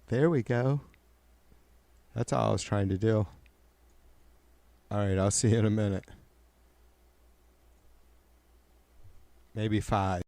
There we go. That's all I was trying to do. All right, I'll see you in a minute. Maybe 5.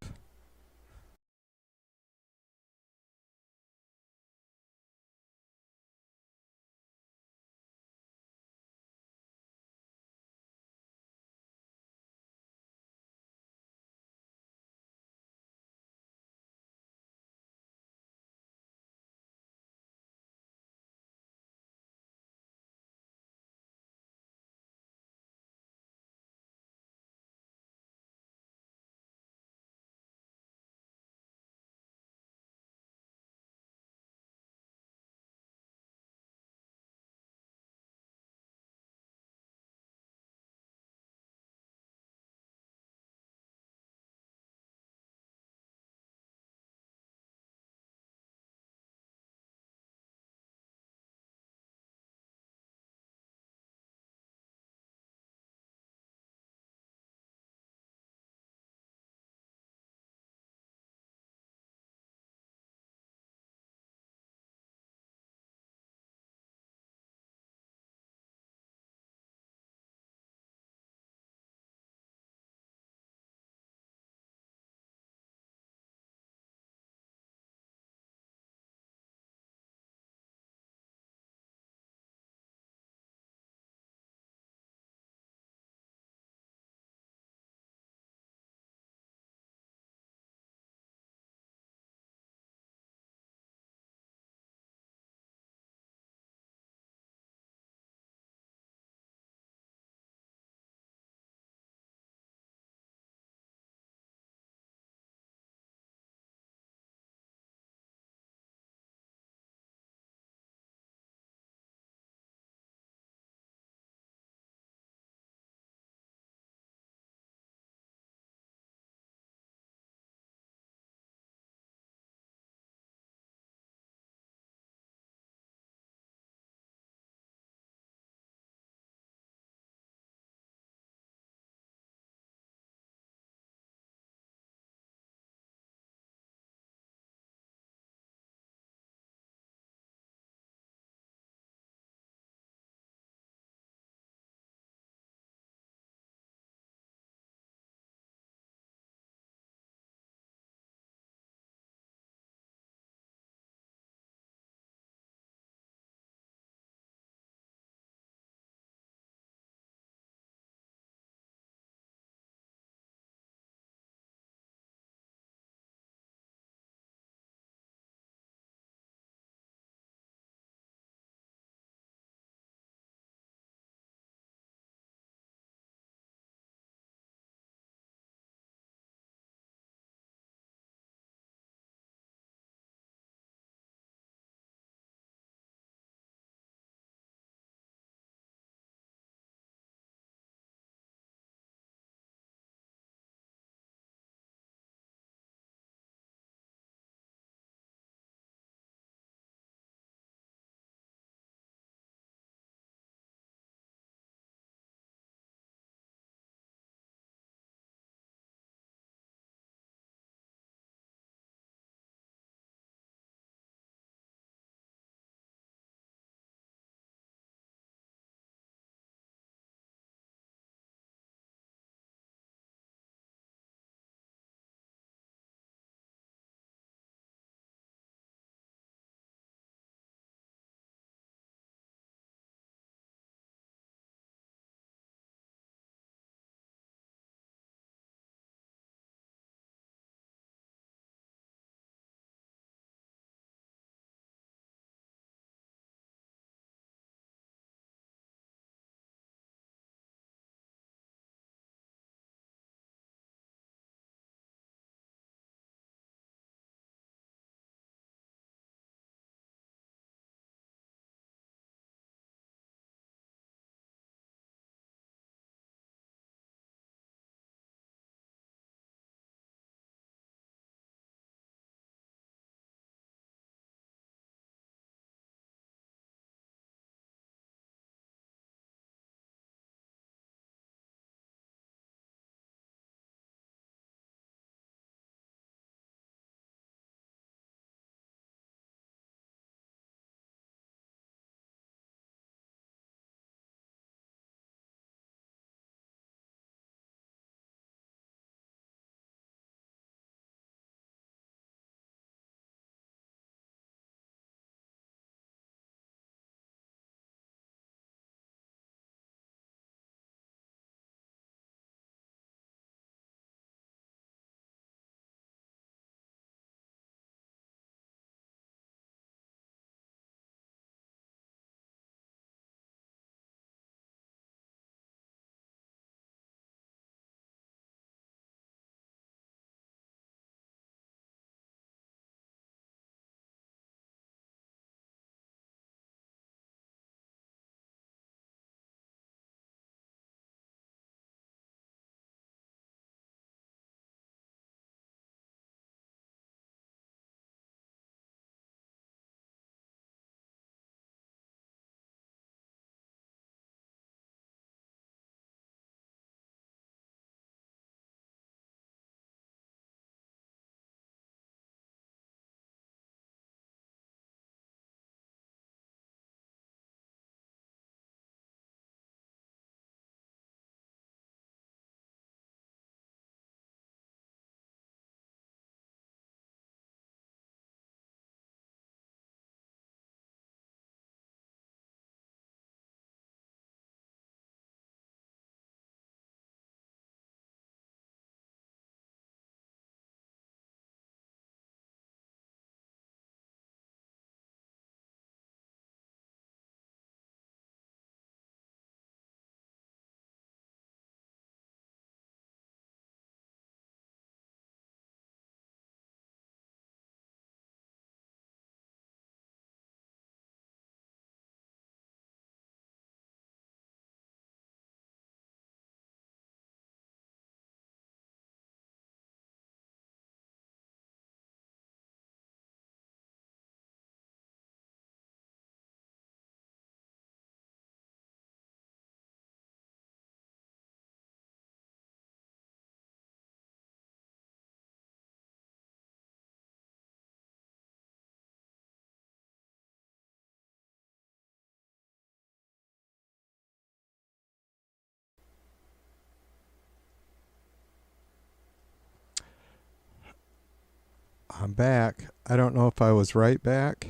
I'm back. I don't know if I was right back.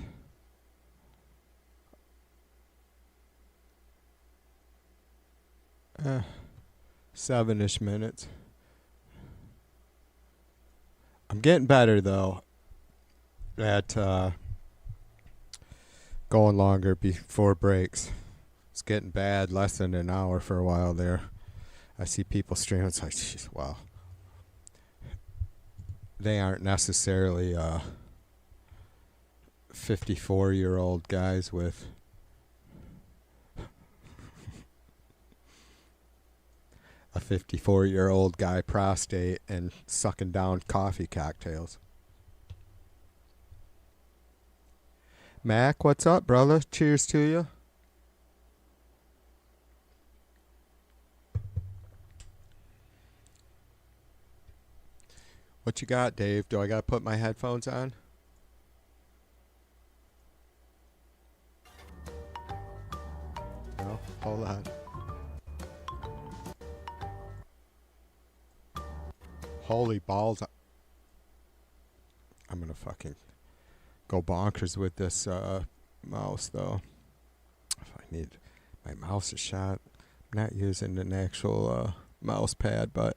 Uh, 7-ish minutes. I'm getting better though at going longer before breaks. It's getting bad, less than an hour for a while there. I see people streaming. It's like, geez, wow. They aren't necessarily 54-year-old guys with a 54-year-old guy prostate and sucking down coffee cocktails. Mac, what's up, brother? Cheers to you. What you got, Dave? Do I got to put my headphones on? No? Hold on. Holy balls. I'm going to fucking go bonkers with this mouse, though. If I need my mouse is shot. I'm not using an actual mouse pad, but...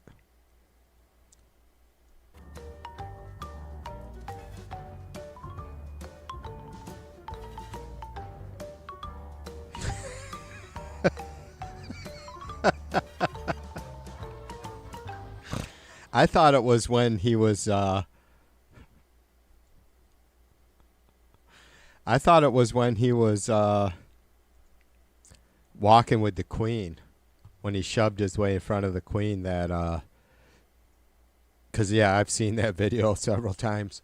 I thought it was when he was walking with the Queen, when he shoved his way in front of the Queen, that 'cause yeah, I've seen that video several times.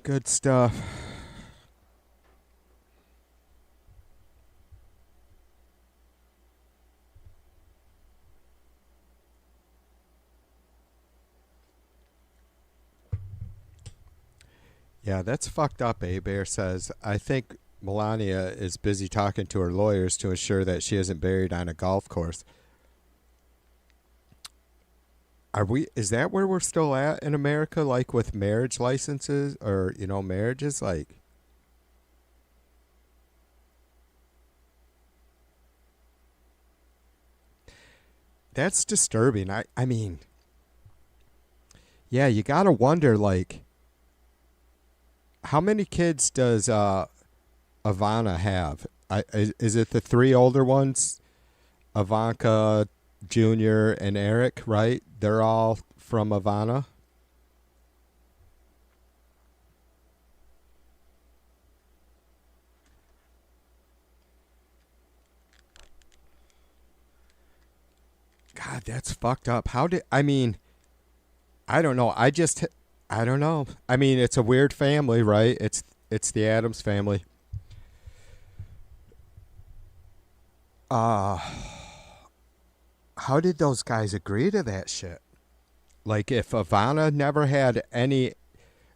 Good stuff. Yeah, that's fucked up, A-Bear says. I think Melania is busy talking to her lawyers to ensure that she isn't buried on a golf course. Is that where we're still at in America, like with marriage licenses or, marriages? Like, that's disturbing. I mean, yeah, you gotta wonder, like, how many kids does Ivana have? Is it the 3 older ones? Ivanka, Junior, and Eric, right? They're all from Ivana. God, that's fucked up. I don't know. I don't know. I mean, it's a weird family, right? It's the Addams family. How did those guys agree to that shit? Like, if Ivana never had any,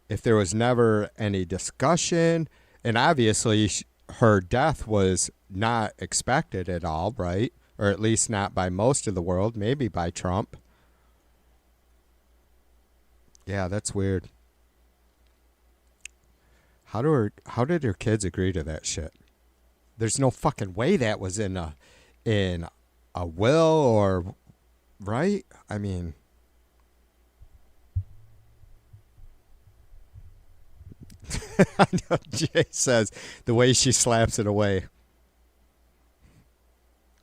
if there was never any discussion, and obviously her death was not expected at all, right? Or at least not by most of the world, maybe by Trump. Yeah, that's weird. How did her kids agree to that shit? There's no fucking way that was in a will, or right? I mean, I know Jay says the way she slaps it away.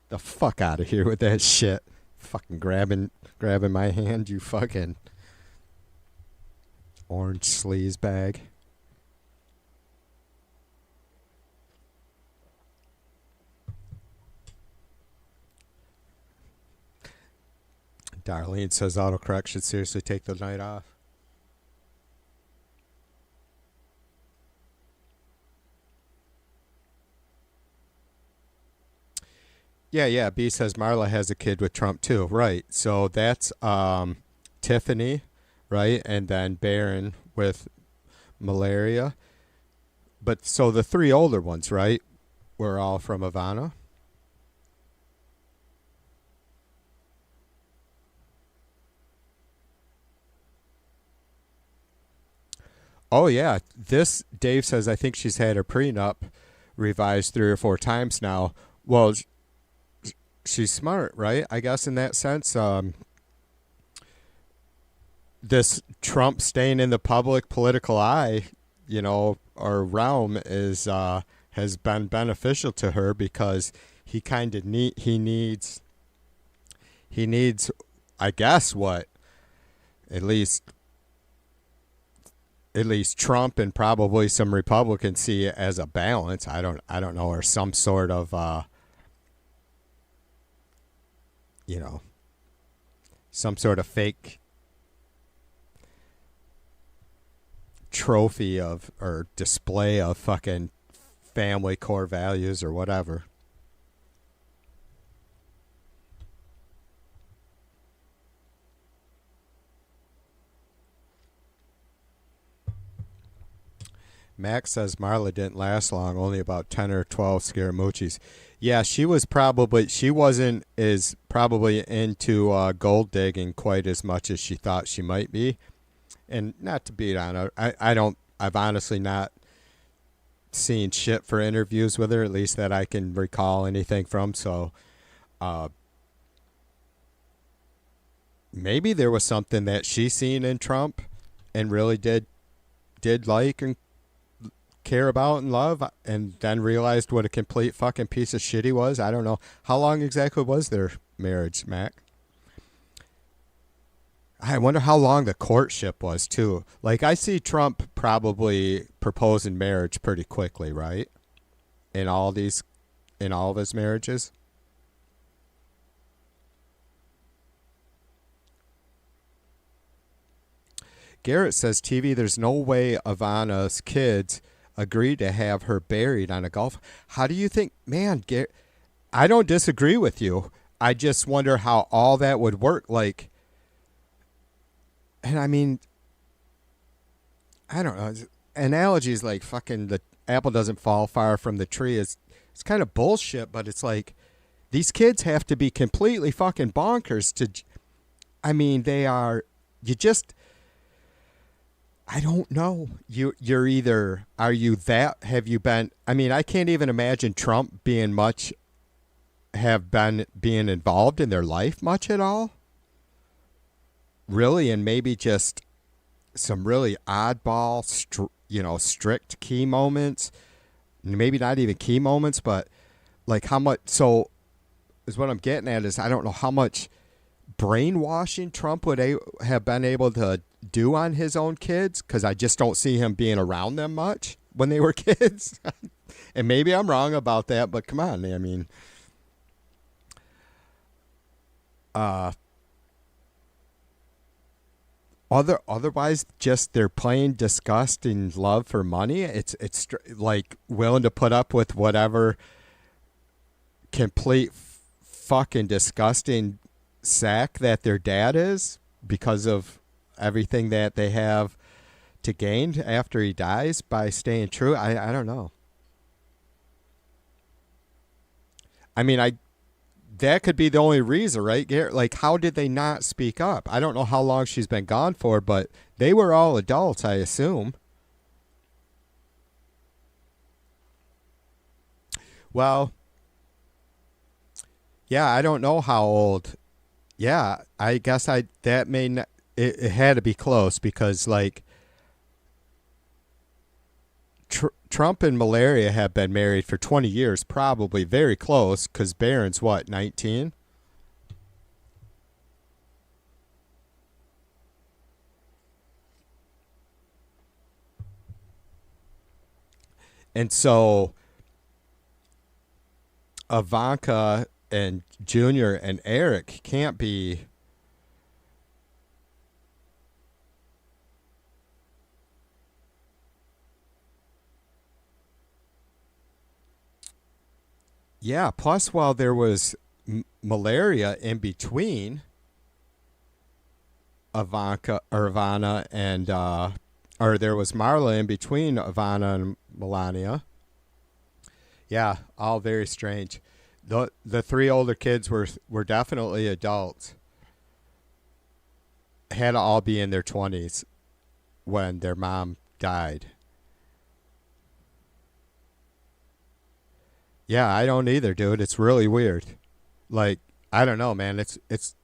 The fuck out of here with that shit. Fucking grabbing my hand, you fucking orange sleaze bag. Darlene says autocorrect should seriously take the night off. Yeah. B says Marla has a kid with Trump too. Right. So that's Tiffany, right? And then Barron with malaria. But so the three older ones, right, were all from Ivana? Oh, yeah. This, Dave says, I think she's had her prenup revised 3 or 4 times now. Well, she's smart, right? I guess in that sense. This Trump staying in the public political eye, or realm is has been beneficial to her because he kind of he needs I guess what at least Trump and probably some Republicans see it as a balance. I don't know, or some sort of some sort of fake trophy of or display of fucking family core values or whatever. Max says Marla didn't last long, only about 10 or 12 Scaramucci's. Yeah, she wasn't as probably into gold digging quite as much as she thought she might be. And not to beat on her, I've honestly not seen shit for interviews with her, at least that I can recall anything from. So maybe there was something that she seen in Trump and really did like and care about and love, and then realized what a complete fucking piece of shit he was. I don't know. How long exactly was their marriage, Mac? I wonder how long the courtship was, too. Like, I see Trump probably proposing marriage pretty quickly, right? In all of his marriages. Garrett says, TV, there's no way Ivana's kids agreed to have her buried on a golf. How do you think, man, Garrett, I don't disagree with you. I just wonder how all that would work. Like, and I mean, I don't know. Analogies like fucking the apple doesn't fall far from the tree it's kind of bullshit, but it's like these kids have to be completely fucking bonkers to, I mean, they are, I don't know. You're either, have you been, I mean, I can't even imagine Trump being involved in their life much at all. Really, and maybe just some really oddball, strict key moments. Maybe not even key moments, but like how much, so is what I'm getting at is I don't know how much brainwashing Trump would have been able to do on his own kids, because I just don't see him being around them much when they were kids. And maybe I'm wrong about that, but come on, I mean, otherwise just their plain disgusting love for money. It's like willing to put up with whatever complete fucking disgusting sack that their dad is because of everything that they have to gain after he dies by staying true. I don't know. I mean, that could be the only reason, right, Garrett? Like, how did they not speak up? I don't know how long she's been gone for, but they were all adults, I assume. Well, yeah, I don't know how old. Yeah, I guess that may not, it had to be close because, like, Trump and Malaria have been married for 20 years, probably very close, because Barron's, what, 19? And so Ivanka and Junior and Eric can't be... Yeah, plus while there was Malaria in between Ivana and or there was Marla in between Ivana and Melania. Yeah, all very strange. The three older kids were definitely adults. Had to all be in their 20s when their mom died. Yeah, I don't either, dude. It's really weird. Like, I don't know, man. It's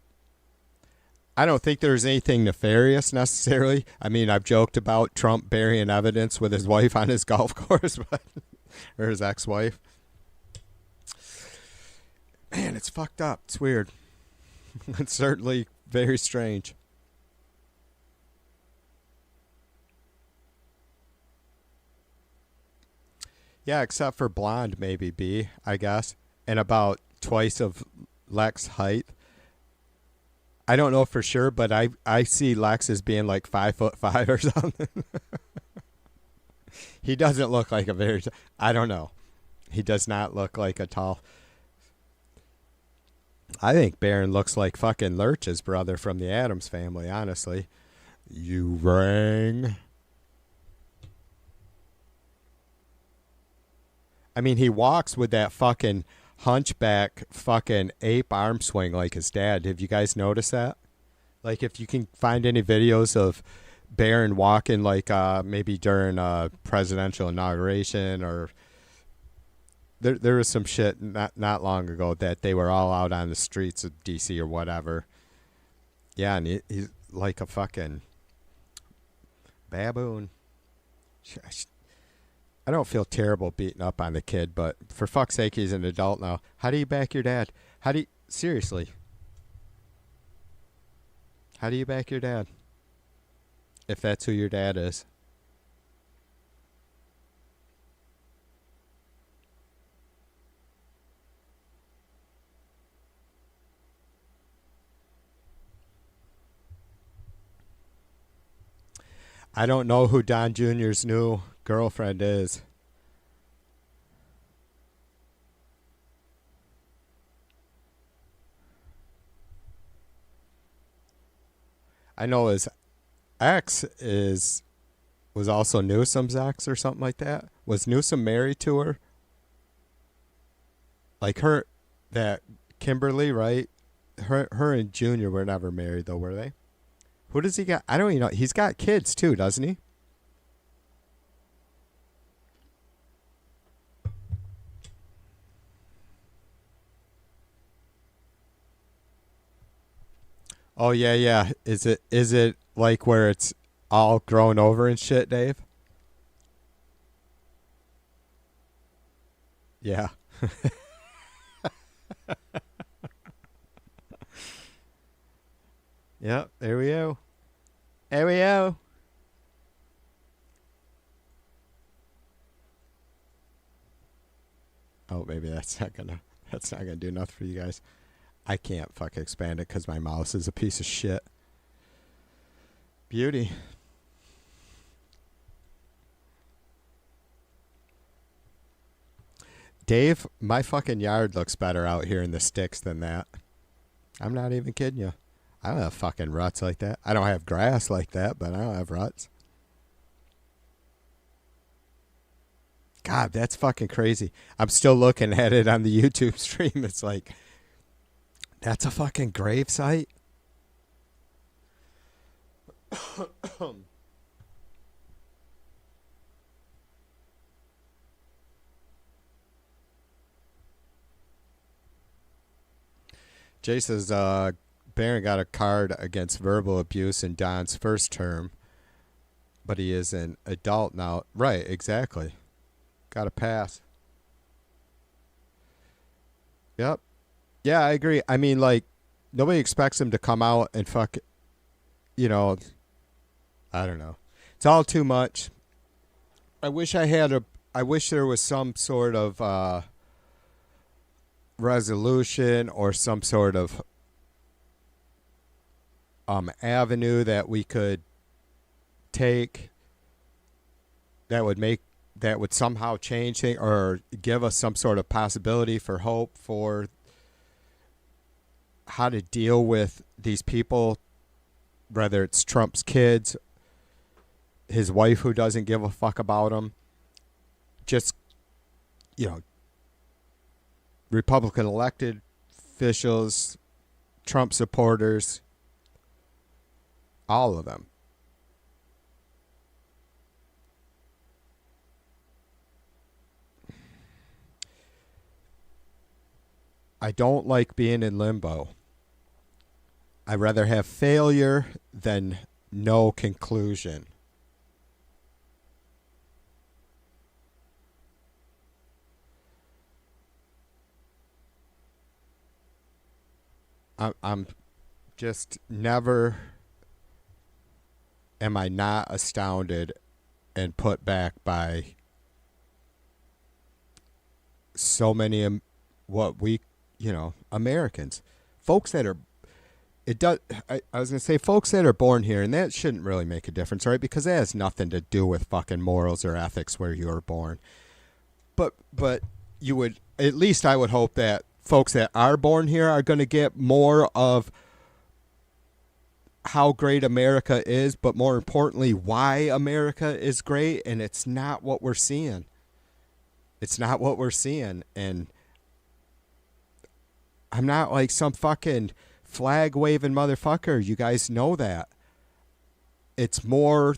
I don't think there's anything nefarious necessarily. I mean, I've joked about Trump burying evidence with his wife on his golf course, but, or his ex-wife. Man, it's fucked up. It's weird. It's certainly very strange. Yeah, except for blonde, maybe B, I guess, and about twice of Lex height. I don't know for sure, but I see Lex as being like 5'5" or something. He doesn't look like a very. I don't know. He does not look like a tall. I think Barron looks like fucking Lurch's brother from the Addams Family, honestly. You rang. I mean, he walks with that fucking hunchback fucking ape arm swing like his dad. Have you guys noticed that? Like, if you can find any videos of Barron walking, like maybe during a presidential inauguration, or there was some shit not long ago that they were all out on the streets of D.C. or whatever. Yeah, and he's like a fucking baboon. I don't feel terrible beating up on the kid, but for fuck's sake, he's an adult now. How do you back your dad? Seriously? How do you back your dad? If that's who your dad is. I don't know who Don Jr.'s new girlfriend is. I know his ex was also Newsom's ex or something like that. Was Newsom married to her? Like that Kimberly, right? Her and Junior were never married though, were they? Who does he got? I don't even know. He's got kids too, doesn't he? Oh yeah. Is it like where it's all grown over and shit, Dave? Yeah. Yep, there we go. There we go. Oh, maybe that's not gonna do nothing for you guys. I can't fucking expand it because my mouse is a piece of shit. Beauty. Dave, my fucking yard looks better out here in the sticks than that. I'm not even kidding you. I don't have fucking ruts like that. I don't have grass like that, but I don't have ruts. God, that's fucking crazy. I'm still looking at it on the YouTube stream. It's like, that's a fucking grave site? Jay says, Barron got a card against verbal abuse in Don's first term, but he is an adult now. Right, exactly. Got a pass. Yep. Yeah, I agree. I mean, like, nobody expects him to come out and fuck, you know, I don't know. It's all too much. I wish there was some sort of resolution or some sort of avenue that we could take that would somehow change things or give us some sort of possibility for hope for how to deal with these people, whether it's Trump's kids his wife who doesn't give a fuck about him. Just, Republican elected officials, Trump supporters, all of them. I don't like being in limbo. I'd rather have failure than no conclusion. I'm just never am I not astounded and put back by so many Americans, folks that are I was going to say folks that are born here, and that shouldn't really make a difference, right? Because that has nothing to do with fucking morals or ethics where you were born. But you would, at least I would hope that folks that are born here are going to get more of how great America is, but more importantly, why America is great. And it's not what we're seeing. It's not what we're seeing. And I'm not like some fucking flag waving motherfucker. You guys know that. It's more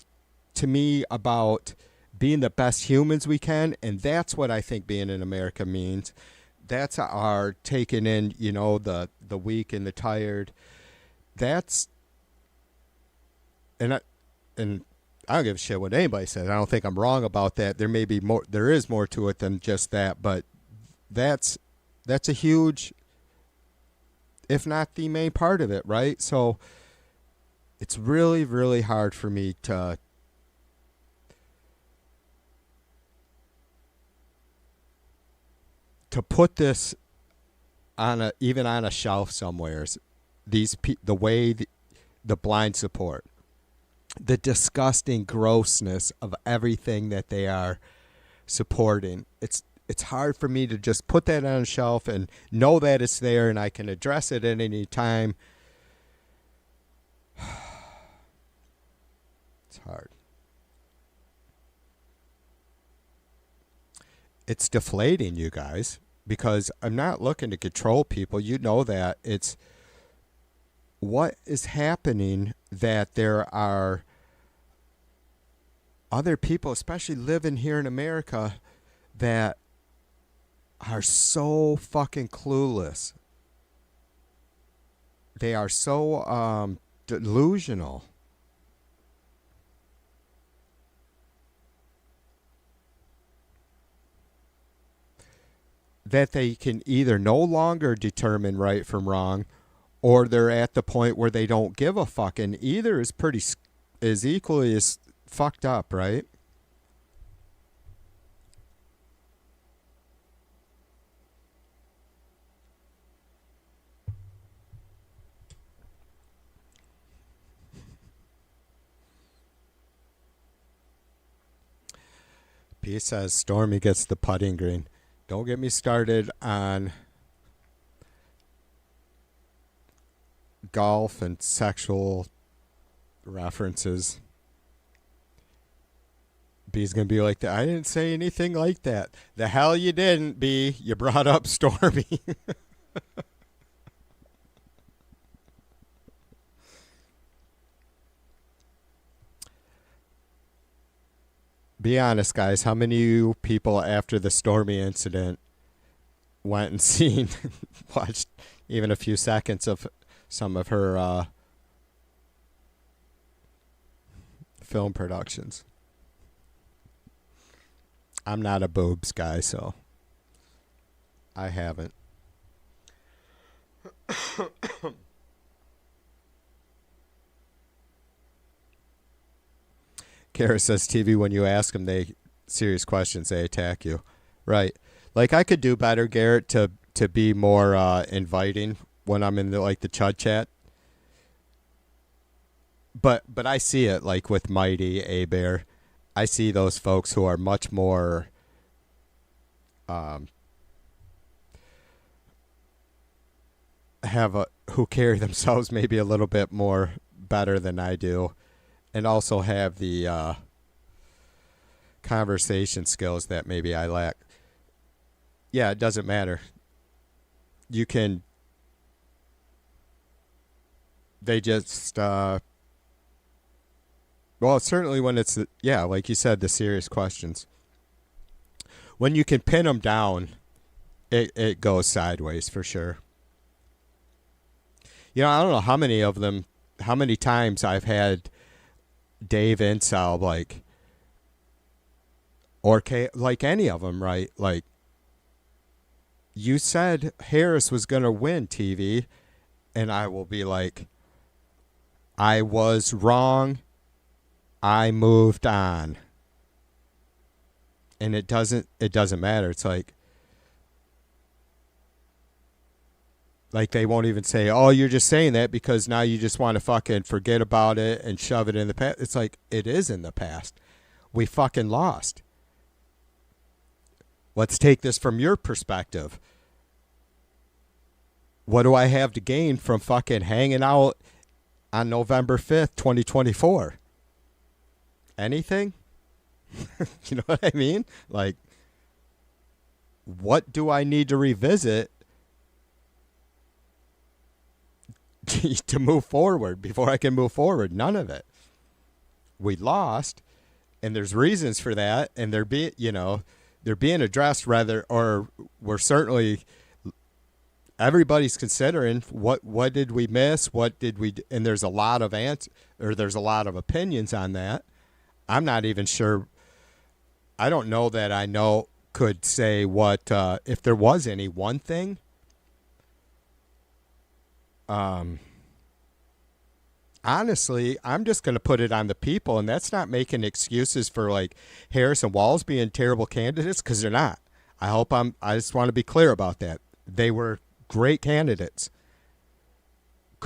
to me about being the best humans we can. And that's what I think being in America means. That's our taking in, the weak and the tired. That's, and I don't give a shit what anybody says. I don't think I'm wrong about that. There may be more, there is more to it than just that, but that's a huge, if not the main part of it, right? So it's really, really hard for me to put this on even on a shelf somewhere. The way the blind support, the disgusting grossness of everything that they are supporting. It's hard for me to just put that on a shelf and know that it's there and I can address it at any time. It's hard. It's deflating, you guys, because I'm not looking to control people. You know that. It's what is happening, that there are other people, especially living here in America, that are so fucking clueless. They are so delusional. That they can either no longer determine right from wrong, or they're at the point where they don't give a fuck, and either is equally as fucked up, right? P says Stormy gets the putting green. Don't get me started on golf and sexual references. B's going to be like, I didn't say anything like that. The hell you didn't, B. You brought up Stormy. Be honest, guys. How many of you people after the Stormy incident went and watched even a few seconds of some of her film productions? I'm not a boobs guy, so I haven't. Kara says, TV, when you ask them serious questions, they attack you. Right. Like, I could do better, Garrett, to be more inviting when I'm in the Chud chat. But I see it, like, with Mighty, A-Bear. I see those folks who are much more who carry themselves maybe a little bit more better than I do, and also have the conversation skills that maybe I lack. Yeah, it doesn't matter. You can. They just. Well, certainly when it's, yeah, like you said, the serious questions. When you can pin them down, it goes sideways for sure. You know, I don't know how many times I've had Dave Insel, like, or like any of them, right? Like, you said Harris was going to win, TV, and I will be like, I was wrong. I moved on. And it doesn't matter. It's like they won't even say, oh, you're just saying that because now you just want to fucking forget about it and shove it in the past. It's like, it is in the past. We fucking lost. Let's take this from your perspective. What do I have to gain from fucking hanging out on November 5th, 2024? Anything? You know what I mean? Like, what do I need to revisit to move forward before I can move forward? None of it. We lost, and there's reasons for that, and they're being addressed rather, or we're certainly, everybody's considering what did we miss, what did we, and there's a lot of there's a lot of opinions on that. I'm not even sure. I don't know that I could say what if there was any one thing. Honestly, I'm just going to put it on the people, and that's not making excuses for like Harris and Walz being terrible candidates, because they're not. I just want to be clear about that. They were great candidates.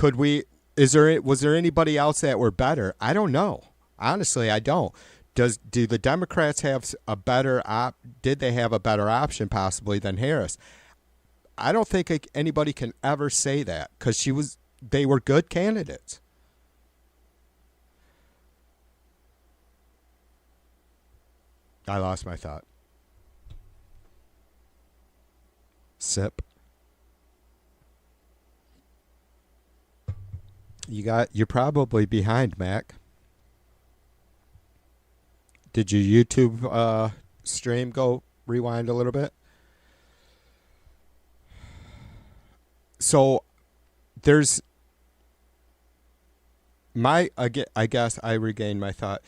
Was there anybody else that were better? I don't know. Honestly, I don't. Do the Democrats have did they have a better option possibly than Harris? I don't think anybody can ever say that, because they were good candidates. I lost my thought. Sip. You're probably behind, Mac. Did your YouTube stream go rewind a little bit? So there's I guess I regained my thought.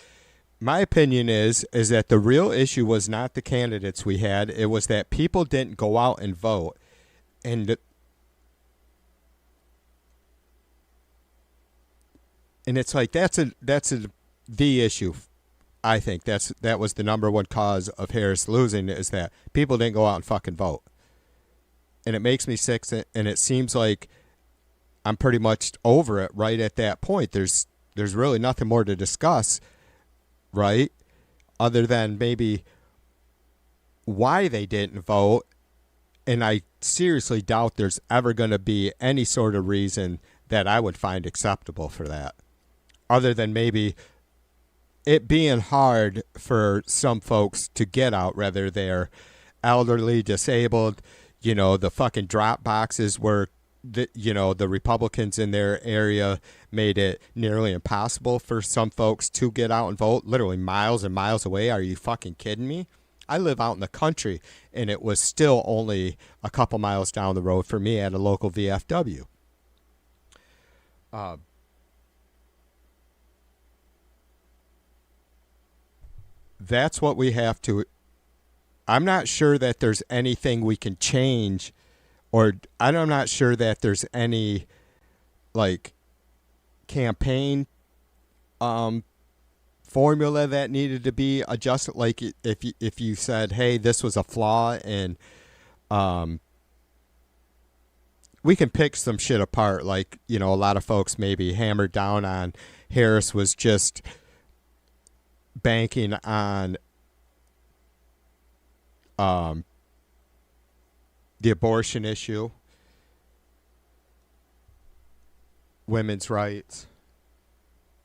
My opinion is that the real issue was not the candidates we had. It was that people didn't go out and vote. And it's like that's the issue. I think that was the number one cause of Harris losing, is that people didn't go out and fucking vote. And it makes me sick, and it seems like I'm pretty much over it right at that point. There's really nothing more to discuss, right? Other than maybe why they didn't vote. And I seriously doubt there's ever going to be any sort of reason that I would find acceptable for that. Other than maybe it being hard for some folks to get out, whether they're elderly, disabled, the fucking drop boxes were, the Republicans in their area made it nearly impossible for some folks to get out and vote, literally miles and miles away. Are you fucking kidding me? I live out in the country, and it was still only a couple miles down the road for me at a local VFW. That's what we have to. I'm not sure that there's anything we can change, or I'm not sure that there's any like campaign formula that needed to be adjusted. Like if you said, hey, this was a flaw, and we can pick some shit apart. Like, a lot of folks maybe hammered down on Harris was just banking on the abortion issue, women's rights,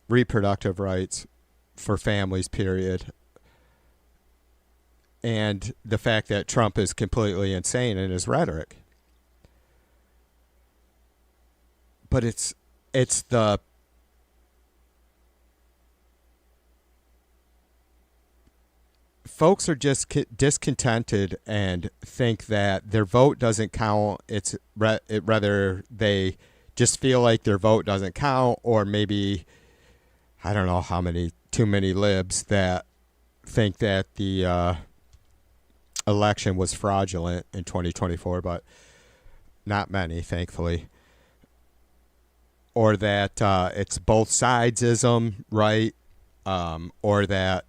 reproductive rights for families, period. and the fact that Trump is completely insane in his rhetoric. But it's the folks are just discontented and think that their vote doesn't count. Rather they just feel like their vote doesn't count, or maybe I don't know too many libs that think that the election was fraudulent in 2024, but not many, thankfully. Or that it's both sidesism, right? Or that,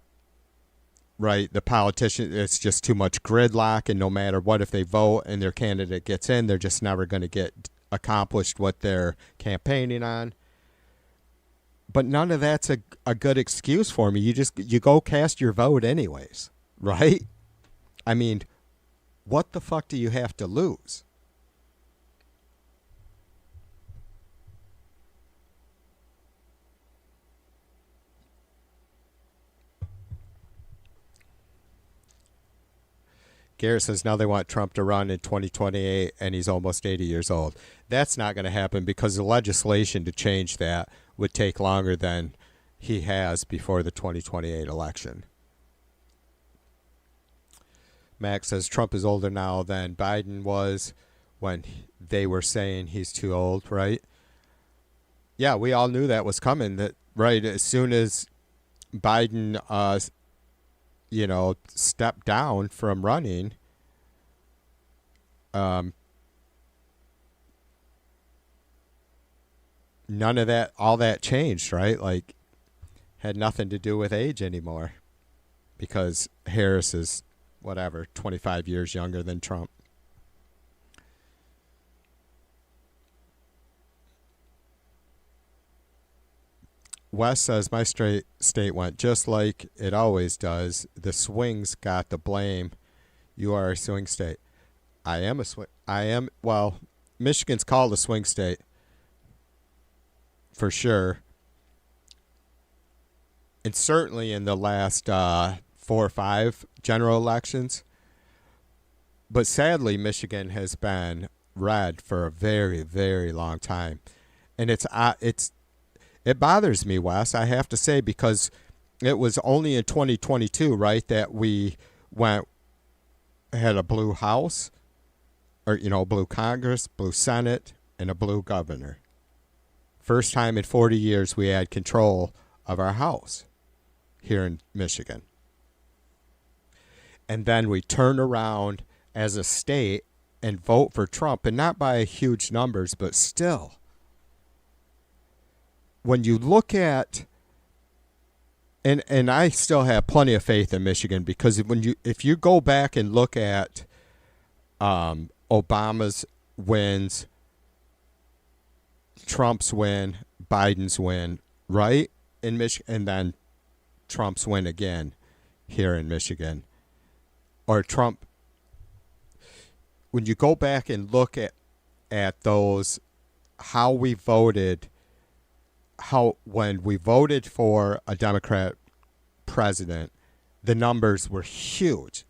right, the politician, it's just too much gridlock, and no matter what, if they vote and their candidate gets in, they're just never going to get accomplished what they're campaigning on. But none of that's a good excuse for me. You go cast your vote anyways, right? I mean, what the fuck do you have to lose? Garrett says now they want Trump to run in 2028 and he's almost 80 years old. That's not going to happen because the legislation to change that would take longer than he has before the 2028 election. Max says Trump is older now than Biden was when they were saying he's too old, right? Yeah, we all knew that was coming. That right as soon as Biden stepped down from running, none of that, all that changed, right? Like, had nothing to do with age anymore because Harris is, 25 years younger than Trump. Wes says, my state went just like it always does. The swings got the blame. You are a swing state. I am a swing. Michigan's called a swing state for sure. And certainly in the last 4 or 5 general elections. But sadly, Michigan has been red for a very, very long time. And it bothers me, Wes, I have to say, because it was only in 2022, right, that we had a blue House, or, blue Congress, blue Senate, and a blue governor. First time in 40 years we had control of our House here in Michigan. And then we turn around as a state and vote for Trump, and not by huge numbers, but still. When you look at, and I still have plenty of faith in Michigan, because if you go back and look at Obama's wins, Trump's win, Biden's win, right, in Michigan, and then Trump's win again here in Michigan, or Trump. When you go back and look at those, how we voted. When we voted for a Democrat president, the numbers were huge.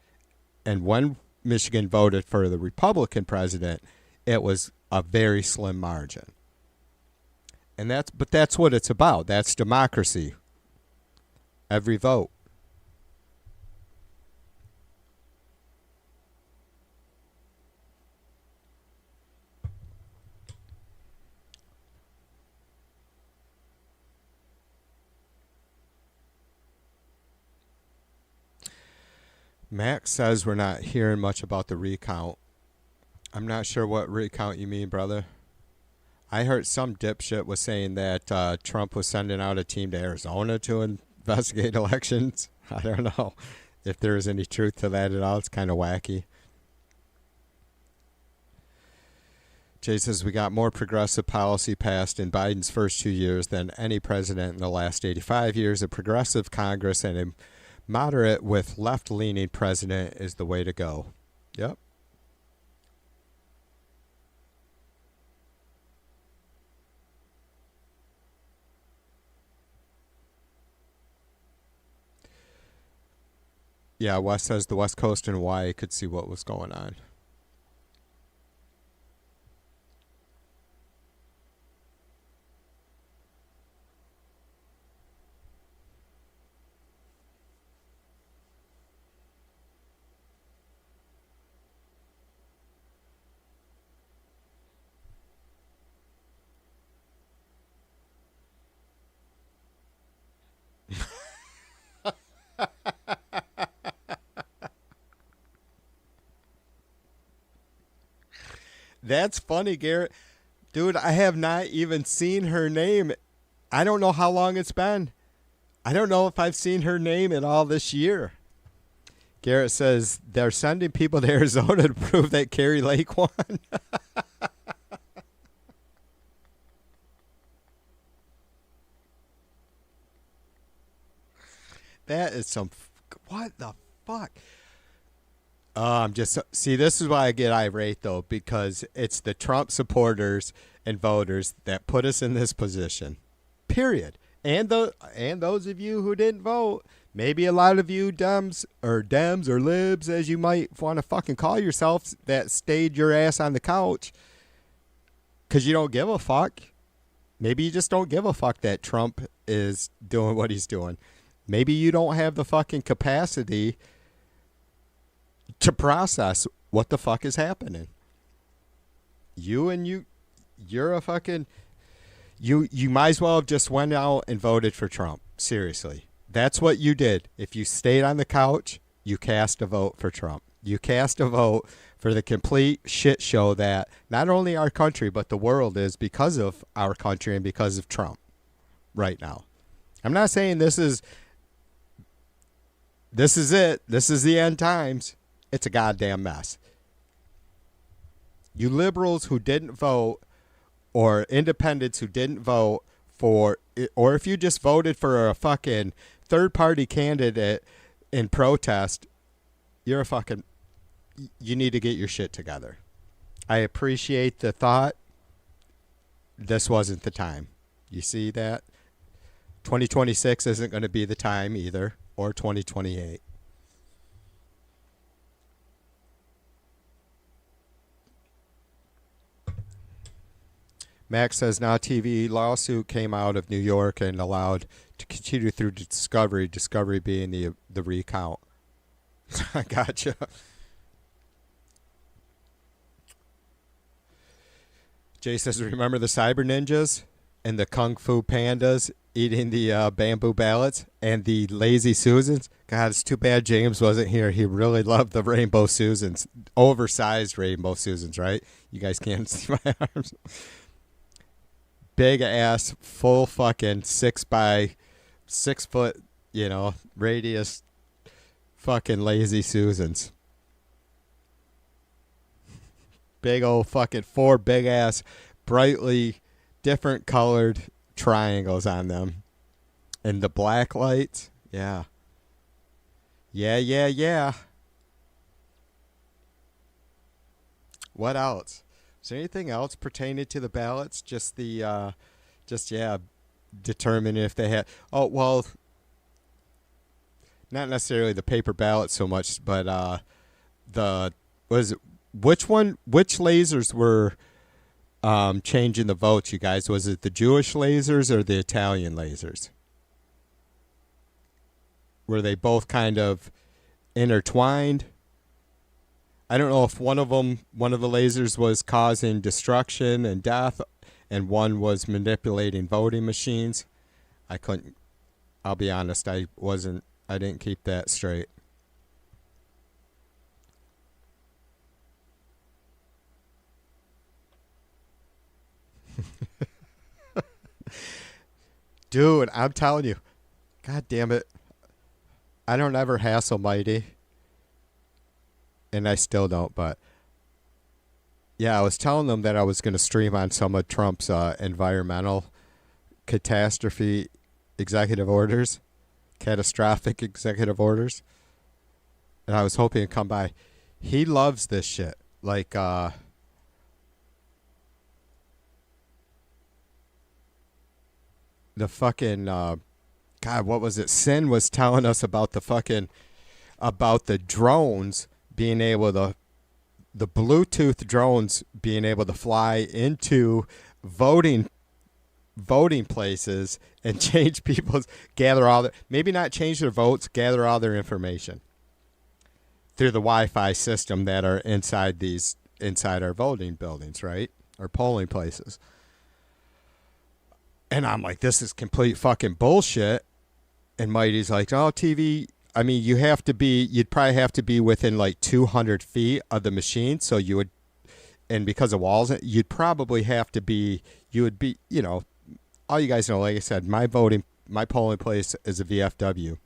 And when Michigan voted for the Republican president, it was a very slim margin. And that's what it's about. That's democracy. Every vote. Max says we're not hearing much about the recount. I'm not sure what recount you mean, brother. I heard some dipshit was saying that Trump was sending out a team to Arizona to investigate elections. I don't know if there is any truth to that at all. It's kind of wacky. Jay says we got more progressive policy passed in Biden's first 2 years than any president in the last 85 years. A progressive Congress and a moderate with left-leaning president is the way to go. Yep. Yeah, Wes says the West Coast and Hawaii could see what was going on. That's funny, Garrett. Dude, I have not even seen her name. I don't know how long it's been. I don't know if I've seen her name at all this year. Garrett says they're sending people to Arizona to prove that Carrie Lake won. That is some... What the fuck? I'm just see. This is why I get irate though, because it's the Trump supporters and voters that put us in this position. Period. And those of you who didn't vote, maybe a lot of you Dems or libs, as you might want to fucking call yourselves, that stayed your ass on the couch because you don't give a fuck. Maybe you just don't give a fuck that Trump is doing what he's doing. Maybe you don't have the fucking capacity to process what the fuck is happening. You're a fucking... You might as well have just went out and voted for Trump. Seriously. That's what you did. If you stayed on the couch, you cast a vote for Trump. You cast a vote for the complete shit show that not only our country, but the world is because of our country and because of Trump right now. I'm not saying this is it. This is the end times. It's a goddamn mess. You liberals who didn't vote, or independents who didn't vote for, or if you just voted for a fucking third-party candidate in protest, you're a fucking... You need to get your shit together. I appreciate the thought. This wasn't the time. You see that? 2026 isn't going to be the time either, or 2028. Max says Now TV lawsuit came out of New York and allowed to continue through Discovery, Discovery being the recount. I gotcha. Jay says, remember the Cyber Ninjas and the Kung Fu Pandas eating the bamboo ballots and the Lazy Susans? God, it's too bad James wasn't here. He really loved the Rainbow Susans. Oversized Rainbow Susans, right? You guys can't see my arms. Big ass, full fucking 6 by 6 foot, radius fucking Lazy Susans. Big old fucking 4 big ass, brightly different colored triangles on them. And the black lights, yeah. Yeah. What else? Is there anything else pertaining to the ballots? Just determine if they had... Oh, well, not necessarily the paper ballot so much, but which lasers were changing the votes, you guys? Was it the Jewish lasers or the Italian lasers? Were they both kind of intertwined? I don't know if one of the lasers was causing destruction and death, and one was manipulating voting machines. I'll be honest, I didn't keep that straight. Dude, I'm telling you, God damn it. I don't ever hassle Mighty. And I still don't, but yeah, I was telling them that I was going to stream on some of Trump's environmental catastrophic executive orders. And I was hoping to come by. He loves this shit. Like, the fucking, God, what was it? Sin was telling us about the fucking about the drones being able to, the Bluetooth drones being able to fly into voting places and change people's, gather all their, maybe not change their votes, gather all their information through the Wi-Fi system that are inside our voting buildings, right? Or polling places. And I'm like, this is complete fucking bullshit. And Mighty's like, oh, TV, I mean, you'd probably have to be within like 200 feet of the machine. So you would, and because of walls, you'd probably have to be, you would be, you know, all you guys know, like I said, my polling place is a VFW.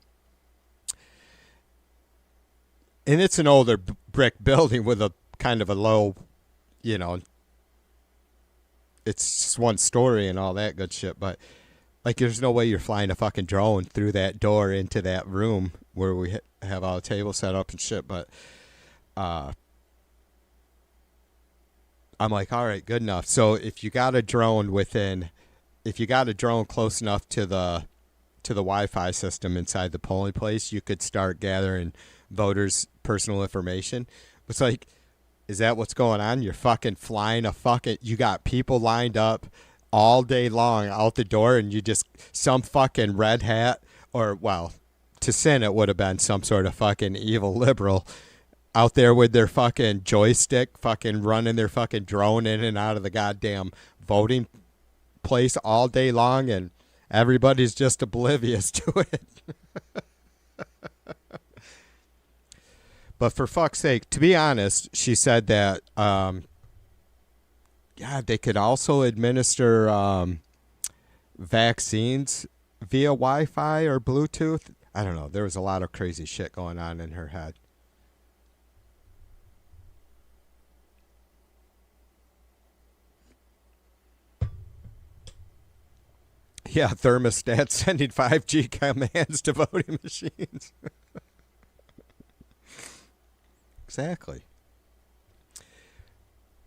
And it's an older brick building with a kind of a low, you know, it's just one story and all that good shit. But, like, there's no way you're flying a fucking drone through that door into that room where we have all the tables set up and shit. But I'm like, all right, good enough. So if you got a drone close enough to the Wi-Fi system inside the polling place, you could start gathering voters' personal information. It's like, is that what's going on? You're fucking flying you got people lined up all day long out the door, and you just, some fucking red hat, or, well, to sin it would have been some sort of fucking evil liberal out there with their fucking joystick fucking running their fucking drone in and out of the goddamn voting place all day long, and everybody's just oblivious to it. But for fuck's sake, to be honest, she said that, they could also administer vaccines via Wi-Fi or Bluetooth. I don't know. There was a lot of crazy shit going on in her head. Yeah, thermostat sending 5G commands to voting machines. Exactly.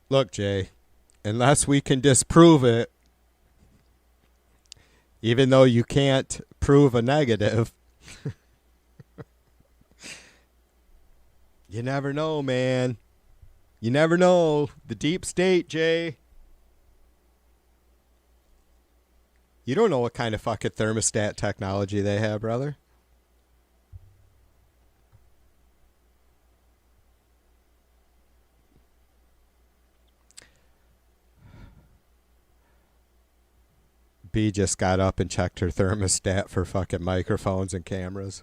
Look, Jay, unless we can disprove it, even though you can't prove a negative, you never know, man. You never know. The deep state, Jay. You don't know what kind of fucking thermostat technology they have, brother. B just got up and checked her thermostat for fucking microphones and cameras.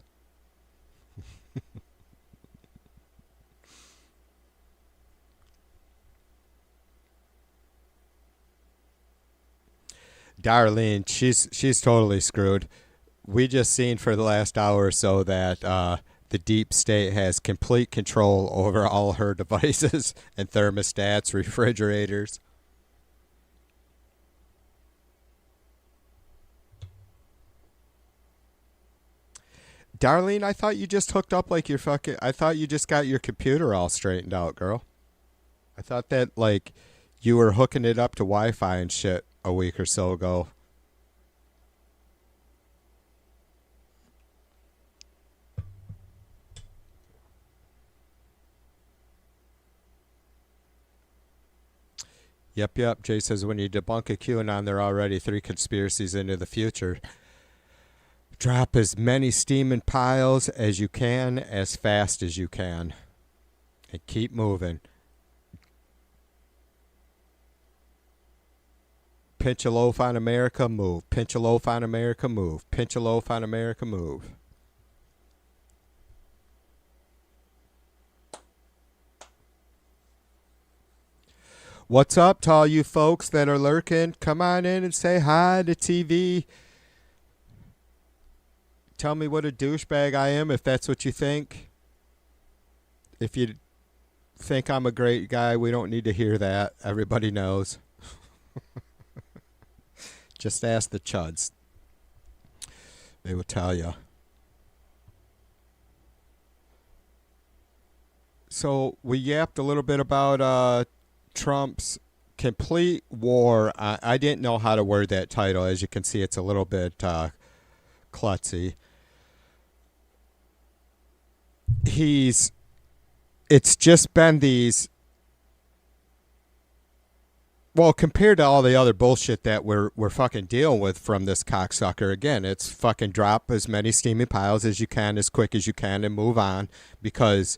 Darlene, she's totally screwed. We just seen for the last hour or so that the deep state has complete control over all her devices and thermostats, refrigerators. Darlene, I thought you just hooked up like your fucking... I thought you just got your computer all straightened out, girl. I thought that, like, you were hooking it up to Wi-Fi and shit a week or so ago. Yep. Jay says, when you debunk a QAnon, there are already 3 conspiracies into the future. Drop as many steaming piles as you can, as fast as you can. And keep moving. Pinch a loaf on America, move. Pinch a loaf on America, move. Pinch a loaf on America, move. What's up to all you folks that are lurking? Come on in and say hi to TV. Tell me what a douchebag I am if that's what you think. If you think I'm a great guy, we don't need to hear that. Everybody knows. Just ask the chuds. They will tell you. So we yapped a little bit about Trump's complete war. I didn't know how to word that title. As you can see, it's a little bit klutzy. it's just been these, well, compared to all the other bullshit that we're fucking dealing with from this cocksucker, again, it's fucking drop as many steaming piles as you can, as quick as you can, and move on, because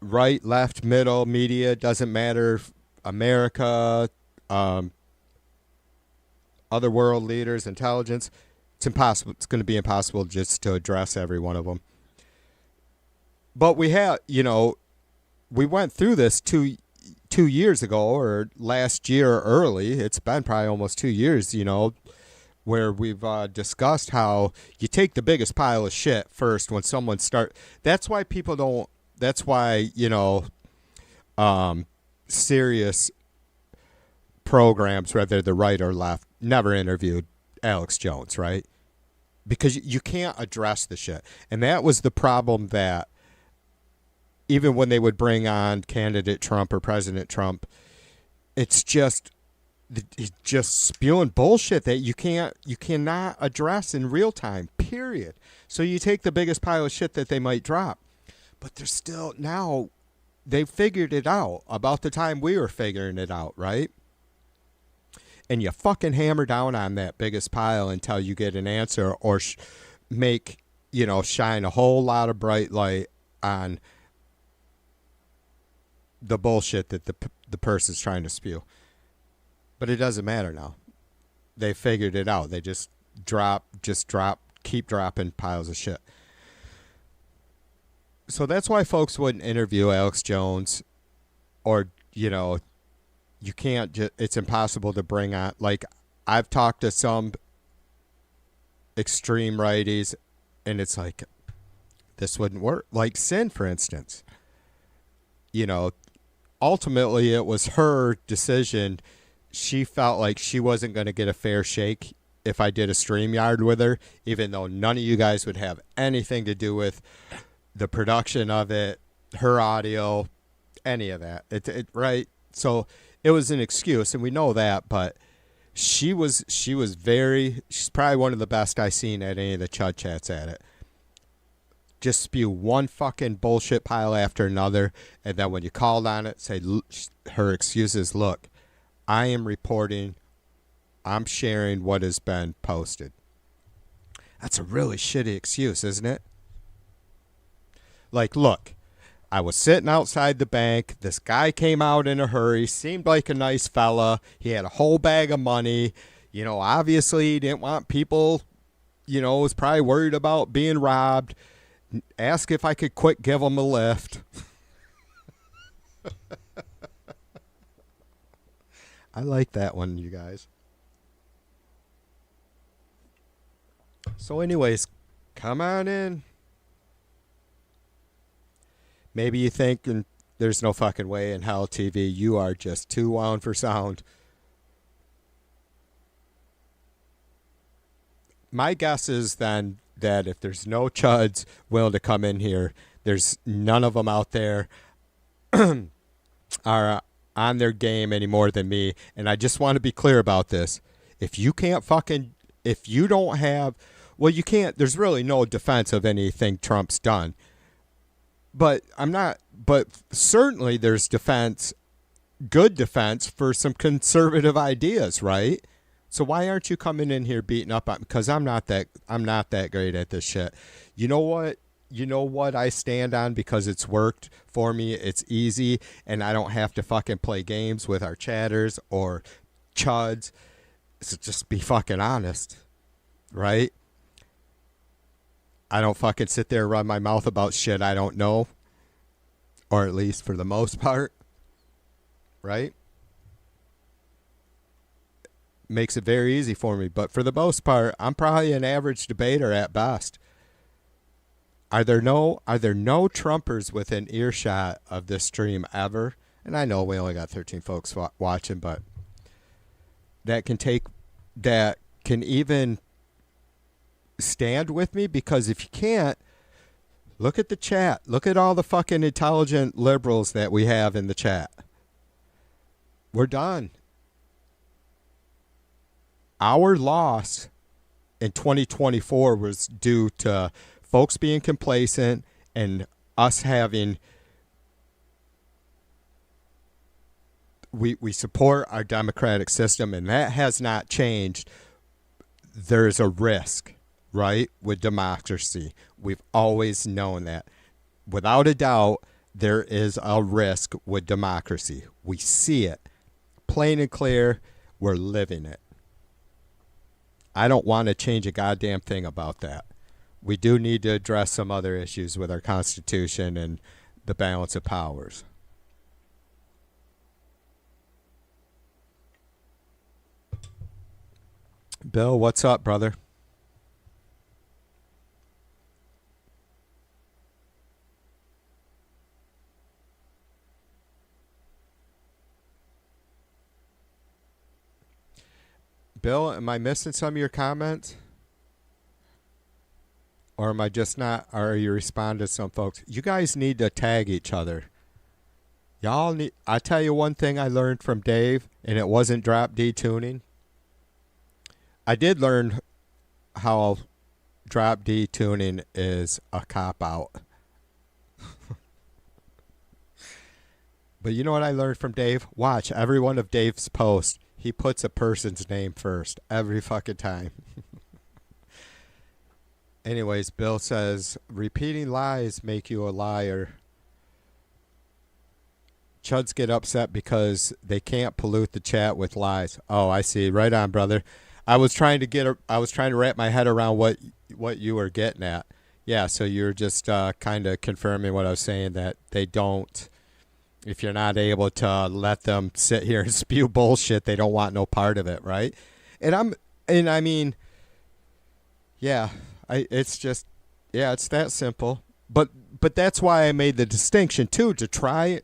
right, left, middle, media, doesn't matter, America, other world leaders, intelligence, it's impossible. It's going to be impossible just to address every one of them. But we have, we went through this two years ago, or last year early. It's been probably almost 2 years, where we've discussed how you take the biggest pile of shit first when someone that's why people don't, that's why, serious programs, whether the right or left, never interviewed Alex Jones, right? Because you can't address the shit. And that was the problem, that even when they would bring on candidate Trump or President Trump, it's just spewing bullshit that you cannot address in real time, period. So you take the biggest pile of shit that they might drop. But they're still, now they figured it out about the time we were figuring it out, right? And you fucking hammer down on that biggest pile until you get an answer, or make, shine a whole lot of bright light on the bullshit that the person's trying to spew. But it doesn't matter now. They figured it out. They just keep dropping piles of shit. So that's why folks wouldn't interview Alex Jones, or, you can't it's impossible to bring on. Like, I've talked to some extreme righties, and it's like, this wouldn't work. Like Sin, for instance. Ultimately, it was her decision. She felt like she wasn't going to get a fair shake if I did a StreamYard with her, even though none of you guys would have anything to do with the production of it, her audio, any of that. Right? So it was an excuse, and we know that, but she's probably one of the best I've seen at any of the Chud Chats at it. Just spew one fucking bullshit pile after another, and then when you called on it, say, her excuse is, look, I am reporting, I'm sharing what has been posted. That's a really shitty excuse, isn't it? Like, look, I was sitting outside the bank. This guy came out in a hurry, seemed like a nice fella. He had a whole bag of money. Obviously he didn't want people, was probably worried about being robbed. Ask if I could quick give him a lift. I like that one, you guys. So anyways, come on in. Maybe you think there's no fucking way in hell, TV, you are just too wound for sound. My guess is then that if there's no chuds willing to come in here, there's none of them out there are on their game any more than me. And I just want to be clear about this. If you don't have, well, you can't, there's really no defense of anything Trump's done. But certainly there's defense, good defense for some conservative ideas, right? So why aren't you coming in here beating up on? Because I'm not that great at this shit. You know what? I stand on, because it's worked for me. It's easy, and I don't have to fucking play games with our chatters or chuds. So just be fucking honest, right? I don't fucking sit there and run my mouth about shit I don't know, or at least for the most part, right? Makes it very easy for me, but for the most part, I'm probably an average debater at best. Are there no Trumpers within earshot of this stream ever? And I know we only got 13 folks watching, but that can even stand with me? Because if you can't, look at the chat. Look at all the fucking intelligent liberals that we have in the chat. We're done. Our loss in 2024 was due to folks being complacent and us having, we support our democratic system, and that has not changed. There's a risk, right, with democracy. We've always known that. Without a doubt, there is a risk with democracy. We see it plain and clear. We're living it. I don't want to change a goddamn thing about that. We do need to address some other issues with our Constitution and the balance of powers. Bill, what's up, brother? Bill, am I missing some of your comments? Or am I just not, or are you responding to some folks? You guys need to tag each other. Y'all need, I tell you one thing I learned from Dave, and it wasn't drop D tuning. I did learn how drop D tuning is a cop out. But you know what I learned from Dave? Watch every one of Dave's posts. He puts a person's name first every fucking time. Anyways, Bill says, repeating lies make you a liar. Chuds get upset because they can't pollute the chat with lies. Oh, I see. Right on, brother. I was trying to wrap my head around what you were getting at. Yeah, so you're just kind of confirming what I was saying, that they don't, if you're not able to let them sit here and spew bullshit, they don't want no part of it, right? And I mean, yeah, it's that simple. But that's why I made the distinction too, to try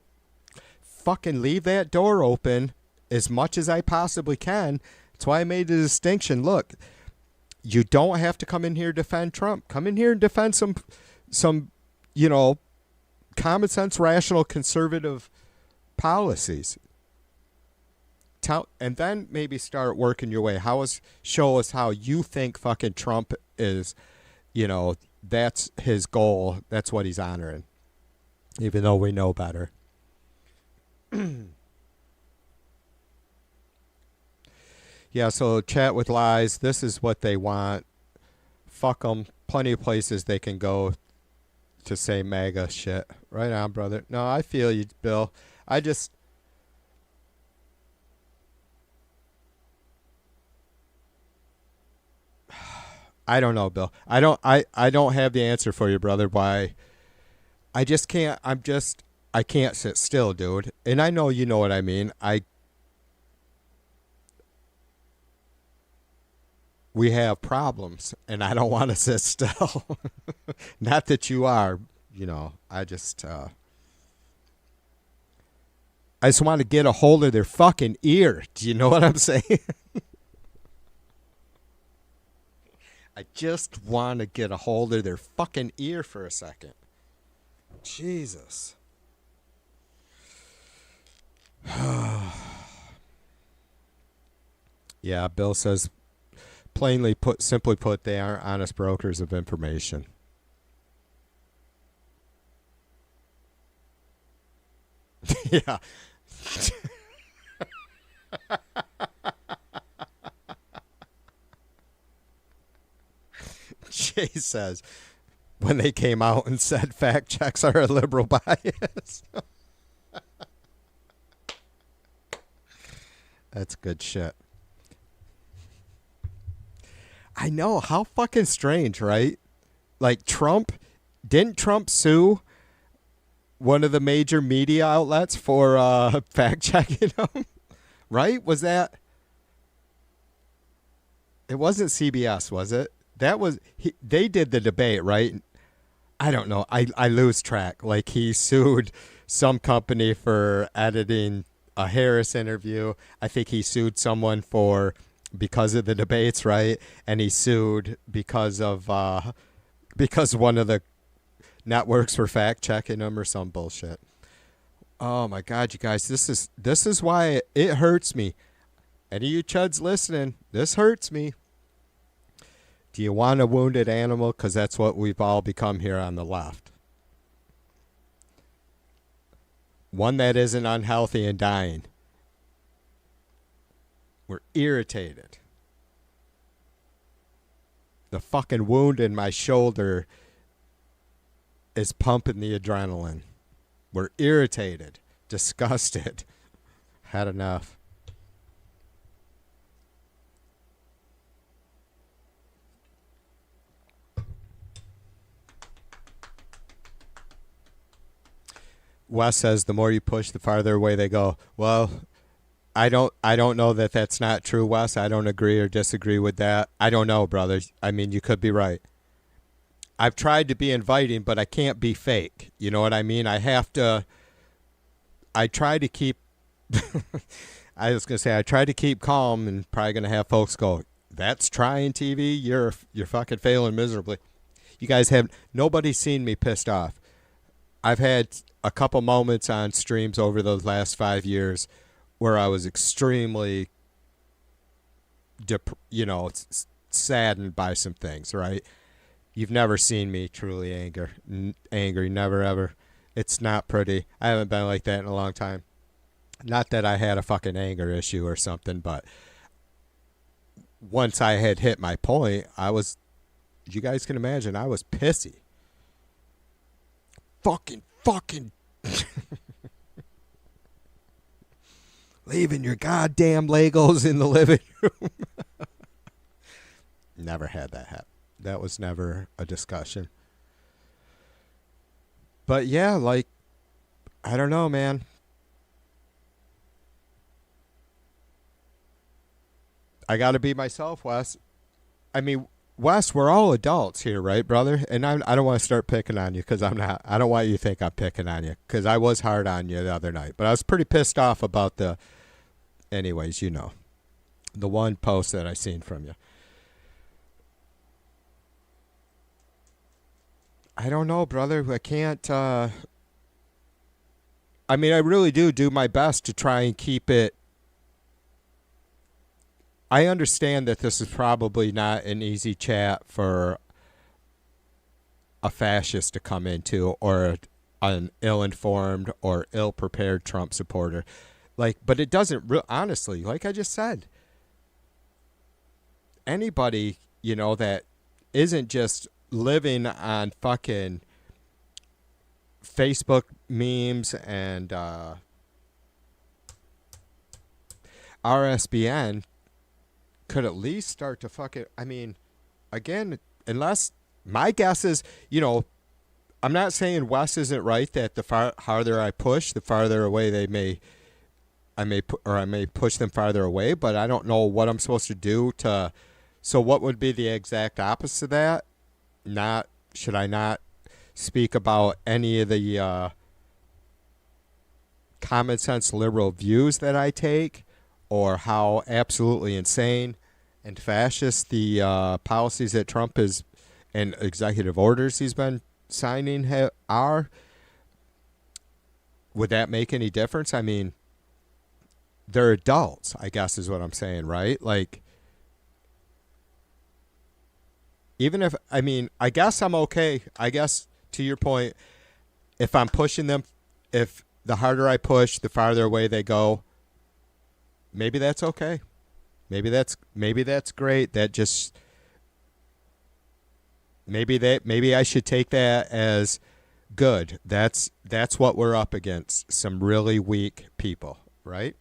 fucking leave that door open as much as I possibly can. That's why I made the distinction. Look, you don't have to come in here to defend Trump. Come in here and defend some, common sense, rational, conservative policies. And then maybe start working your way. Show us how you think fucking Trump is, that's his goal. That's what he's honoring. Even though we know better. Yeah, so chat with lies. This is what they want. Fuck them. Plenty of places they can go to say MAGA shit. Right on, brother. No, I feel you, Bill. I don't know, Bill. I don't have the answer for you, brother. Why? I just can't. I can't sit still, dude. And I know you know what I mean. We have problems, and I don't want to sit still. Not that you are, I just want to get a hold of their fucking ear. Do you know what I'm saying? I just want to get a hold of their fucking ear for a second. Jesus. Yeah, Bill says, simply put, they aren't honest brokers of information. Yeah. Jay says, when they came out and said fact checks are a liberal bias. That's good shit. I know, how fucking strange, right? Like didn't Trump sue one of the major media outlets for fact checking him? Right? Was that? It wasn't CBS, was it? They did the debate, right? I don't know. I lose track. Like, he sued some company for editing a Harris interview. I think he sued someone because of the debates, right? And he sued because one of the networks were fact checking him or some bullshit. Oh my God, you guys, this is why it hurts me. Any of you chuds listening, this hurts me. Do you want a wounded animal? Because that's what we've all become here on the left. one that isn't unhealthy and dying. We're irritated. The fucking wound in my shoulder is pumping the adrenaline. We're irritated, disgusted, had enough. Wes says the more you push, the farther away they go. Well, I don't know that that's not true, Wes. I don't agree or disagree with that. I don't know, brother. I mean, you could be right. I've tried to be inviting, but I can't be fake. You know what I mean? I try to keep I was going to say I try to keep calm, and probably going to have folks go, "That's trying TV. You're fucking failing miserably." You guys have nobody's seen me pissed off. I've had a couple moments on streams over those last 5 years where I was extremely, saddened by some things, right? You've never seen me truly angry, never ever. It's not pretty. I haven't been like that in a long time. Not that I had a fucking anger issue or something, but once I had hit my point, you guys can imagine, I was pissy. Fucking. Leaving your goddamn Legos in the living room. Never had that happen. That was never a discussion. But yeah, like, I don't know, man. I got to be myself, Wes. I mean, Wes, we're all adults here, right, brother? And I don't want to start picking on you because I'm not. I don't want you to think I'm picking on you because I was hard on you the other night. But I was pretty pissed off about anyways, the one post that I seen from you. I don't know, brother. I can't. I mean, I really do my best to try and keep it. I understand that this is probably not an easy chat for a fascist to come into, or an ill-informed or ill-prepared Trump supporter. But it doesn't honestly, like I just said, anybody, that isn't just living on fucking Facebook memes and RSBN could at least start to again, unless my guess is, I'm not saying Wes isn't right that the farther I push, the farther away I may push them farther away, but I don't know what I'm supposed to do so what would be the exact opposite of that? Should I not speak about any of the common sense liberal views that I take, or how absolutely insane and fascist the policies that Trump is and executive orders he's been signing are? Would that make any difference? I mean, they're adults, I guess is what I'm saying, right? Even if, I guess I'm okay. I guess, to your point, if I'm pushing them, if the harder I push, the farther away they go, maybe that's okay. Maybe that's great. That just, maybe I should take that as good. That's what we're up against. Some really weak people, right?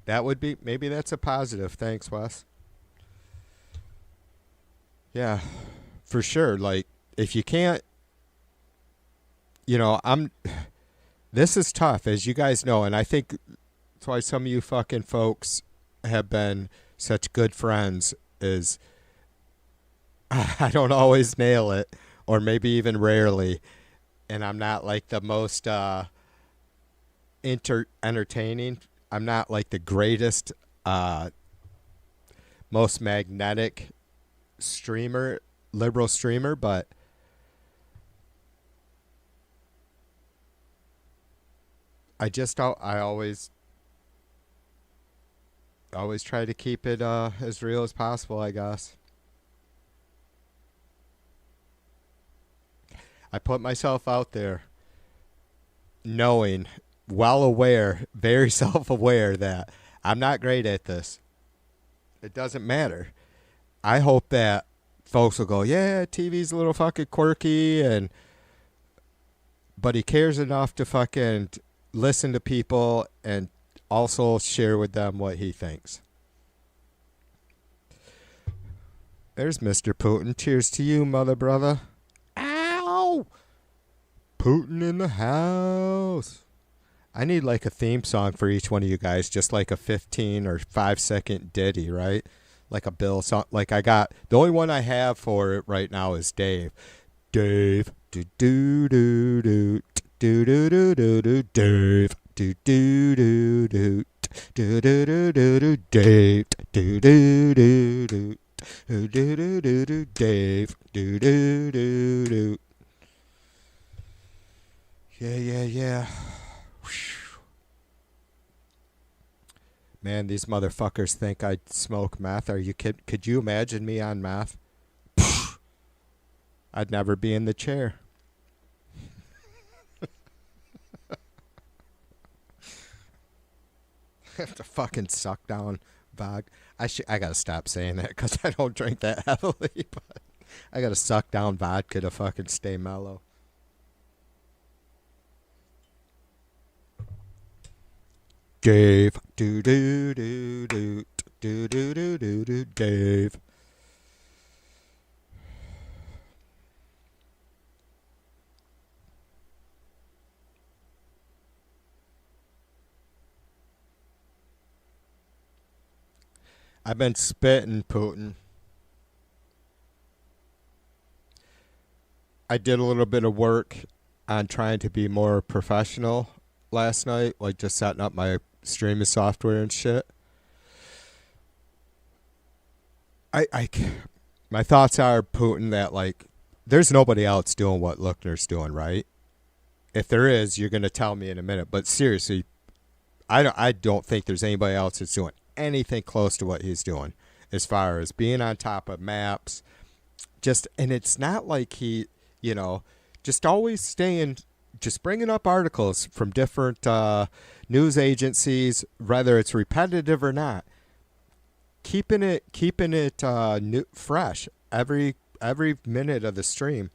That would be, maybe that's a positive. Thanks, Wes. Yeah, for sure. If you can't, this is tough, as you guys know, and I think that's why some of you fucking folks have been such good friends, is I don't always nail it, or maybe even rarely, and I'm not the most entertaining. I'm not the greatest, most magnetic liberal streamer, but I always try to keep it as real as possible, I guess. I put myself out there. knowing, well aware, very self-aware that I'm not great at this. It doesn't matter. I hope that folks will go, yeah, TV's a little fucking quirky, but he cares enough to fucking listen to people and also share with them what he thinks. There's Mr. Putin. Cheers to you, mother brother. Ow! Putin in the house. I need like a theme song for each one of you guys, just like a 15 or 5-second ditty, right? Like a Bill song. Like I got, the only one I have for it right now is Dave. Dave. Do do do do do do do do do Dave. Do do do do do do do do do Dave. Do do do do do do do do do Dave. Do do do do. Yeah. Man, these motherfuckers think I smoke meth. Are you kidding? Could you imagine me on meth? I'd never be in the chair. I have to fucking suck down vodka. I gotta stop saying that because I don't drink that heavily. But I gotta suck down vodka to fucking stay mellow. Dave, do do do do do do do do do Dave. I've been spitting, Putin. I did a little bit of work on trying to be more professional last night, like just setting up my streaming software and shit. My thoughts are, Putin, that like there's nobody else doing what Lookner's doing, right? If there is, you're gonna tell me in a minute. But seriously, I don't think there's anybody else that's doing anything close to what he's doing as far as being on top of maps. And it's not like he, just always staying, just bringing up articles from different news agencies, whether it's repetitive or not, keeping it fresh every minute of the stream.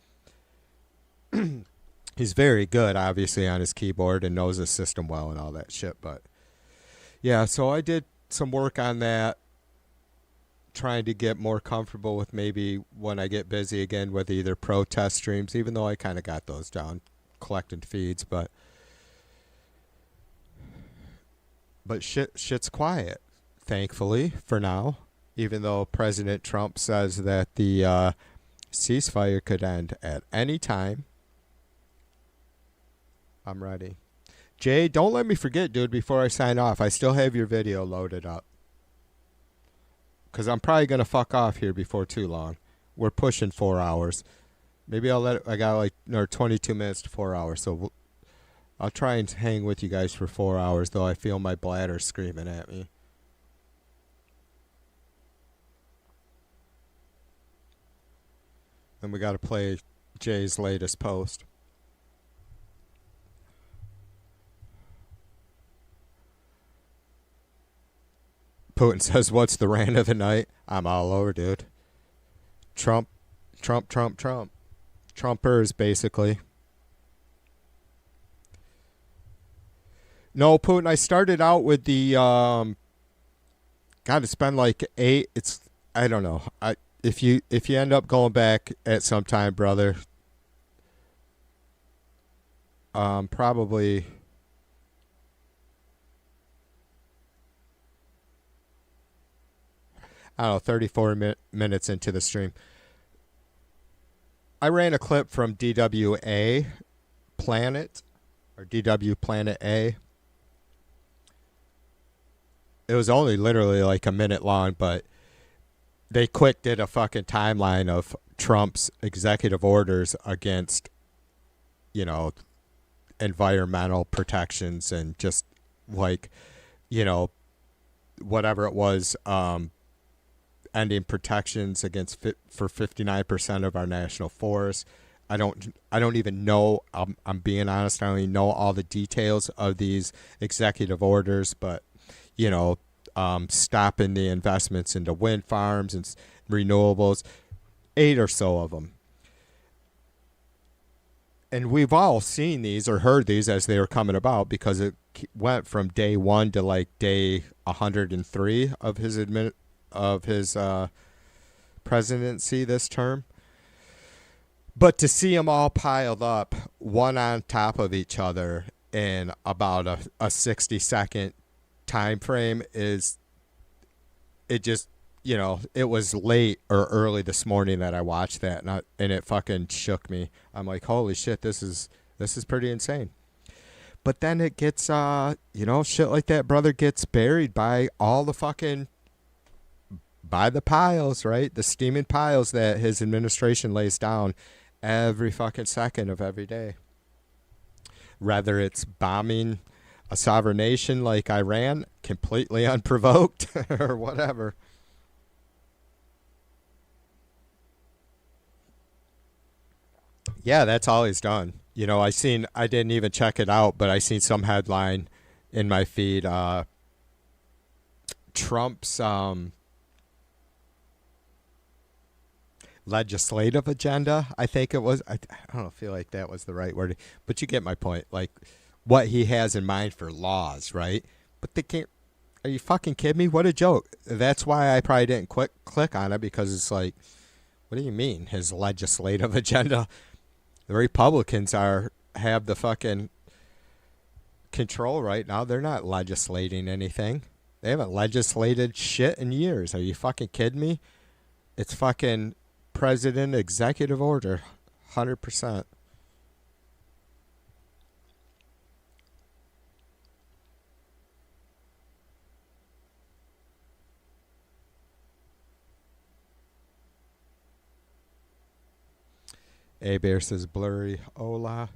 He's very good, obviously, on his keyboard and knows the system well and all that shit. But yeah, so I did some work on that, trying to get more comfortable with maybe when I get busy again with either protest streams, even though I kind of got those down, collecting feeds, but shit's quiet, thankfully, for now, even though President Trump says that the ceasefire could end at any time. I'm ready. Jay, don't let me forget, dude, before I sign off. I still have your video loaded up. Because I'm probably going to fuck off here before too long. We're pushing 4 hours. Maybe I got like 22 minutes to 4 hours. So I'll try and hang with you guys for 4 hours, though I feel my bladder screaming at me. Then we got to play Jay's latest post. Putin says, what's the rant of the night? I'm all over, dude. Trump. Trumpers, basically. No, Putin, I started out with the, got to spend like 8, I don't know. If you end up going back at some time, brother, probably... I don't know, 34 minutes into the stream. I ran a clip from DWA Planet, or DW Planet A. It was only literally like a minute long, but they quick did a fucking timeline of Trump's executive orders against, environmental protections and just like, whatever it was, ending protections for 59% of our national forests, I don't even know. I'm being honest. I don't even know all the details of these executive orders, but stopping the investments into wind farms and renewables, 8 or so of them. And we've all seen these or heard these as they were coming about, because it went from day 1 to like day 103 of his presidency this term. But to see them all piled up, one on top of each other in about a 60-second time frame it was late or early this morning that I watched that, and it fucking shook me. I'm like, holy shit, this is pretty insane. But then it gets, shit like that, brother, gets buried by all the fucking, by the piles, right? The steaming piles that his administration lays down every fucking second of every day. Whether it's bombing a sovereign nation like Iran, completely unprovoked, or whatever. Yeah, that's all he's done. I didn't even check it out, but I seen some headline in my feed. Trump's legislative agenda, I think it was. I don't feel like that was the right word, but you get my point. Like, what he has in mind for laws, right? But they can't. Are you fucking kidding me? What a joke. That's why I probably didn't click on it, because it's like, what do you mean, his legislative agenda? The Republicans have the fucking control right now. They're not legislating anything. They haven't legislated shit in years. Are you fucking kidding me? It's fucking president executive order, 100%. A-Bear says blurry. Hola.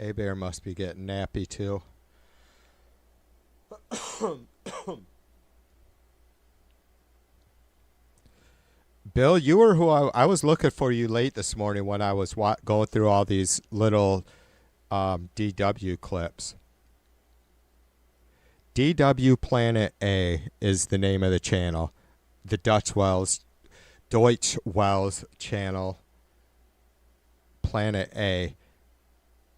A-Bear must be getting nappy too. Bill, you were who I was looking for you late this morning when I was going through all these little DW clips. DW Planet A is the name of the channel. The Deutsche Welles channel. Planet A.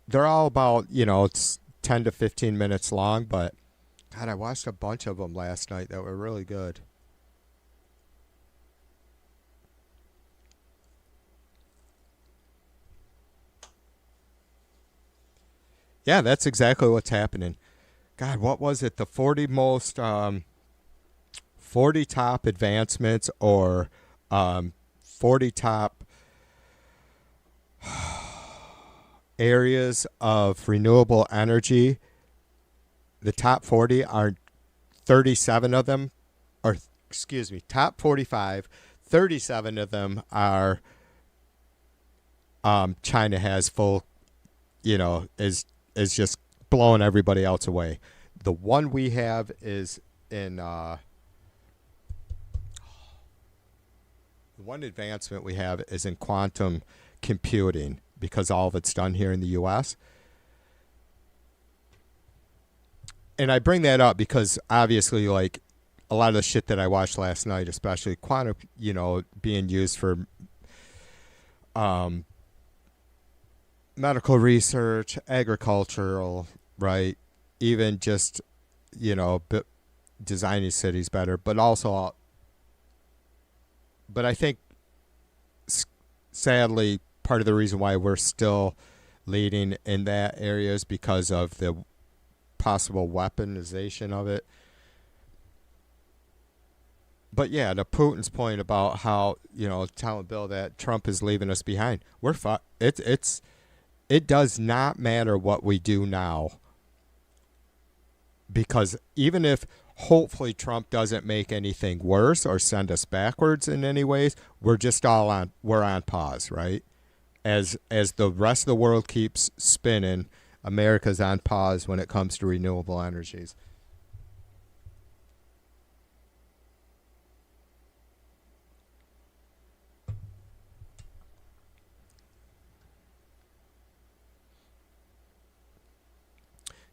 They're all about, it's 10 to 15 minutes long, but God, I watched a bunch of them last night that were really good. Yeah, that's exactly what's happening. God, what was it? The 40 most 40 top advancements, or 40 top areas of renewable energy. The top 40 are 37 of them, or excuse me, top 45, 37 of them are China has full, is just blowing everybody else away. The one we have is in the one advancement we have is in quantum computing, because all of it's done here in the U.S. And I bring that up because obviously, like, a lot of the shit that I watched last night, especially quantum, being used for medical research, agricultural, right? Even just, designing cities better, but also, but I think, sadly, part of the reason why we're still leading in that area is because of the possible weaponization of it. But yeah, to Putin's point about how, telling Bill that Trump is leaving us behind, we're it does not matter what we do now, because even if hopefully Trump doesn't make anything worse or send us backwards in any ways, we're on pause, right? As the rest of the world keeps spinning, America's on pause when it comes to renewable energies.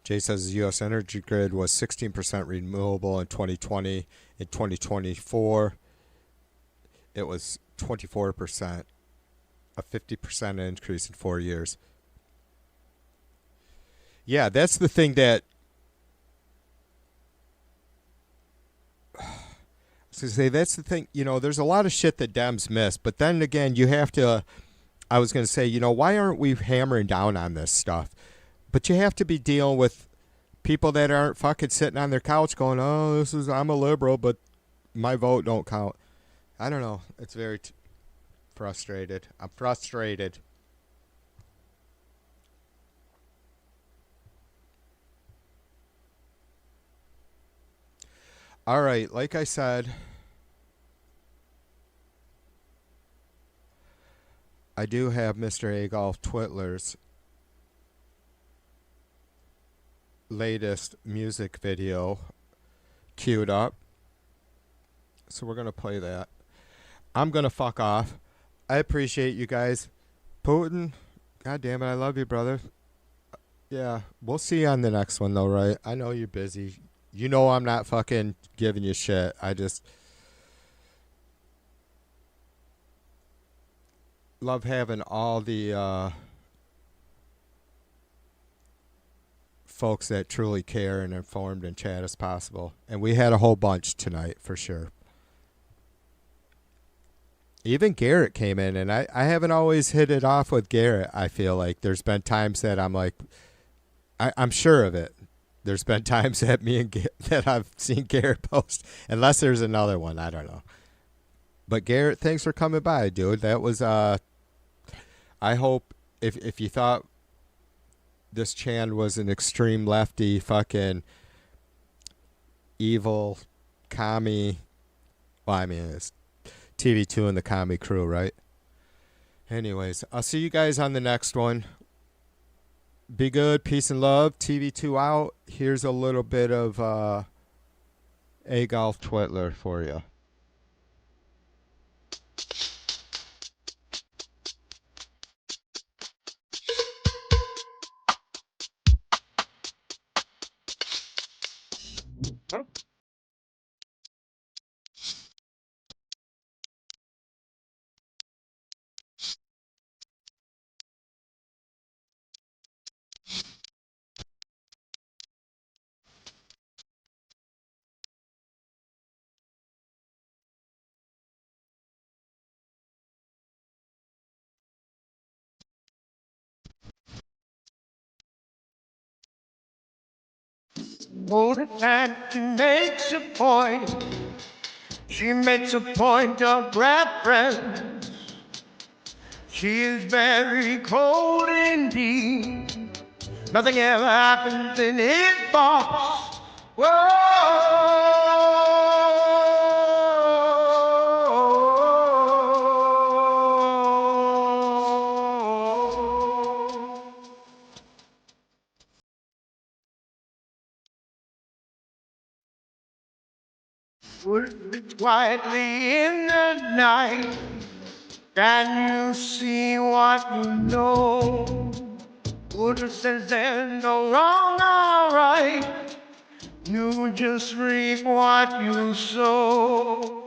Jay says the U.S. energy grid was 16% renewable in 2020. In 2024, it was 24%, a 50% increase in 4 years. Yeah, that's the thing that I was going to say. That's the thing. There's a lot of shit that Dems miss, but then again, you have to. I was going to say, why aren't we hammering down on this stuff? But you have to be dealing with people that aren't fucking sitting on their couch going, "Oh, I'm a liberal, but my vote don't count." I don't know. It's very frustrated. I'm frustrated. All right, like I said, I do have Mr. Adolf Twitler's latest music video queued up. So we're going to play that. I'm going to fuck off. I appreciate you guys. Putin, God damn it, I love you, brother. Yeah, we'll see you on the next one, though, right? I know you're busy. You know I'm not fucking giving you shit. I just love having all the folks that truly care and informed and chat as possible. And we had a whole bunch tonight, for sure. Even Garrett came in, and I haven't always hit it off with Garrett, I feel like. There's been times that I'm like, I'm sure of it. There's been times that that I've seen Garrett post, unless there's another one, I don't know. But Garrett, thanks for coming by, dude. That was I hope if you thought this Chan was an extreme lefty fucking evil commie, well, I mean, it's TV2 and the commie crew, right? Anyways, I'll see you guys on the next one. Be good. Peace and love. TV2 out. Here's a little bit of Adolf Twitler for you. Oh, the time she makes a point. She makes a point of reference. She is very cold indeed. Nothing ever happens in his box. Whoa. Quietly in the night, can you see what you know? Buddha says there's no wrong or right. You just reap what you sow.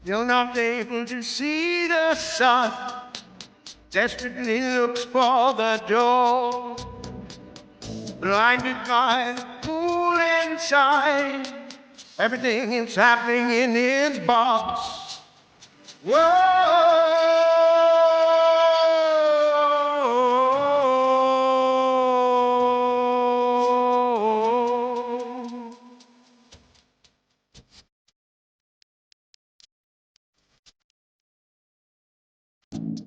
Still not able to see the sun. Desperately looks for the door. Blinded by the cool inside. Everything is happening in his box. Whoa.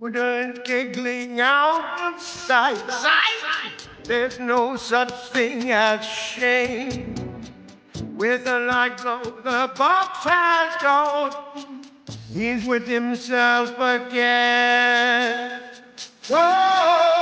With a giggling out of sight. There's no such thing as shame. With a light glow, the box has gone. He's with himself again. Whoa.